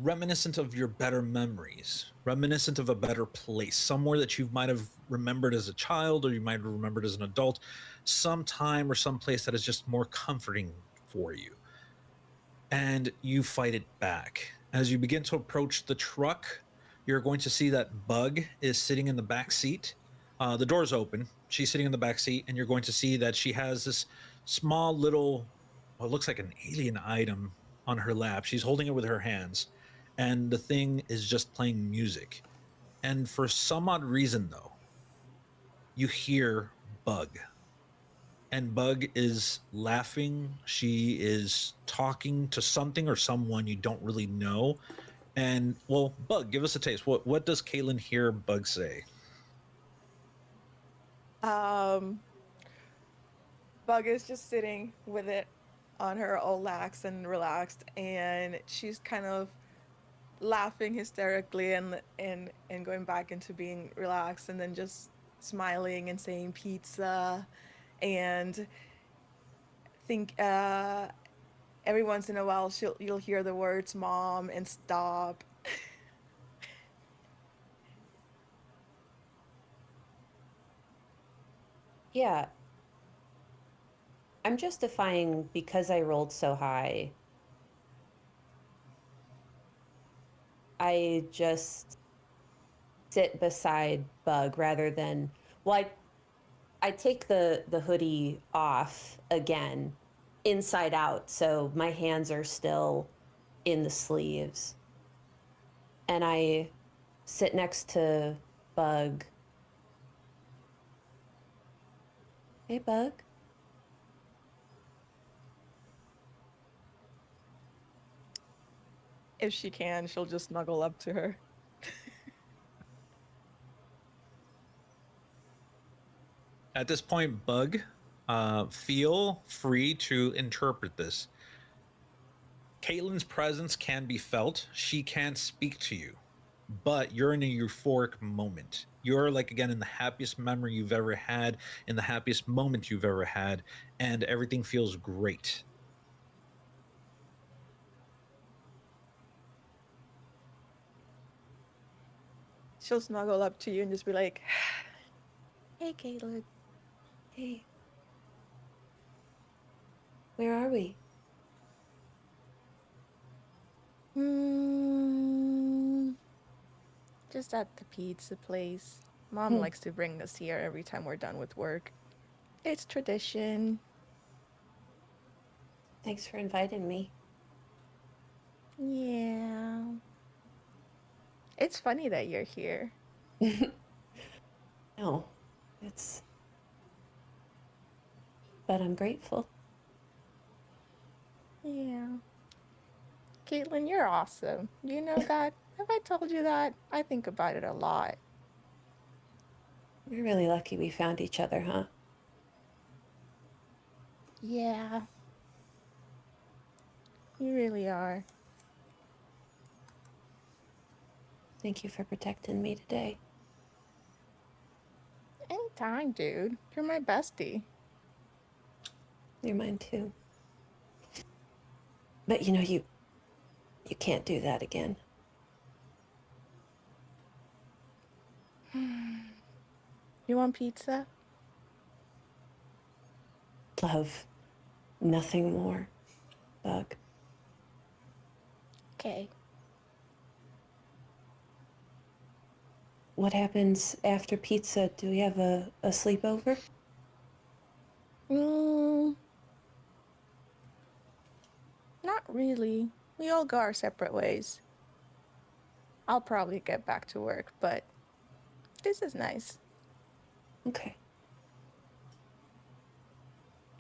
reminiscent of your better memories, reminiscent of a better place, somewhere that you might have remembered as a child or you might have remembered as an adult, some time or some place that is just more comforting for you. And you fight it back. As you begin to approach the truck, you're going to see that Bug is sitting in the back seat. The door's open. She's sitting in the back seat, and you're going to see that she has this small little, what looks like an alien item on her lap. She's holding it with her hands, and the thing is just playing music. And for some odd reason, though, you hear Bug, and Bug is laughing. She is talking to something or someone you don't really know. And well, Bug, give us a taste. What does Caitlin hear Bug say? Um, Bug is just sitting with it on her, all lax and relaxed, and she's kind of laughing hysterically and going back into being relaxed, and then just smiling and saying pizza, and think every once in a while you'll hear the words mom and stop. Yeah, I'm justifying because I rolled so high. I just sit beside Bug rather than, well, I take the hoodie off again, inside out, so my hands are still in the sleeves, and I sit next to Bug. Hey, Bug. If she can, she'll just snuggle up to her. At this point, Bug, feel free to interpret this. Caitlin's presence can be felt. She can speak to you, but you're in a euphoric moment. You're like, again, in the happiest memory you've ever had, in the happiest moment you've ever had, and everything feels great. She'll snuggle up to you and just be like, "Hey, Caitlin." Hey, where are we? Hmm. Just at the pizza place. Mom Hmm. likes to bring us here every time we're done with work. It's tradition. Thanks for inviting me. Yeah. It's funny that you're here. No, it's, but I'm grateful. Yeah. Caitlin, you're awesome. Do you know that? Have I told you that? I think about it a lot. We're really lucky we found each other, huh? Yeah, you really are. Thank you for protecting me today. Anytime, dude. You're my bestie. You're mine too. But you can't do that again. You want pizza? Love, nothing more, Bug. Okay. What happens after pizza? Do we have a sleepover? Mm, not really. We all go our separate ways. I'll probably get back to work, but this is nice. Okay.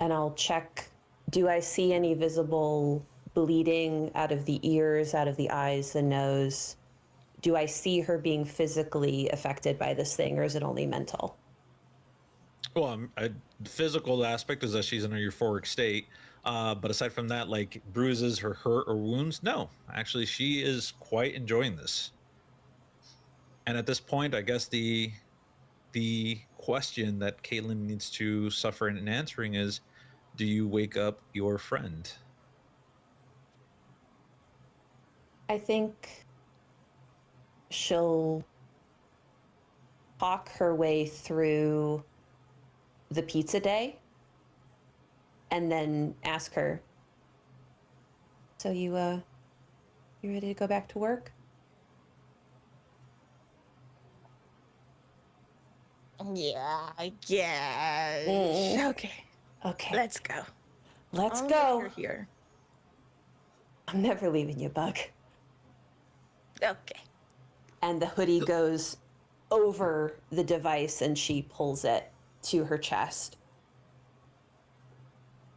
And I'll check. Do I see any visible bleeding out of the ears, out of the eyes, the nose? Do I see her being physically affected by this thing, or is it only mental? Well, the physical aspect is that she's in a euphoric state. But aside from that, like bruises or hurt or wounds, no. Actually, she is quite enjoying this. And at this point, I guess the question that Caitlin needs to suffer in answering is, do you wake up your friend? I think she'll talk her way through the pizza day and then ask her, so you ready to go back to work? Yeah, I guess. Mm. Okay, Okay, let's go. let's Only if you're go. here. I'm never leaving you, Bug. Okay. And the hoodie goes over the device and she pulls it to her chest.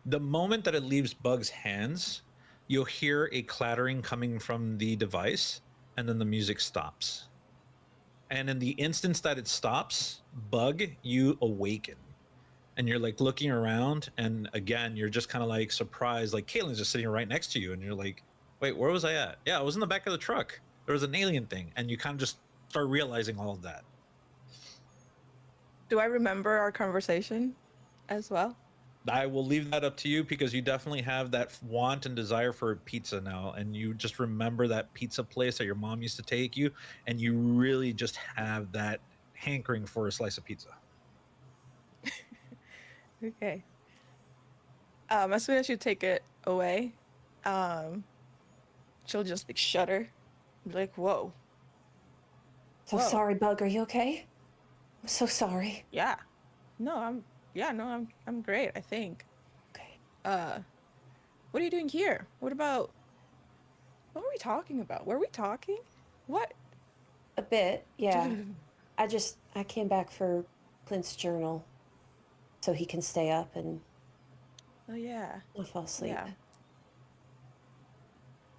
The moment that it leaves Bug's hands, you'll hear a clattering coming from the device, and then the music stops. And in the instance that it stops, Bug, you awaken. And you're like looking around, and again, you're just kind of like surprised. Like Caitlin's just sitting right next to you, and you're like, wait, where was I at? Yeah, I was in the back of the truck. There was an alien thing. And you kind of just start realizing all of that. Do I remember our conversation as well? I will leave that up to you because you definitely have that want and desire for pizza now. And you just remember that pizza place that your mom used to take you. And you really just have that hankering for a slice of pizza. Okay. As soon as you take it away, um, she'll just like shudder, be like, "Whoa, So whoa, sorry, Bug. Are you okay? I'm so sorry. yeah, no, I'm great. I think. Okay. Uh, what are you doing here? What were we talking about? Were we talking? What? A bit, yeah. I came back for Clint's journal so he can stay up and Oh yeah, not fall asleep. yeah.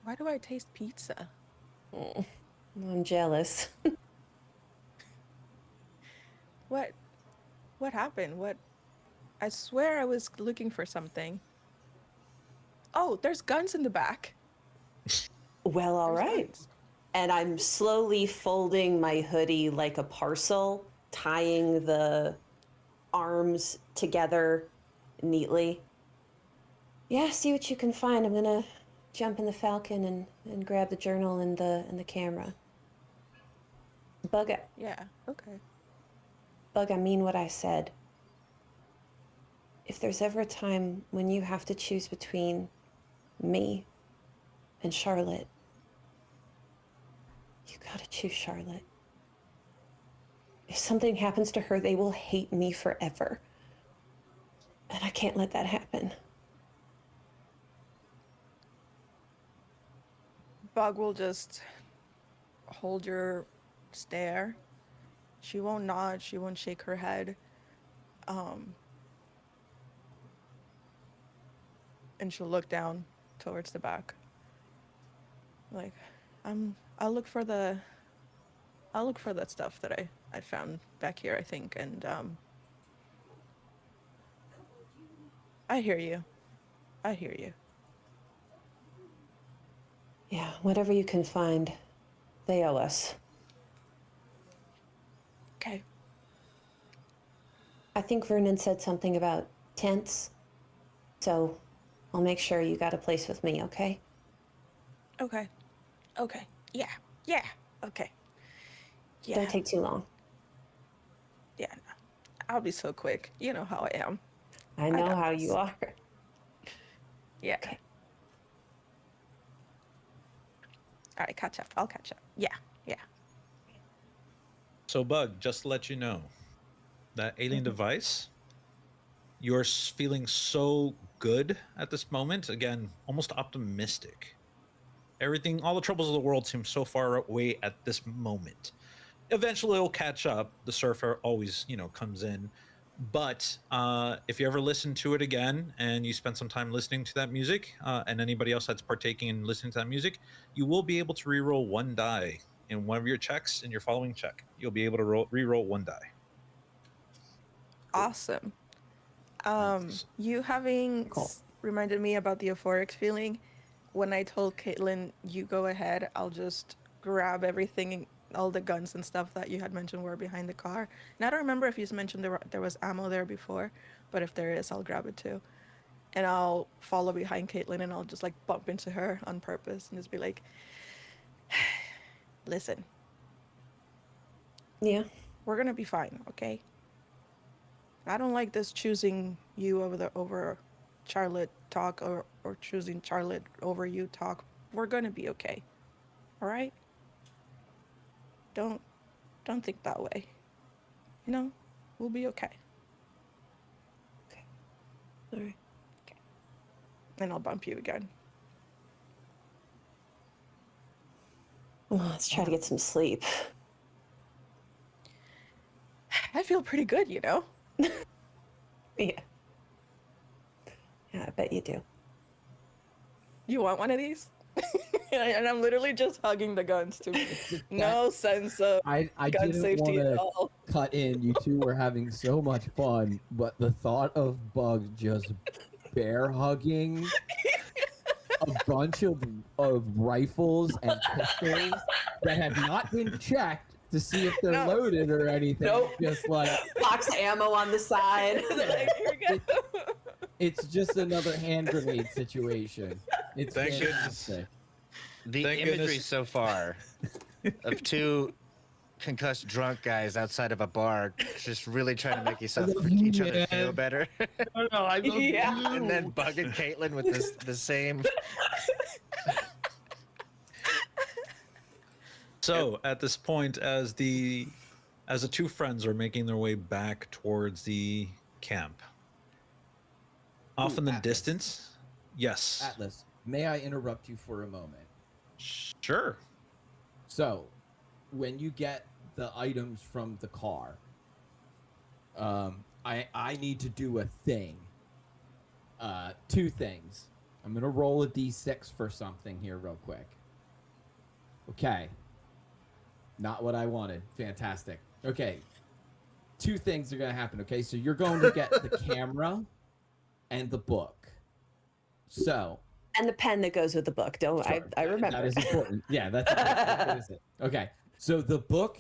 Why do I taste pizza? Oh, I'm jealous. What what happened? What I swear I was looking for something. Oh, there's guns in the back. Well, all There's right. guns. And I'm slowly folding my hoodie like a parcel, tying the arms together neatly. Yeah, see what you can find. I'm gonna jump in the Falcon and grab the journal and the camera. Bug, Yeah, okay. Bug, I mean what I said. If there's ever a time when you have to choose between me and Charlotte, you gotta choose Charlotte. If something happens to her, they will hate me forever. And I can't let that happen. Bug will just hold your stare. She won't nod, she won't shake her head. Um, and she'll look down towards the back. Like, I'll look for the I'll look for that stuff that I found back here, I think, and I hear you. I hear you. Yeah, whatever you can find, they owe us. Okay. I think Vernon said something about tents, so I'll make sure you got a place with me, okay? Okay. Okay. Yeah. Yeah. Okay. Yeah. Don't take too long. Yeah. No. I'll be so quick. You know how I am. I I know got how this. you are. Yeah. Okay. All right, catch up. I'll catch up. Yeah. Yeah. So, Bug, just to let you know, that alien device, you're feeling so good at this moment. Again, almost optimistic. Everything, all the troubles of the world seem so far away at this moment. Eventually, it'll catch up. The surfer always, comes in. But if you ever listen to it again and you spend some time listening to that music, and anybody else that's partaking in listening to that music, you will be able to reroll one die in one of your checks in your following check. You'll be able to reroll one die. Awesome. S- You having Cool. reminded me about the euphoric feeling. When I told Caitlin, you go ahead, I'll just grab everything, all the guns and stuff that you had mentioned were behind the car. And I don't remember if you mentioned there was ammo there before, but if there is, I'll grab it too. And I'll follow behind Caitlin and I'll just like bump into her on purpose and just be like, listen, Yeah. we're gonna be fine, okay? I don't like this choosing you over Charlotte talk or choosing Charlotte over you talk. We're gonna be okay. All right? Don't don't think that way. You know, we'll be okay. Okay. All right. Okay. And I'll bump you again. Well, let's try to get some sleep. I feel pretty good, you know. Yeah. Yeah, I bet you do. You want one of these? And I'm literally just hugging the guns to me. No sense of I gun didn't want safety at to all. cut in. You two were having so much fun, but the thought of Bug just bear hugging a bunch of rifles and pistols that have not been checked to see if they're No. loaded or anything. Nope. Just like Box of ammo on the side. Like, here you go. it's just another hand grenade situation. It's Thank goodness. fantastic. The Thank imagery goodness. so far of two concussed drunk guys outside of a bar just really trying to make each other feel better. No, I love Yeah. And then Bug and Caitlin with the same. So at this point, as the two friends are making their way back towards the camp, off Ooh, in the Atlas. distance, yes, Atlas, may I interrupt you for a moment? sure. So, when you get the items from the car, I need to do a thing. Two things. I'm gonna roll a d6 for something here real quick. Okay. Not what I wanted. Fantastic. Okay. Two things are going to happen. Okay. So you're going to get the camera and the book. So. And the pen that goes with the book. Don't Sure, I remember. that is important. Yeah, that's important. Okay. So the book,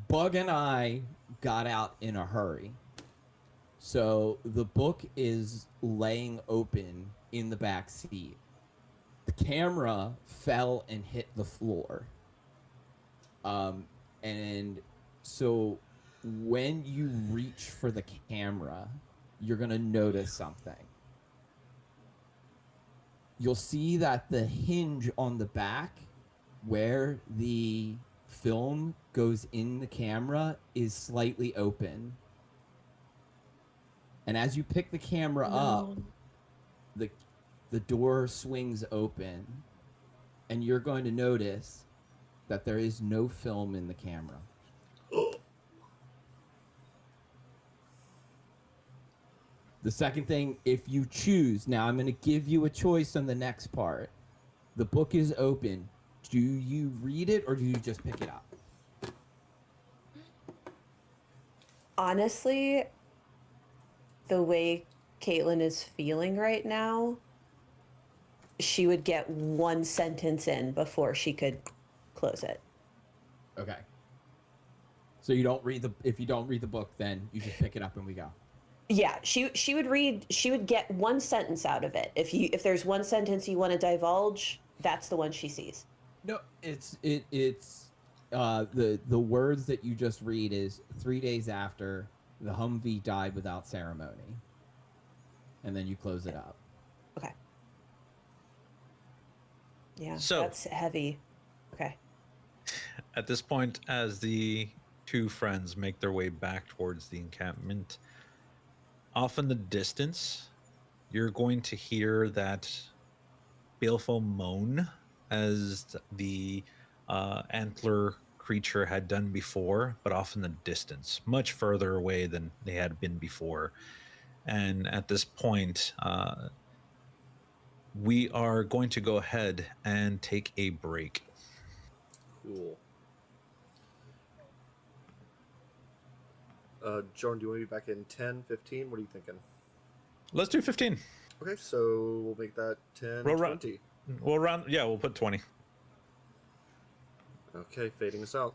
Bug and I got out in a hurry. So the book is laying open in the back seat. The camera fell and hit the floor. Um, and so when you reach for the camera, you're going to notice something. You'll see that the hinge on the back where the film goes in the camera is slightly open. And as you pick the camera up, the door swings open, and you're going to notice that there is no film in the camera. The second thing, if you choose, now I'm going to give you a choice on the next part. The book is open. Do you read it or do you just pick it up? Honestly, the way Caitlin is feeling right now, she would get one sentence in before she could close it. Okay. So you don't read if you don't read the book, then you just pick it up and we go. Yeah, she would get one sentence out of it. If there's one sentence you want to divulge, that's the one she sees. No, it's the words that you just read is 3 days after the Humvee died without ceremony, and then you close it up. Okay. Yeah, So- that's heavy. Okay. At this point, as the two friends make their way back towards the encampment, off in the distance, you're going to hear that baleful moan as the antler creature had done before, but off in the distance, much further away than they had been before. And at this point, we are going to go ahead and take a break. Cool. Jordan, do you want to be back in 10, 15? What are you thinking? Let's do 15. Okay, so we'll make that 10, We'll 20. we'll put 20. Okay, fading us out.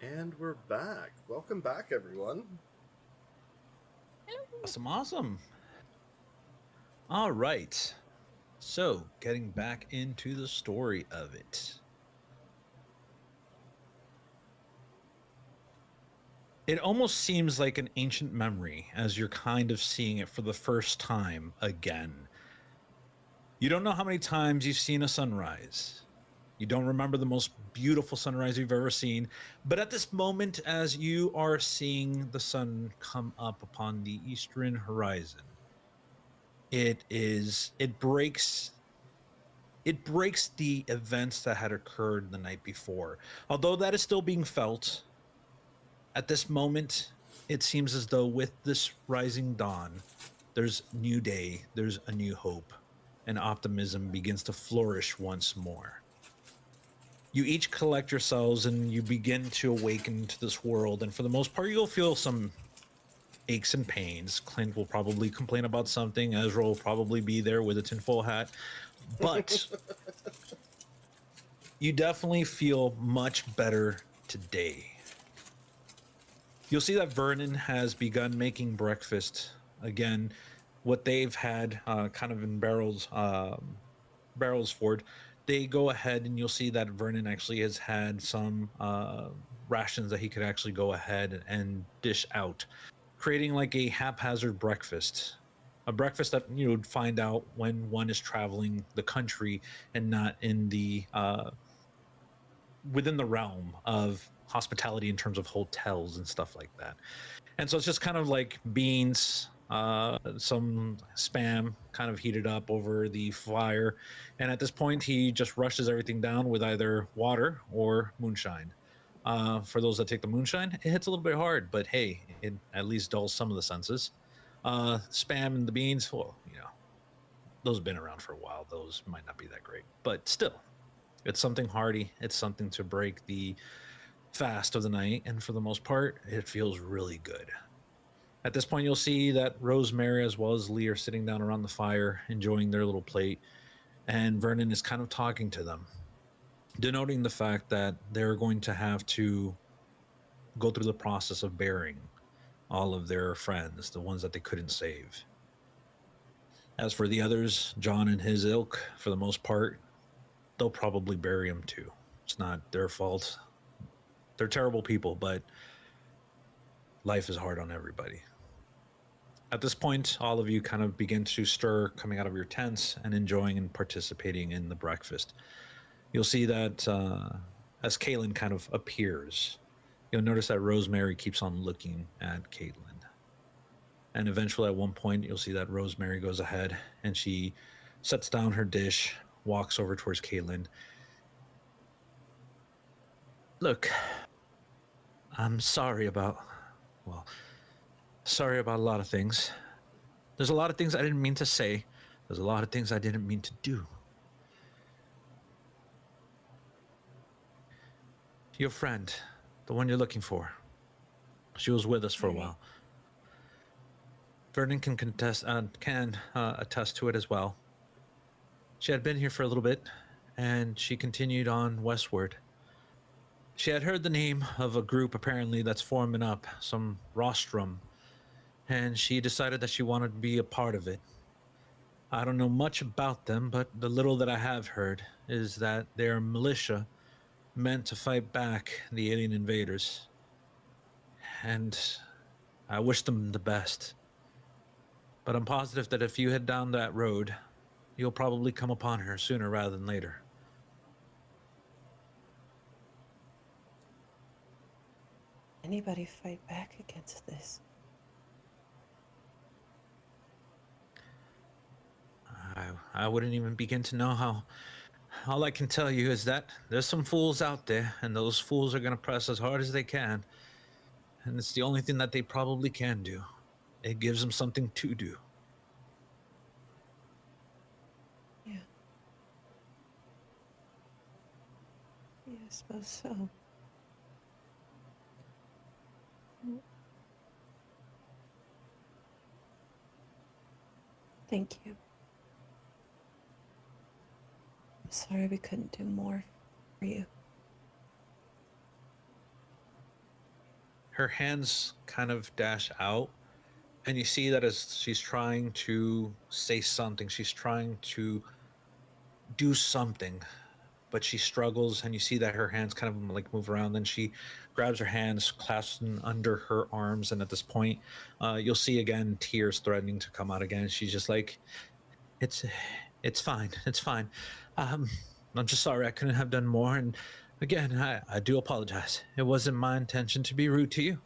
And we're back. Welcome back, everyone. Awesome, awesome. All right. So, getting back into the story of it. It almost seems like an ancient memory as you're kind of seeing it for the first time again. You don't know how many times you've seen a sunrise. You don't remember the most beautiful sunrise you've ever seen. But at this moment, as you are seeing the sun come up upon the eastern horizon, it breaks the events that had occurred the night before. Although that is still being felt, at this moment, it seems as though with this rising dawn, there's new day, there's a new hope, and optimism begins to flourish once more. You each collect yourselves and you begin to awaken to this world, and for the most part, you'll feel some aches and pains. Clint will probably complain about something. Ezra will probably be there with a tinfoil hat. But you definitely feel much better today. You'll see that Vernon has begun making breakfast again. What they've had kind of in barrels forward, they go ahead and you'll see that Vernon actually has had some rations that he could actually go ahead and dish out, creating like a haphazard breakfast. A breakfast that you would find out when one is traveling the country and not in the within the realm of hospitality in terms of hotels and stuff like that. And so it's just kind of like beans, some spam kind of heated up over the fire. And at this point, he just rushes everything down with either water or moonshine. For those that take the moonshine, it hits a little bit hard, but hey, it at least dulls some of the senses. Spam and the beans, well, those have been around for a while. Those might not be that great, but still, it's something hearty. It's something to break the fast of the night. And for the most part, it feels really good. At this point, you'll see that Rosemary as well as Lee are sitting down around the fire, enjoying their little plate, and Vernon is kind of talking to them, denoting the fact that they're going to have to go through the process of burying all of their friends, the ones that they couldn't save. As for the others, John and his ilk, for the most part, they'll probably bury him too. It's not their fault. They're terrible people, but life is hard on everybody. At this point, all of you kind of begin to stir coming out of your tents and enjoying and participating in the breakfast. You'll see that as Caitlin kind of appears, you'll notice that Rosemary keeps on looking at Caitlin. And eventually, at one point, you'll see that Rosemary goes ahead and she sets down her dish, walks over towards Caitlin. Look, I'm sorry about a lot of things. There's a lot of things I didn't mean to say. There's a lot of things I didn't mean to do. Your friend, the one you're looking for, she was with us for a while. Vernon can attest to it as well. She had been here for a little bit, and she continued on westward. She had heard the name of a group apparently that's forming up, some rostrum, and she decided that she wanted to be a part of it. I don't know much about them, but the little that I have heard is that they're a militia meant to fight back the alien invaders. And I wish them the best. But I'm positive that if you head down that road, you'll probably come upon her sooner rather than later. Anybody fight back against this? I wouldn't even begin to know how. All I can tell you is that there's some fools out there, and those fools are going to press as hard as they can. And it's the only thing that they probably can do. It gives them something to do. Yeah. Yeah, I suppose so. Thank you. I'm sorry we couldn't do more for you. her hands kind of dash out, and you see that as she's trying to say something, she's trying to do something, but she struggles, and you see that her hands kind of like move around. Then she grabs her hands, clasps them under her arms, and at this point, you'll see again tears threatening to come out again. She's just like, "It's, it's fine, it's fine. Um, I'm just sorry I couldn't have done more, and again, I do apologize. It wasn't my intention to be rude to you.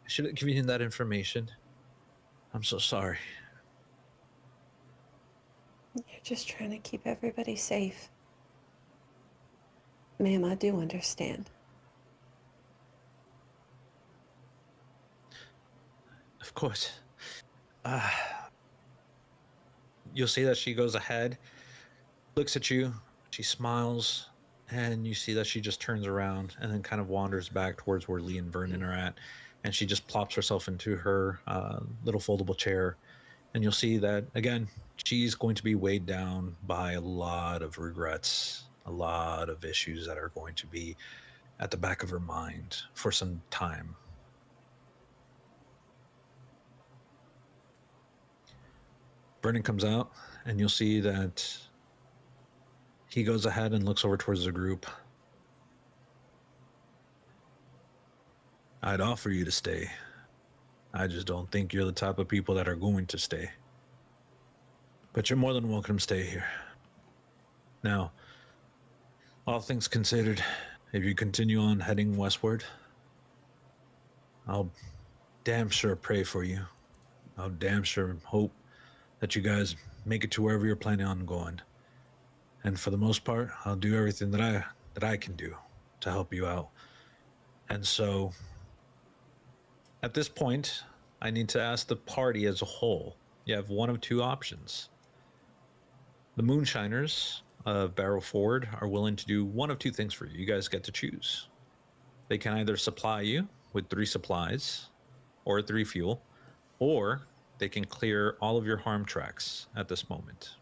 I should have given you that information. I'm so sorry." You're just trying to keep everybody safe. Ma'am, I do understand. Of course. Uh, you'll see that she goes ahead, looks at you, she smiles, and you see that she just turns around and then kind of wanders back towards where Lee and Vernon are at. And she just plops herself into her little foldable chair. And you'll see that, again, she's going to be weighed down by a lot of regrets, a lot of issues that are going to be at the back of her mind for some time. Vernon comes out, and you'll see that he goes ahead and looks over towards the group. I'd offer you to stay. I just don't think you're the type of people that are going to stay. But you're more than welcome to stay here. Now, all things considered, if you continue on heading westward, I'll damn sure pray for you. I'll damn sure hope that you guys make it to wherever you're planning on going. And for the most part, I'll do everything that I can do to help you out. And so, at this point, I need to ask the party as a whole. You have one of two options. The Moonshiners of Barrow Ford are willing to do one of two things for you. You guys get to choose. They can either supply you with 3 supplies or 3 fuel, or they can clear all of your harm tracks at this moment.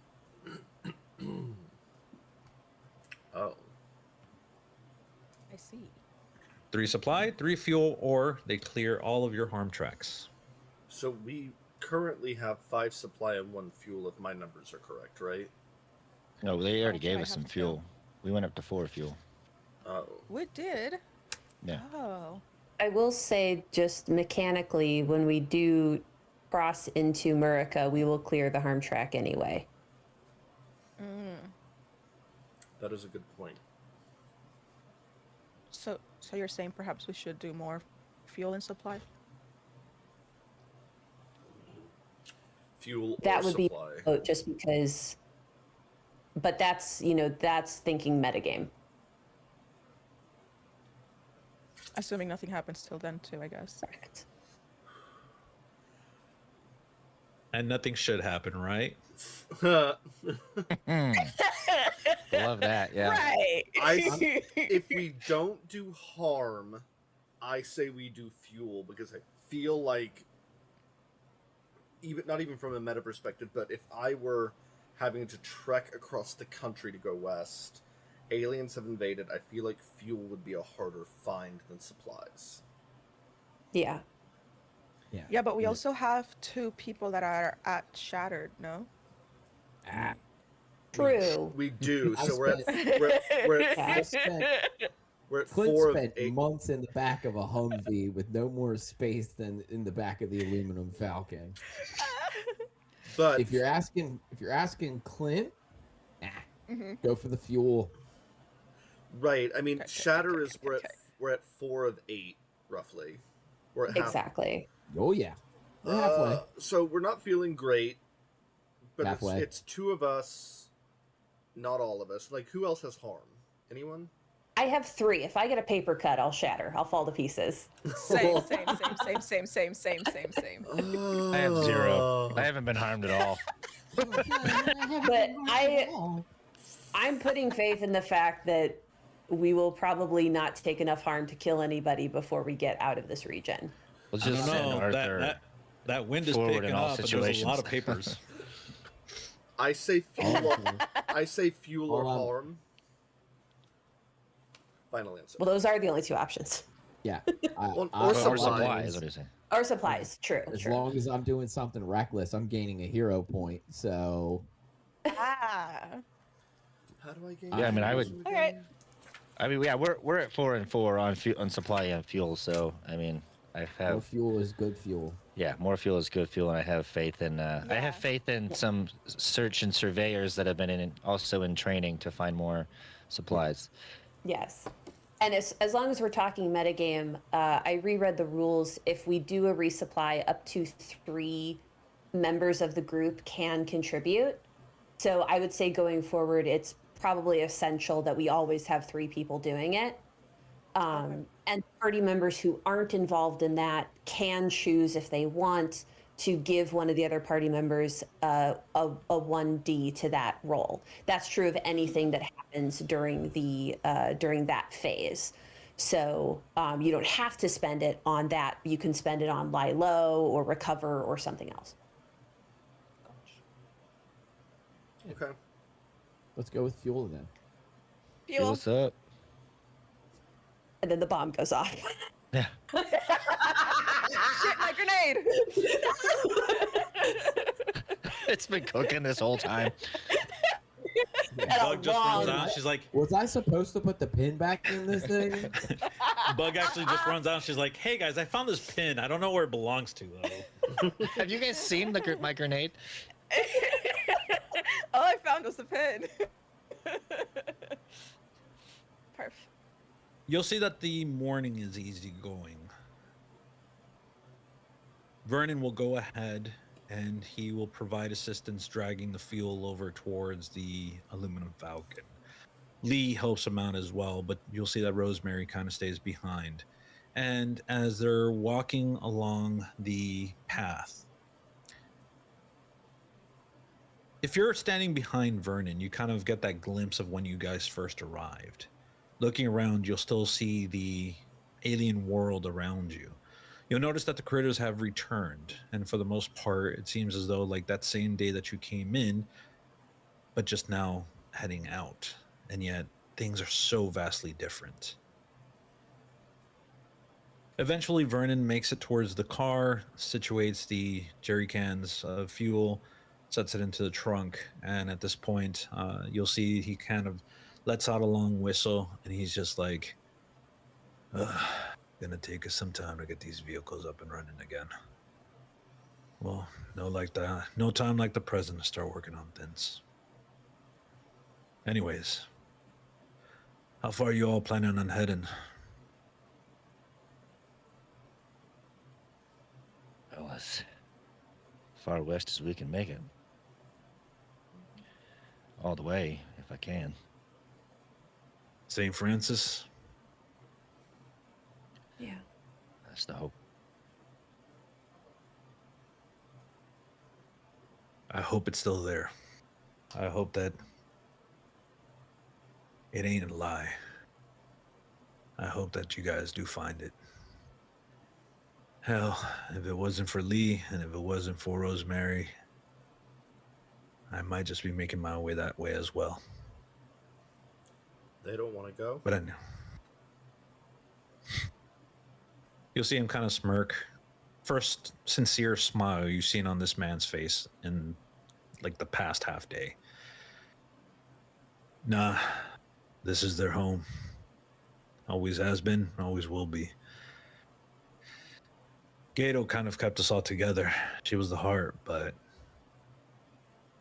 Oh. I see. 3 supply, 3 fuel, or they clear all of your harm tracks. So we currently have 5 supply and 1 fuel, if my numbers are correct, right? No, they already That's what gave I us have some too. fuel. We went up to 4 fuel. Oh. We did. Yeah. Oh. I will say, just mechanically, when we do cross into Murica, we will clear the harm track anyway. That is a good point. So you're saying perhaps we should do more fuel and supply? Fuel That or would be supply. just because, but that's, that's thinking metagame. Assuming nothing happens till then, too, I guess. Correct. And nothing should happen, right? Love that. Yeah. Right. If we don't do harm, I say we do fuel, because I feel like, not even from a meta perspective, but if I were having to trek across the country to go west, aliens have invaded, I feel like fuel would be a harder find than supplies. Yeah. Yeah, but we also have 2 people that are at Shattered, no? True. We do. I So we're at Yeah. we're at Clint 4 of spent 8. months in the back of a Humvee with no more space than in the back of the aluminum Falcon. But If you're asking Clint, go for the fuel. right, I mean, Okay, Shatter okay, is okay. we're at 4 of 8 roughly. We're at half. Exactly. Oh yeah, we're halfway. So we're not feeling great, but Halfway. it's 2 of us, not all of us. Like, who else has harm? Anyone? I have 3. If I get a paper cut, I'll shatter. I'll fall to pieces. Same. Oh. I have 0. I haven't been harmed at all. But I'm putting faith in the fact that we will probably not take enough harm to kill anybody before we get out of this region. Let's I don't just send know. Arthur That wind is forward picking in all up, and there's a lot situations. of papers. I say fuel. I say fuel or Hold on. harm. Final answer. Well, those are the only 2 options. Yeah. Or Or supplies. supplies, what are you saying? Or supplies. True. As True. long as I'm doing something reckless, I'm gaining a hero point. So Ah. How do I gain? Yeah, I mean, I fuel would- again? All right. I mean, yeah, we're at 4 and 4 on on supply and fuel. So I mean, I more have fuel is good fuel. yeah, more fuel is good fuel, and I have faith in I Yeah. have faith in Yeah. some search and surveyors that have been also in training to find more supplies. Yes. And as long as we're talking metagame, I reread the rules. If we do a resupply, up to 3 members of the group can contribute. So I would say going forward, it's probably essential that we always have 3 people doing it. And party members who aren't involved in that can choose if they want to give one of the other party members a 1D to that roll. That's true of anything that happens during that phase. So you don't have to spend it on that. You can spend it on lie low or recover or something else. Okay. Let's go with fuel then. Hey, Fuel. what's up? And then the bomb goes off. Yeah. Shit, my grenade. It's been cooking this whole time. At a Bug just runs long- out. She's like, Was I supposed to put the pin back in this thing? Bug actually just runs out. She's like, hey guys, I found this pin. I don't know where it belongs to though. Have you guys seen my grenade? All I found was the pin. Perf. You'll see that the morning is easy going. Vernon will go ahead and he will provide assistance dragging the fuel over towards the aluminum falcon. Lee helps him out as well, but you'll see that Rosemary kind of stays behind. And as they're walking along the path, if you're standing behind Vernon, you kind of get that glimpse of when you guys first arrived. Looking around, you'll still see the alien world around you. You'll notice that the critters have returned, and for the most part, it seems as though like that same day that you came in, but just now heading out. And yet, things are so vastly different. Eventually, Vernon makes it towards the car, situates the jerry cans of fuel, sets it into the trunk, and at this point, you'll see he kind of lets out a long whistle, and he's just like, gonna take us some time to get these vehicles up and running again. Well, no time like the present to start working on things. Anyways, how far are you all planning on heading? Well, as far west as we can make it. All the way, if I can. St. Francis? Yeah. That's the hope. I hope it's still there. I hope that it ain't a lie. I hope that you guys do find it. Hell, if it wasn't for Lee and if it wasn't for Rosemary, I might just be making my way that way as well. They don't want to go. But I know. You'll see him kind of smirk. First sincere smile you've seen on this man's face in like the past half day. Nah, this is their home. Always has been, always will be. Gato kind of kept us all together. She was the heart, but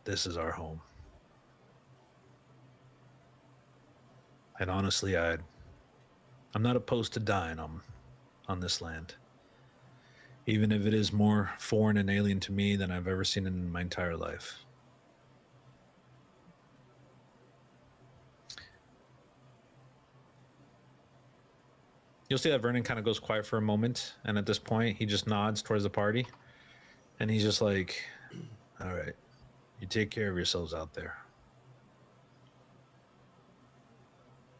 this is our home. And honestly, I'm not opposed to dying on this land. Even if it is more foreign and alien to me than I've ever seen in my entire life. You'll see that Vernon kind of goes quiet for a moment, and at this point, he just nods towards the party, and he's just like, all right, you take care of yourselves out there.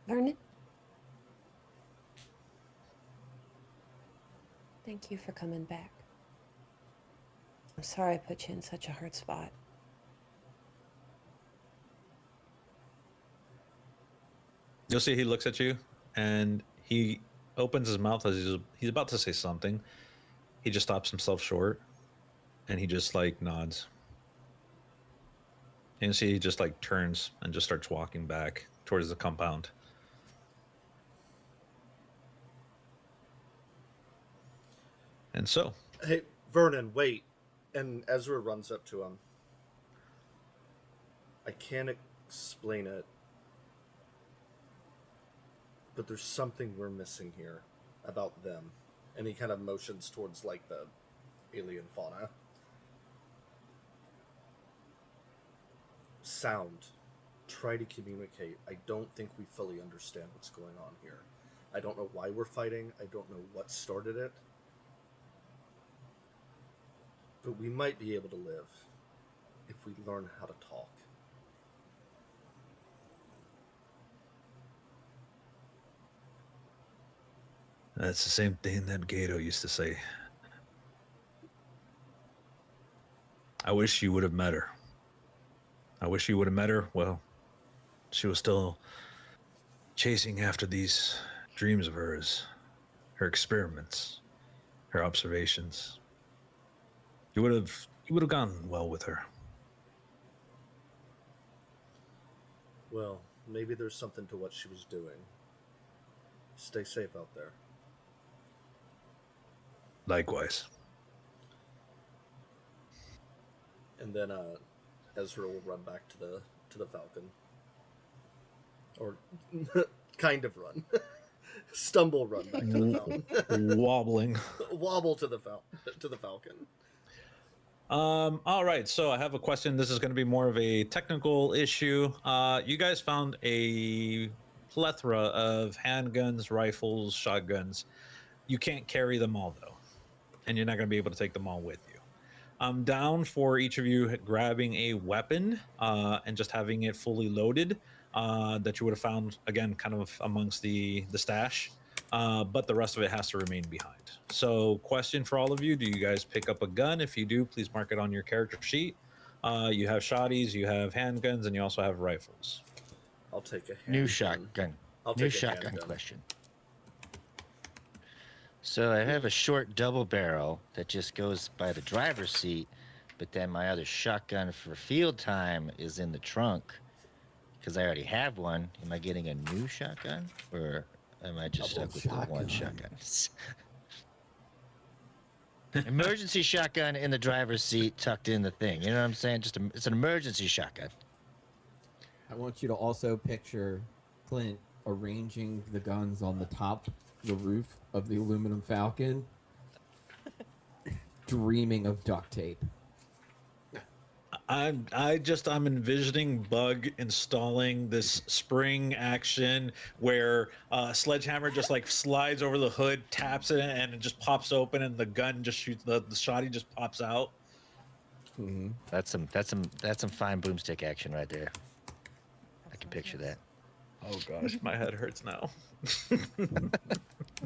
Vernon? Thank you for coming back. I'm sorry I put you in such a hard spot. You'll see he looks at you, and he opens his mouth as he's about to say something. He just stops himself short, and he just like nods. And you see, he just like turns and just starts walking back towards the compound. And so, Hey, Vernon, wait. And Ezra runs up to him. I can't explain it, but there's something we're missing here about them. And he kind of motions towards, like, the alien fauna. Sound. Try to communicate. I don't think we fully understand what's going on here. I don't know why we're fighting. I don't know what started it. But we might be able to live if we learn how to talk. that's the same thing that Gato used to say. I wish you would have met her. I wish you would have met her. Well, she was still chasing after these dreams of hers, her experiments, her observations. You would have gone well with her. Well, maybe there's something to what she was doing. Stay safe out there. Likewise. And then Ezra will run back to the Falcon. Or kind of run. Stumble run back to the Falcon. Wobbling. Wobble to the Falcon. All right, so I have a question. This is going to be more of a technical issue. You guys found a plethora of handguns, rifles, shotguns. You can't carry them all, though, and you're not going to be able to take them all with you. I'm down for each of you grabbing a weapon and just having it fully loaded that you would have found, again, kind of amongst the stash. But the rest of it has to remain behind. So, question for all of you: do you guys pick up a gun? If you do, please mark it on your character sheet. You have shotties, you have handguns, and you also have rifles. I'll take a handgun. New shotgun. I'll New take a shotgun handgun. question. So I have a short double barrel that just goes by the driver's seat, but then my other shotgun for field time is in the trunk because I already have one. Am I getting a new shotgun, or am I just Double stuck with the one shotgun. shotgun? Emergency shotgun in the driver's seat, tucked in the thing. You know what I'm saying? It's an emergency shotgun. I want you to also picture Clint arranging the guns on the top, the roof of the aluminum Falcon, dreaming of duct tape. I'm envisioning Bug installing this spring action where Sledgehammer just like slides over the hood, taps it, and it just pops open, and the gun just shoots. The shotty just pops out. Mm-hmm. That's some fine boomstick action right there. I can picture that. Oh gosh, my head hurts now.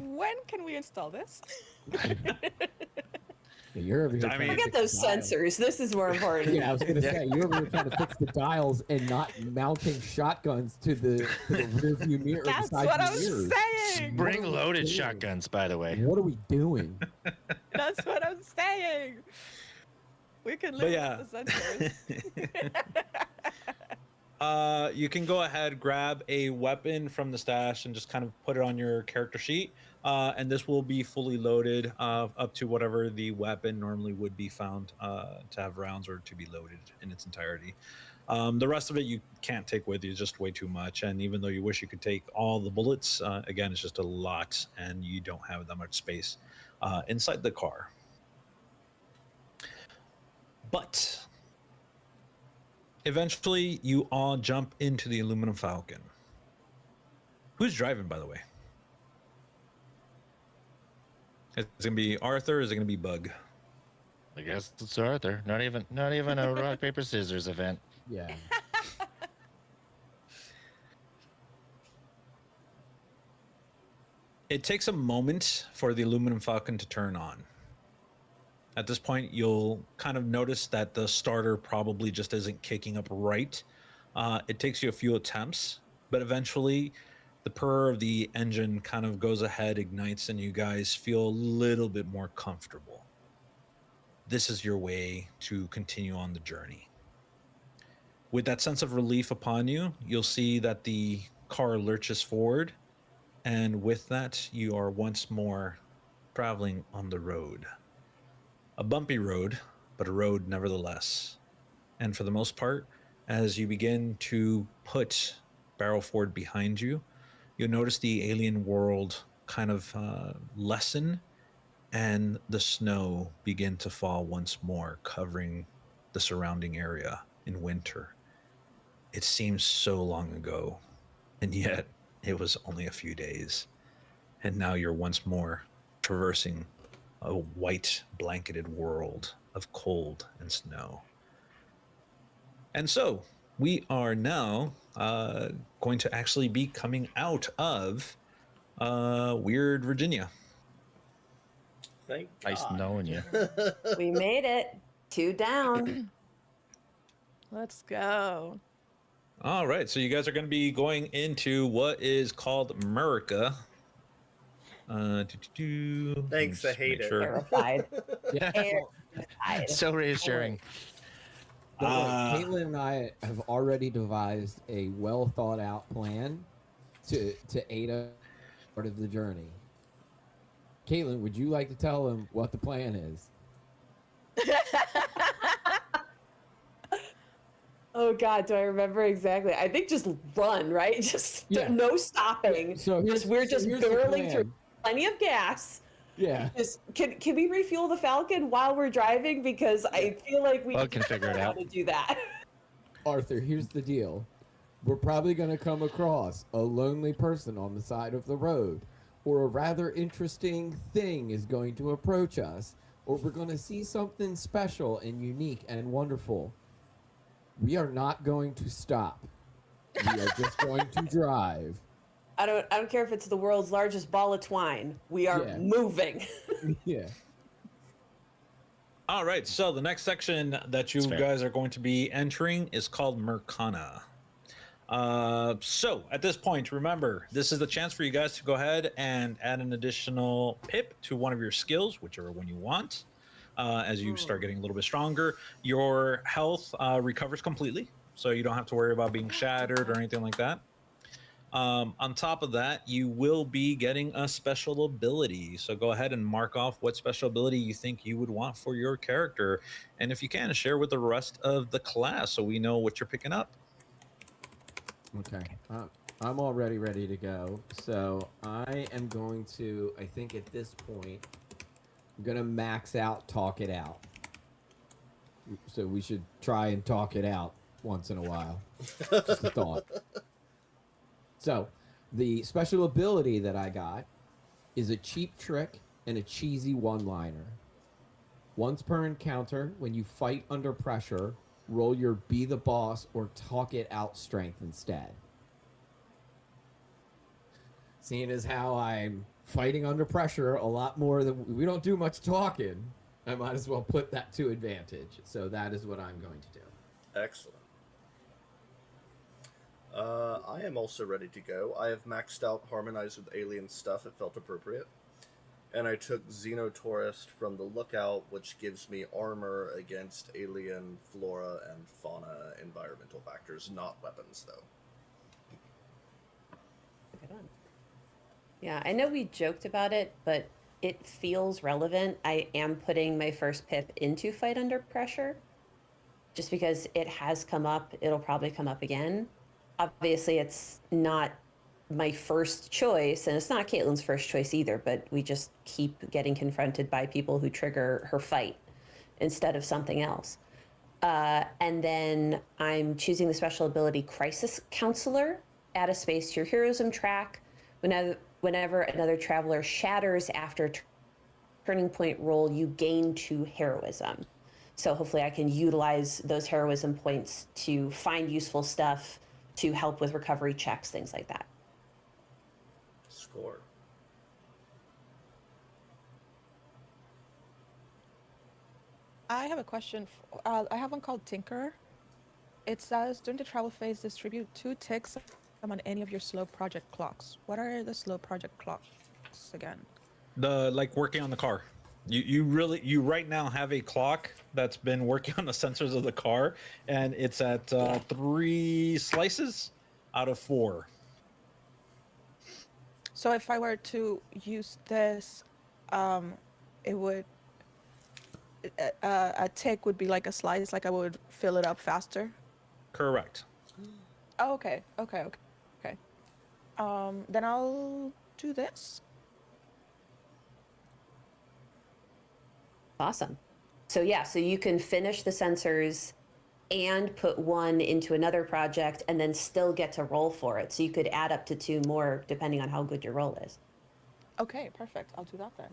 When can we install this? You're over here. I trying mean- to Forget fix those the dials. sensors. This is more important. Yeah, I was gonna say you're over here trying to fix the dials and not mounting shotguns to the rear view mirror. That's beside what the I was mirrors. saying. Spring What are we loaded doing? shotguns, by the way. What are we doing? That's what I'm saying. We can But live yeah. with the sensors. You can go ahead, grab a weapon from the stash, and just kind of put it on your character sheet. And this will be fully loaded up to whatever the weapon normally would be found to have rounds or to be loaded in its entirety. The rest of it you can't take with you; it's just way too much. And even though you wish you could take all the bullets, again, it's just a lot, and you don't have that much space inside the car. But eventually, you all jump into the aluminum Falcon. Who's driving, by the way? Is it gonna be Arthur? Or is it gonna be Bug? I guess it's Arthur. Not even a rock paper scissors event. Yeah. It takes a moment for the aluminum Falcon to turn on. At this point, you'll kind of notice that the starter probably just isn't kicking up right. It takes you a few attempts, but eventually The purr of the engine kind of goes ahead, ignites, and you guys feel a little bit more comfortable. This is your way to continue on the journey. With that sense of relief upon you, you'll see that the car lurches forward, and with that, you are once more traveling on the road. A bumpy road, but a road nevertheless. And for the most part, as you begin to put Barrel Ford behind you, you'll notice the alien world kind of lessen and the snow begin to fall once more, covering the surrounding area in winter. It seems so long ago, and yet it was only a few days. And now you're once more traversing a white blanketed world of cold and snow. And so we are now going to actually be coming out of Weird Virginia. Thank Nice God. knowing you. We made it. 2 down. Let's go. All right, so you guys are going to be going into what is called America. Thanks, I hate it. Terrified. Yeah. Terrified. So reassuring. Don't worry. Caitlin and I have already devised a well thought out plan to aid us part of the journey. Caitlin, would you like to tell them what the plan is? Oh God, do I remember exactly? I think just run, right? Just Yeah. no stopping. Yeah, so we're just here's the barreling through plan. plenty of gas. Yeah. Just can we refuel the Falcon while we're driving? Because I feel like we Bug can figure it know how out. to do that. Arthur, here's the deal. We're probably going to come across a lonely person on the side of the road, or a rather interesting thing is going to approach us, or we're going to see something special and unique and wonderful. We are not going to stop. We are just going to drive. I don't care if it's the world's largest ball of twine. We are Yeah. moving. Yeah. All right, so the next section that you That's fair. guys are going to be entering is called Mercana. So at this point, remember, this is the chance for you guys to go ahead and add an additional pip to one of your skills, whichever one you want. As you start getting a little bit stronger, your health recovers completely, so you don't have to worry about being shattered or anything like that. On top of that, you will be getting a special ability. So go ahead and mark off what special ability you think you would want for your character. And if you can, share with the rest of the class so we know what you're picking up. Okay. I'm already ready to go. So I am going to, I think at this point, I'm going to max out Talk It Out. So we should try and talk it out once in a while. Just a thought. So the special ability that I got is a cheap trick and a cheesy one-liner. Once per encounter, when you fight under pressure, roll your Be the Boss or Talk It Out strength instead. Seeing as how I'm fighting under pressure a lot more than we don't do much talking, I might as well put that to advantage. So that is what I'm going to do. Excellent. I am also ready to go. I have maxed out Harmonized with Alien Stuff. It felt appropriate. And I took Xenotourist from the Lookout, which gives me armor against alien flora and fauna environmental factors, not weapons, though. Good one. Yeah, I know we joked about it, but it feels relevant. I am putting my first pip into Fight Under Pressure, just because it has come up. It'll probably come up again. Obviously, it's not my first choice, and it's not Caitlin's first choice either, but we just keep getting confronted by people who trigger her fight instead of something else. And then I'm choosing the special ability Crisis Counselor. Add a space to your heroism track. Whenever another traveler shatters after turning point roll, you gain 2 heroism. So hopefully I can utilize those heroism points to find useful stuff to help with recovery checks, things like that. Score. I have a question. I have one called Tinker. It says during the travel phase, distribute 2 ticks I'm on any of your slow project clocks. What are the slow project clocks again? The like working on the car. You right now have a clock that's been working on the sensors of the car, and it's at Yeah. 3 slices out of 4. So if I were to use this, um, it would a tick would be like a slice, like I would fill it up faster. Correct. Oh, okay, okay, okay, okay. Then I'll do this. Awesome. So yeah, so you can finish the sensors and put one into another project and then still get to roll for it. So you could add up to 2 more depending on how good your roll is. Okay, perfect. I'll do that then.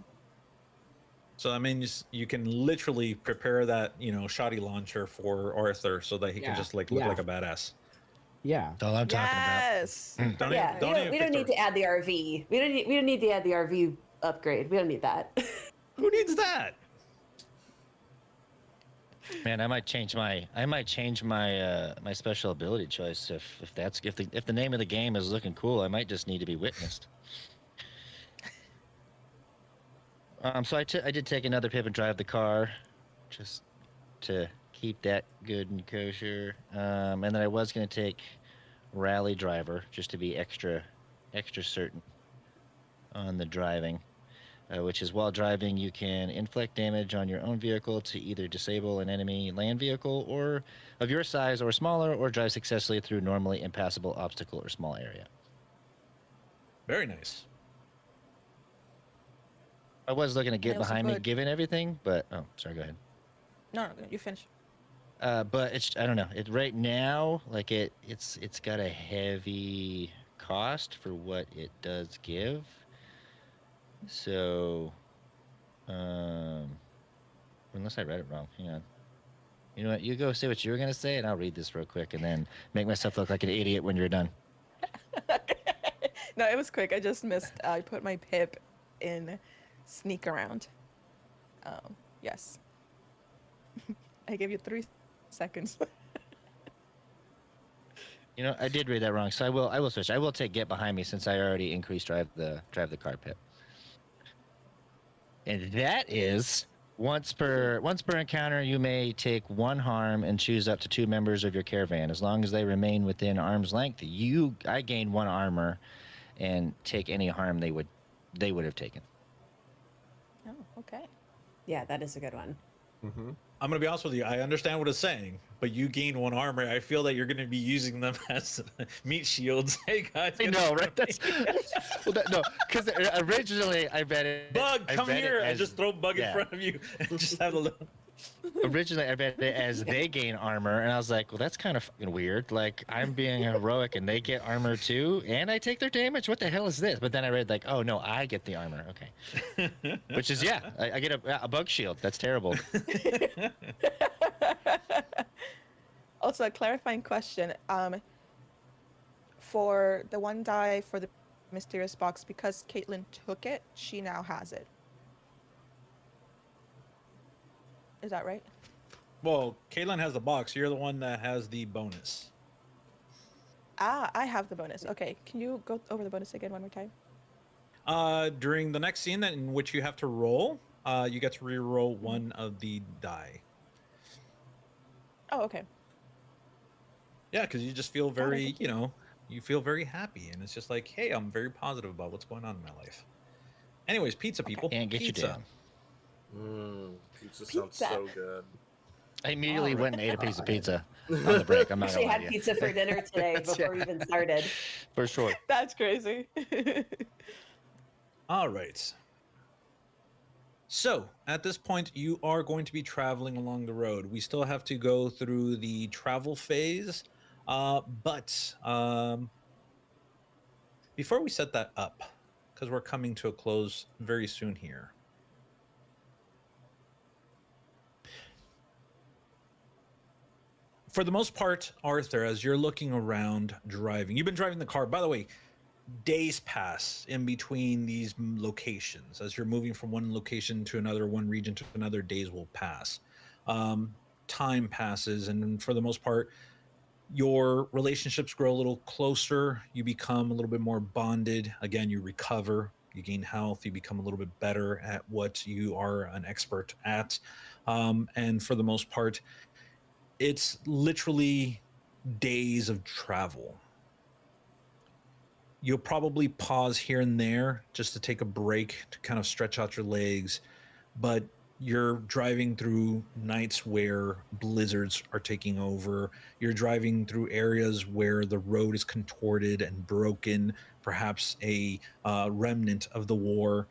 So that means you can literally prepare that shoddy launcher for Arthur so that he can Yeah, just like look yeah. like a badass. Yeah. That's all I'm talking about. Yes. Don't Yeah, even we fix don't need the- to add the RV. We don't need to add the RV upgrade. We don't need that. Who needs that? Man, I might change my my special ability choice if the name of the game is looking cool. I might just need to be witnessed. So I did take another pip and drive the car, just to keep that good and kosher. And then I was gonna take rally driver just to be extra certain on the driving. Which is while driving, you can inflict damage on your own vehicle to either disable an enemy land vehicle or of your size or smaller, or drive successfully through normally impassable obstacle or small area. Very nice. I was looking to And I get also behind me, put given everything, but oh, sorry, go ahead. no, you finish. But I don't know. It right now, like it's got a heavy cost for what it does give. So, um, unless I read it wrong, hang on. You know what? You go say what you were gonna say, and I'll read this real quick, and then make myself look like an idiot when you're done. No, it was quick. I just missed. I put my pip in sneak around. Yes. I gave you 3 seconds. You know, I did read that wrong, so I will switch. I will take get behind me since I already increased drive the car pit. And that is once per encounter, you may take 1 harm and choose up to 2 members of your caravan. As long as they remain within arm's length, I gain 1 armor and take any harm they would have taken. Oh, okay. Yeah, that is a good one. Mm-hmm. I'm gonna be honest with you. I understand what it's saying, but you gain 1 armor. I feel that you're gonna be using them as meat shields. Hey guys, I get know, in right? front of me. No, because originally I read it. Bug, I come read here! it And as, just throw Bug in yeah. front of you and just have a look. Originally, I read it as they gain armor, and I was like, well, that's kind of fucking weird. Like, I'm being heroic, and they get armor too, and I take their damage. What the hell is this? But then I read like, oh no, I get the armor. Okay, which is I get a bug shield. That's terrible. Also, a clarifying question. For the 1 die for the mysterious box, because Caitlin took it, she now has it. Is that right? Well, Caitlin has the box. You're the one that has the bonus. Ah, I have the bonus. Okay, can you go over the bonus again one more time? During the next scene in which you have to roll, you get to re-roll 1 of the die. Oh, okay. Yeah, because you just feel Got it, very, thank you. you feel very happy, and it's just like, hey, I'm very positive about what's going on in my life. Anyways, pizza Okay. people. And get you Pizza. down. Pizza sounds Pizza. so good. I immediately All went and ate a piece of pizza on the break. I'm not Actually gonna lie had to you. pizza for dinner today before we even started. For sure. That's crazy. All right. So, at this point, you are going to be traveling along the road. We still have to go through the travel phase, but before we set that up, because we're coming to a close very soon here, for the most part, Arthur, as you're looking around driving, you've been driving the car. By the way, days pass in between these locations. As you're moving from one location to another, one region to another, days will pass. Time passes, and for the most part, Your relationships grow a little closer. You become a little bit more bonded. Again, you recover, you gain health, you become a little bit better at what you are an expert at. And for the most part, it's literally days of travel. You'll probably pause here and there just to take a break to kind of stretch out your legs, but you're driving through nights where blizzards are taking over. You're driving through areas where the road is contorted and broken, perhaps a remnant of the war.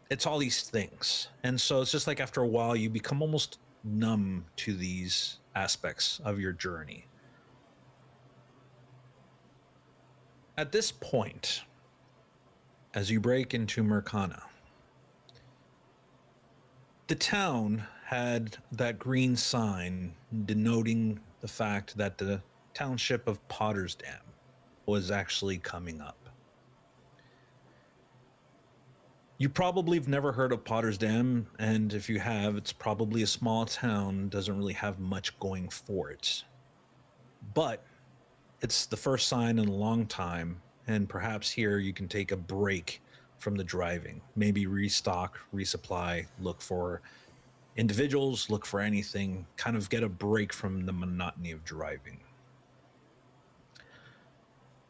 It's all these things. And so it's just like after a while, you become almost numb to these aspects of your journey. At this point, as you break into Mercana, the town had that green sign denoting the fact that the township of Potter's Dam was actually coming up. You probably have never heard of Potter's Dam, and if you have, it's probably a small town, doesn't really have much going for it. But it's the first sign in a long time, and perhaps here you can take a break from the driving, maybe restock, resupply, look for individuals, look for anything, kind of get a break from the monotony of driving.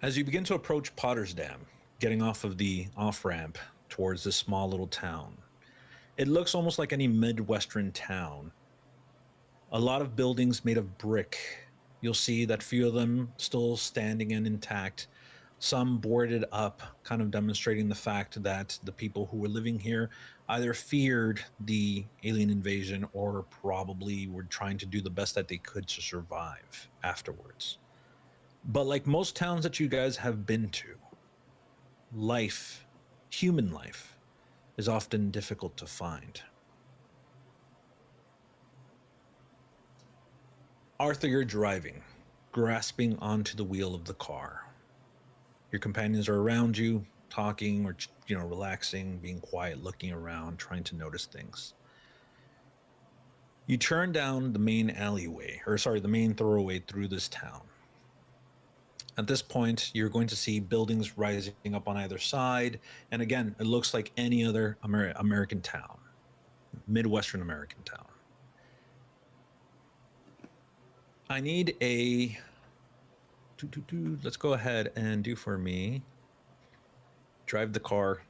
As you begin to approach Potter's Dam, getting off of the off ramp towards this small little town, it looks almost like any Midwestern town. A lot of buildings made of brick. You'll see that few of them still standing and intact, some boarded up, kind of demonstrating the fact that the people who were living here either feared the alien invasion or probably were trying to do the best that they could to survive afterwards. But like most towns that you guys have been to, life, human life, is often difficult to find. Arthur, you're driving, grasping onto the wheel of the car. Your companions are around you, talking or relaxing, being quiet, looking around, trying to notice things. You turn down the main alleyway, the main thoroughway through this town. At this point, you're going to see buildings rising up on either side, and again, it looks like any other American town, Midwestern American town. I need a... Let's go ahead and do for me. Drive the car.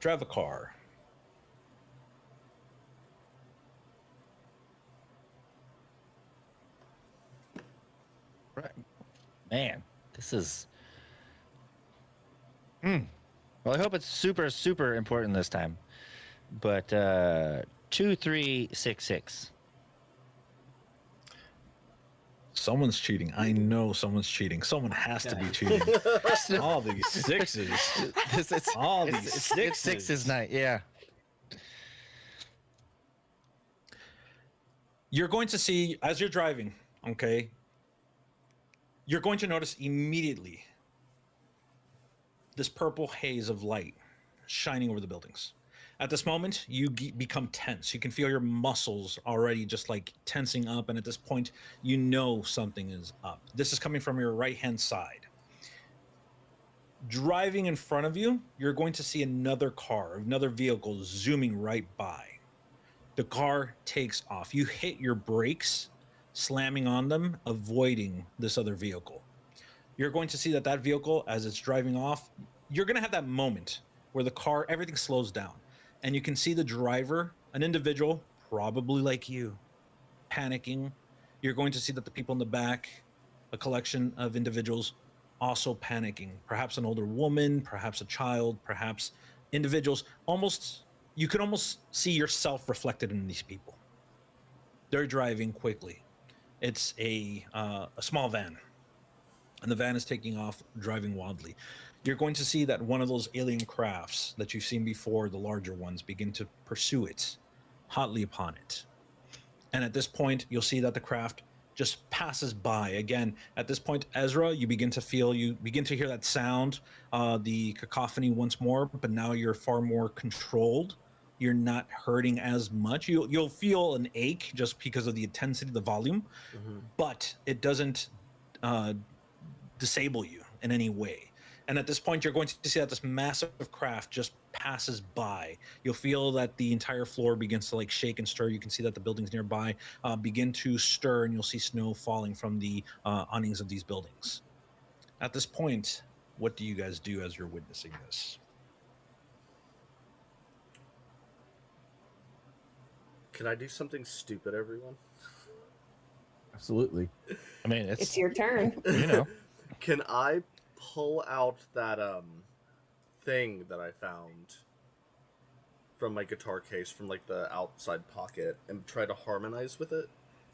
Right. Man, this is. Well, I hope it's super, super important this time. But 2366. Someone's cheating. I know someone's cheating. Someone has to be cheating. All these sixes. It's sixes night. Yeah. You're going to see, as you're driving, okay, you're going to notice immediately this purple haze of light shining over the buildings. At this moment, you become tense. You can feel your muscles already just like tensing up. And at this point, you know something is up. This is coming from your right-hand side. Driving in front of you, you're going to see another car, another vehicle zooming right by. The car takes off. You hit your brakes, slamming on them, avoiding this other vehicle. You're going to see that vehicle, as it's driving off, you're going to have that moment where the car, everything slows down. And you can see the driver, an individual, probably like you, panicking. You're going to see that the people in the back, a collection of individuals, also panicking. Perhaps an older woman, perhaps a child, perhaps individuals. You can almost see yourself reflected in these people. They're driving quickly. It's a small van, and the van is taking off, driving wildly. You're going to see that one of those alien crafts that you've seen before, the larger ones, begin to pursue it, hotly upon it. And at this point, you'll see that the craft just passes by. Again, at this point, Ezra, you begin to hear that sound, the cacophony once more, but now you're far more controlled. You're not hurting as much. You'll feel an ache just because of the intensity, the volume, but it doesn't uh, disable you in any way. And at this point, you're going to see that this massive craft just passes by. You'll feel that the entire floor begins to like shake and stir. You can see that the buildings nearby begin to stir, and you'll see snow falling from the awnings of these buildings. At this point, what do you guys do as you're witnessing this? Can I do something stupid, everyone? Absolutely. I mean, It's your turn. Can I pull out that thing that I found from my guitar case from like the outside pocket and try to harmonize with it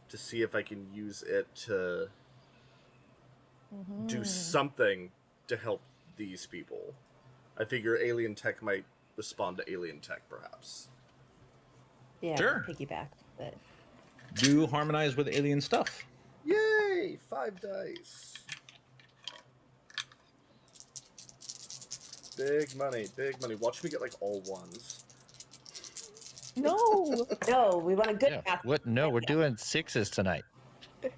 to see if I can use it to do something to help these people? I figure alien tech might respond to alien tech, perhaps. Yeah, Sure. piggyback. But Do harmonize with alien stuff. Yay! 5 dice. Big money, big money. Watch me get like all ones. No. no, we want a good Yeah. math. What? No, we're doing sixes tonight. Yeah,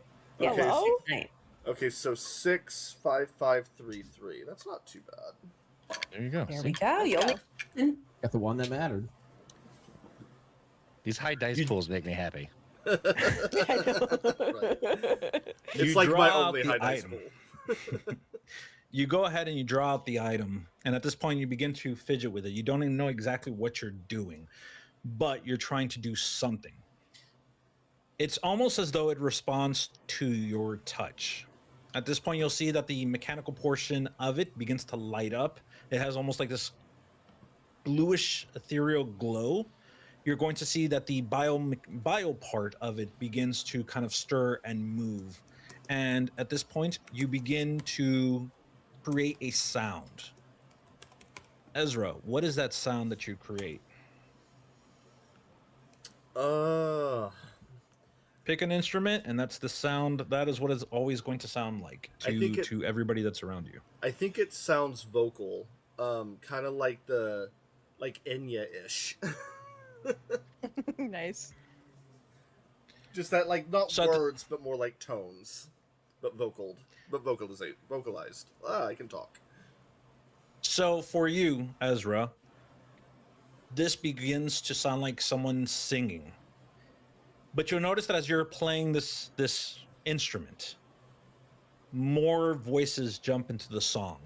Okay, Hello? right. Okay, so 6, 5, 5, 3, 3. That's not too bad. There you go. There See? we go. You only Got the one that mattered. These high dice pools make me happy. Right. It's You like draw my out only the high dice item. pool. You go ahead and you draw out the item, and at this point, you begin to fidget with it. You don't even know exactly what you're doing, but you're trying to do something. It's almost as though it responds to your touch. At this point, you'll see that the mechanical portion of it begins to light up. It has almost like this bluish ethereal glow. You're going to see that the bio part of it begins to kind of stir and move. And at this point, you begin to create a sound. Ezra, what is that sound that you create? Pick an instrument, and that's the sound. That is what it's always going to sound like to everybody that's around you. I think it sounds vocal, kind of like Enya-ish. Nice. Just that, like, not So words, but more like tones, but vocalized. I can talk. So for you, Ezra, this begins to sound like someone singing. But you'll notice that as you're playing this instrument, more voices jump into the song.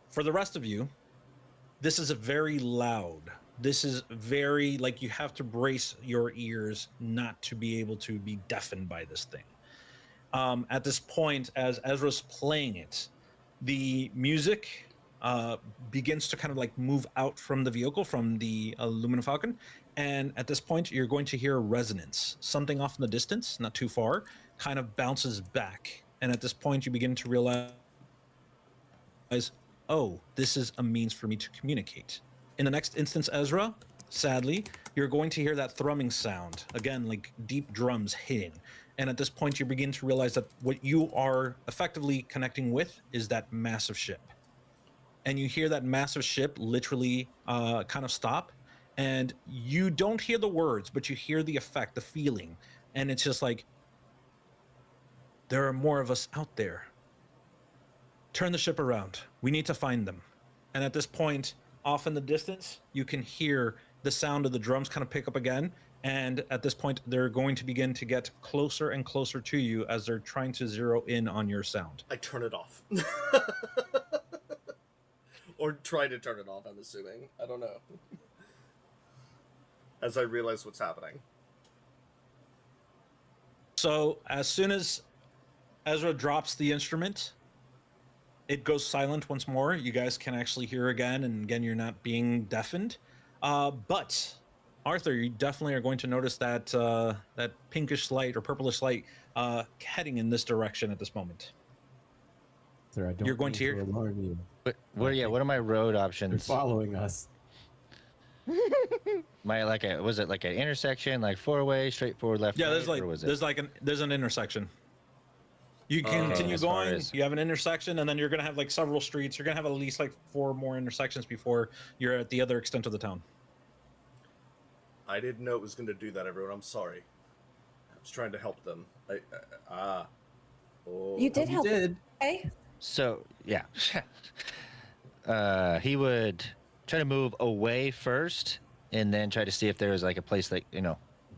For the rest of you, this is a very loud. This is very, like, you have to brace your ears not to be able to be deafened by this thing. At this point, as Ezra's playing it, the music begins to kind of like move out from the vehicle, from the Luminous Falcon. And at this point, you're going to hear a resonance. Something off in the distance, not too far, kind of bounces back. And at this point, you begin to realize, oh, this is a means for me to communicate. In the next instance, Ezra, sadly, you're going to hear that thrumming sound. Again, like deep drums hitting. And at this point, you begin to realize that what you are effectively connecting with is that massive ship. And you hear that massive ship literally kind of stop. And you don't hear the words, but you hear the effect, the feeling. And it's just like, there are more of us out there. Turn the ship around. We need to find them. And at this point, off in the distance, you can hear the sound of the drums kind of pick up again. And at this point, they're going to begin to get closer and closer to you as they're trying to zero in on your sound. I turn it off. Or try to turn it off, I'm assuming. I don't know. As I realize what's happening. So as soon as Ezra drops the instrument, it goes silent once more. You guys can actually hear again, and again, you're not being deafened. But Arthur, you definitely are going to notice that that pinkish light or purplish light heading in this direction at this moment. Sir, I don't You're going mean to hear- alarm you. What are my road You're options? following us. Was it like an intersection, like 4-way, straightforward left? Yeah, right, or was it? there's an intersection. You continue as far going. as- You have an intersection, and then you're gonna have like several streets. You're gonna have at least like 4 more intersections before you're at the other extent of the town. I didn't know it was going to do that, everyone. I'm sorry. I was trying to help them. Oh, You did You help. did. Okay. So yeah, he would try to move away first, and then try to see if there was like a place that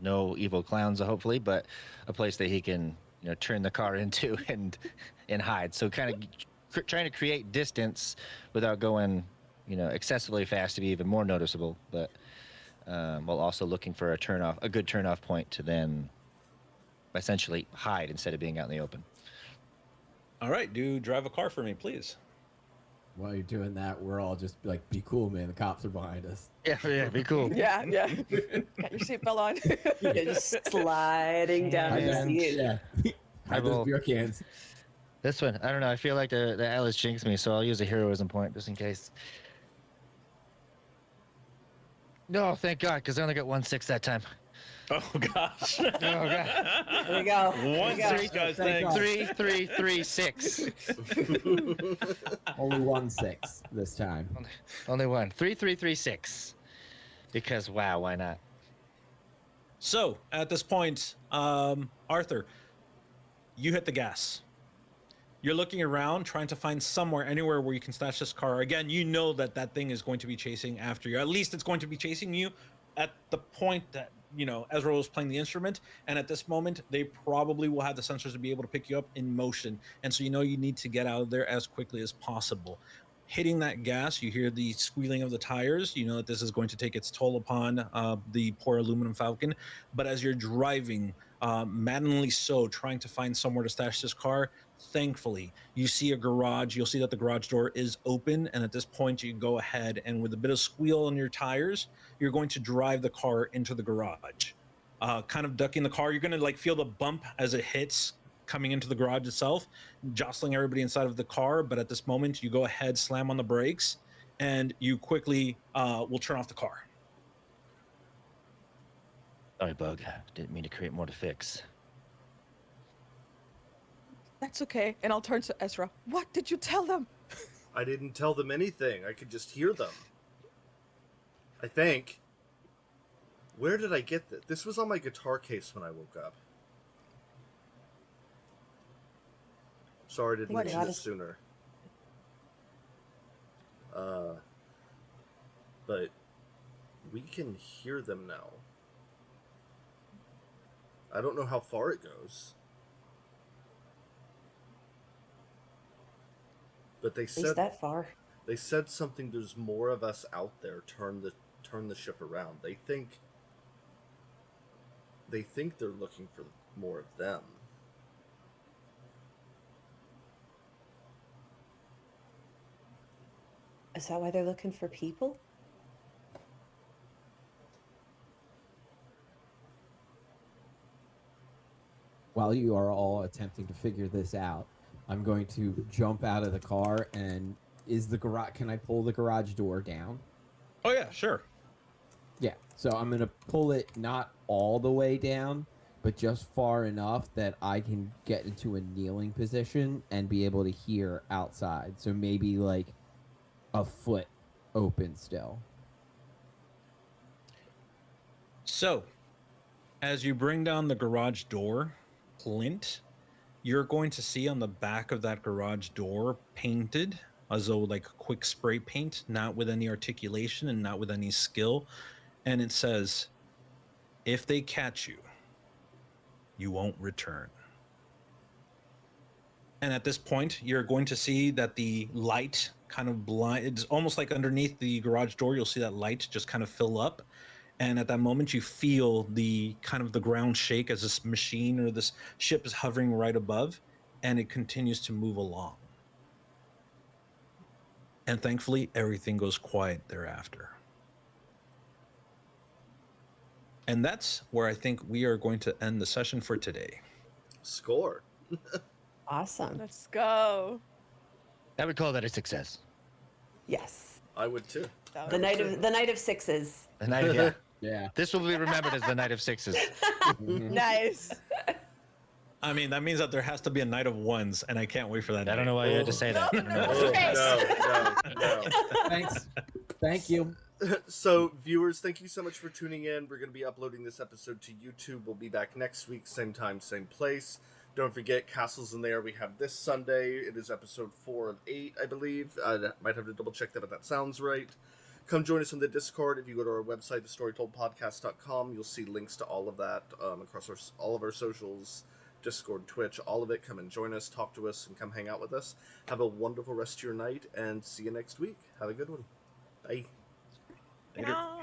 no evil clowns, hopefully, but a place that he can turn the car into and hide. So kind of trying to create distance without going excessively fast to be even more noticeable, but while also looking for a good turnoff point to then essentially hide instead of being out in the open. All right, do drive a car for me, please. While you're doing that, we're all just like, be cool, man. The cops are behind us. Yeah, be cool. Yeah. Got your seatbelt on. You're just sliding down in the And- seat. Yeah. I Hide those will- beer cans. This one, I don't know. I feel like the Alice jinxed me, so I'll use a heroism point just in case. No, thank God, because I only got 1-6 that time. Oh gosh. Oh God. There we go. One There we six, go. guys. Thank Thanks. God. 3, 3, 3, 6. Only 1-6 this time. Only one. 3, 3, 3, 6. Because wow, why not? So at this point, Arthur, you hit the gas. You're looking around, trying to find somewhere, anywhere where you can stash this car. Again, you know that that thing is going to be chasing after you. At least it's going to be chasing you at the point that, Ezra was playing the instrument. And at this moment, they probably will have the sensors to be able to pick you up in motion. And so you need to get out of there as quickly as possible. Hitting that gas, you hear the squealing of the tires. You know that this is going to take its toll upon the poor aluminum Falcon. But as you're driving, maddeningly so, trying to find somewhere to stash this car, thankfully, you see a garage. You'll see that the garage door is open. And at this point, you go ahead and with a bit of squeal on your tires, you're going to drive the car into the garage. Kind of ducking the car. You're going to feel the bump as it hits coming into the garage itself, jostling everybody inside of the car. But at this moment, you go ahead, slam on the brakes, and you quickly will turn off the car. Sorry, Bug. Didn't mean to create more to fix. That's okay. And I'll turn to Ezra. What did you tell them? I didn't tell them anything. I could just hear them. I think. Where did I get this? This was on my guitar case when I woke up. Sorry I didn't What mention is- it sooner. But we can hear them now. I don't know how far it goes. But they At least said that far. they said something. There's more of us out there. Turn the ship around. They think they're looking for more of them. Is that why they're looking for people? While you are all attempting to figure this out, I'm going to jump out of the car and can I pull the garage door down? Oh, yeah, sure. Yeah. So I'm going to pull it not all the way down, but just far enough that I can get into a kneeling position and be able to hear outside. So maybe like a foot open still. So, as you bring down the garage door, Clint, you're going to see on the back of that garage door painted as though like quick spray paint, not with any articulation and not with any skill. And it says, if they catch you, you won't return. And at this point, you're going to see that the light kind of it's almost like underneath the garage door, you'll see that light just kind of fill up. And at that moment, you feel the kind of the ground shake as this machine or this ship is hovering right above, and it continues to move along. And thankfully, everything goes quiet thereafter. And that's where I think we are going to end the session for today. Score. Awesome. Let's go. I would call that a success. Yes. I would too. That The was- night of sixes. The night, yeah. Yeah. This will be remembered as the night of sixes. Mhm. Nice. I mean, that means that there has to be a night of ones, and I can't wait for that. I don't know why you had to say that. Oh, no. Thanks. Thank you. So, viewers, thank you so much for tuning in. We're going to be uploading this episode to YouTube. We'll be back next week, same time, same place. Don't forget, Castles in the Air we have this Sunday. It is episode 4 of 8, I believe. I might have to double check that, but that sounds right. Come join us on the Discord. If you go to our website, thestorytoldpodcast.com, you'll see links to all of that across all of our socials, Discord, Twitch, all of it. Come and join us, talk to us, and come hang out with us. Have a wonderful rest of your night, and see you next week. Have a good one. Bye. Later. Yeah.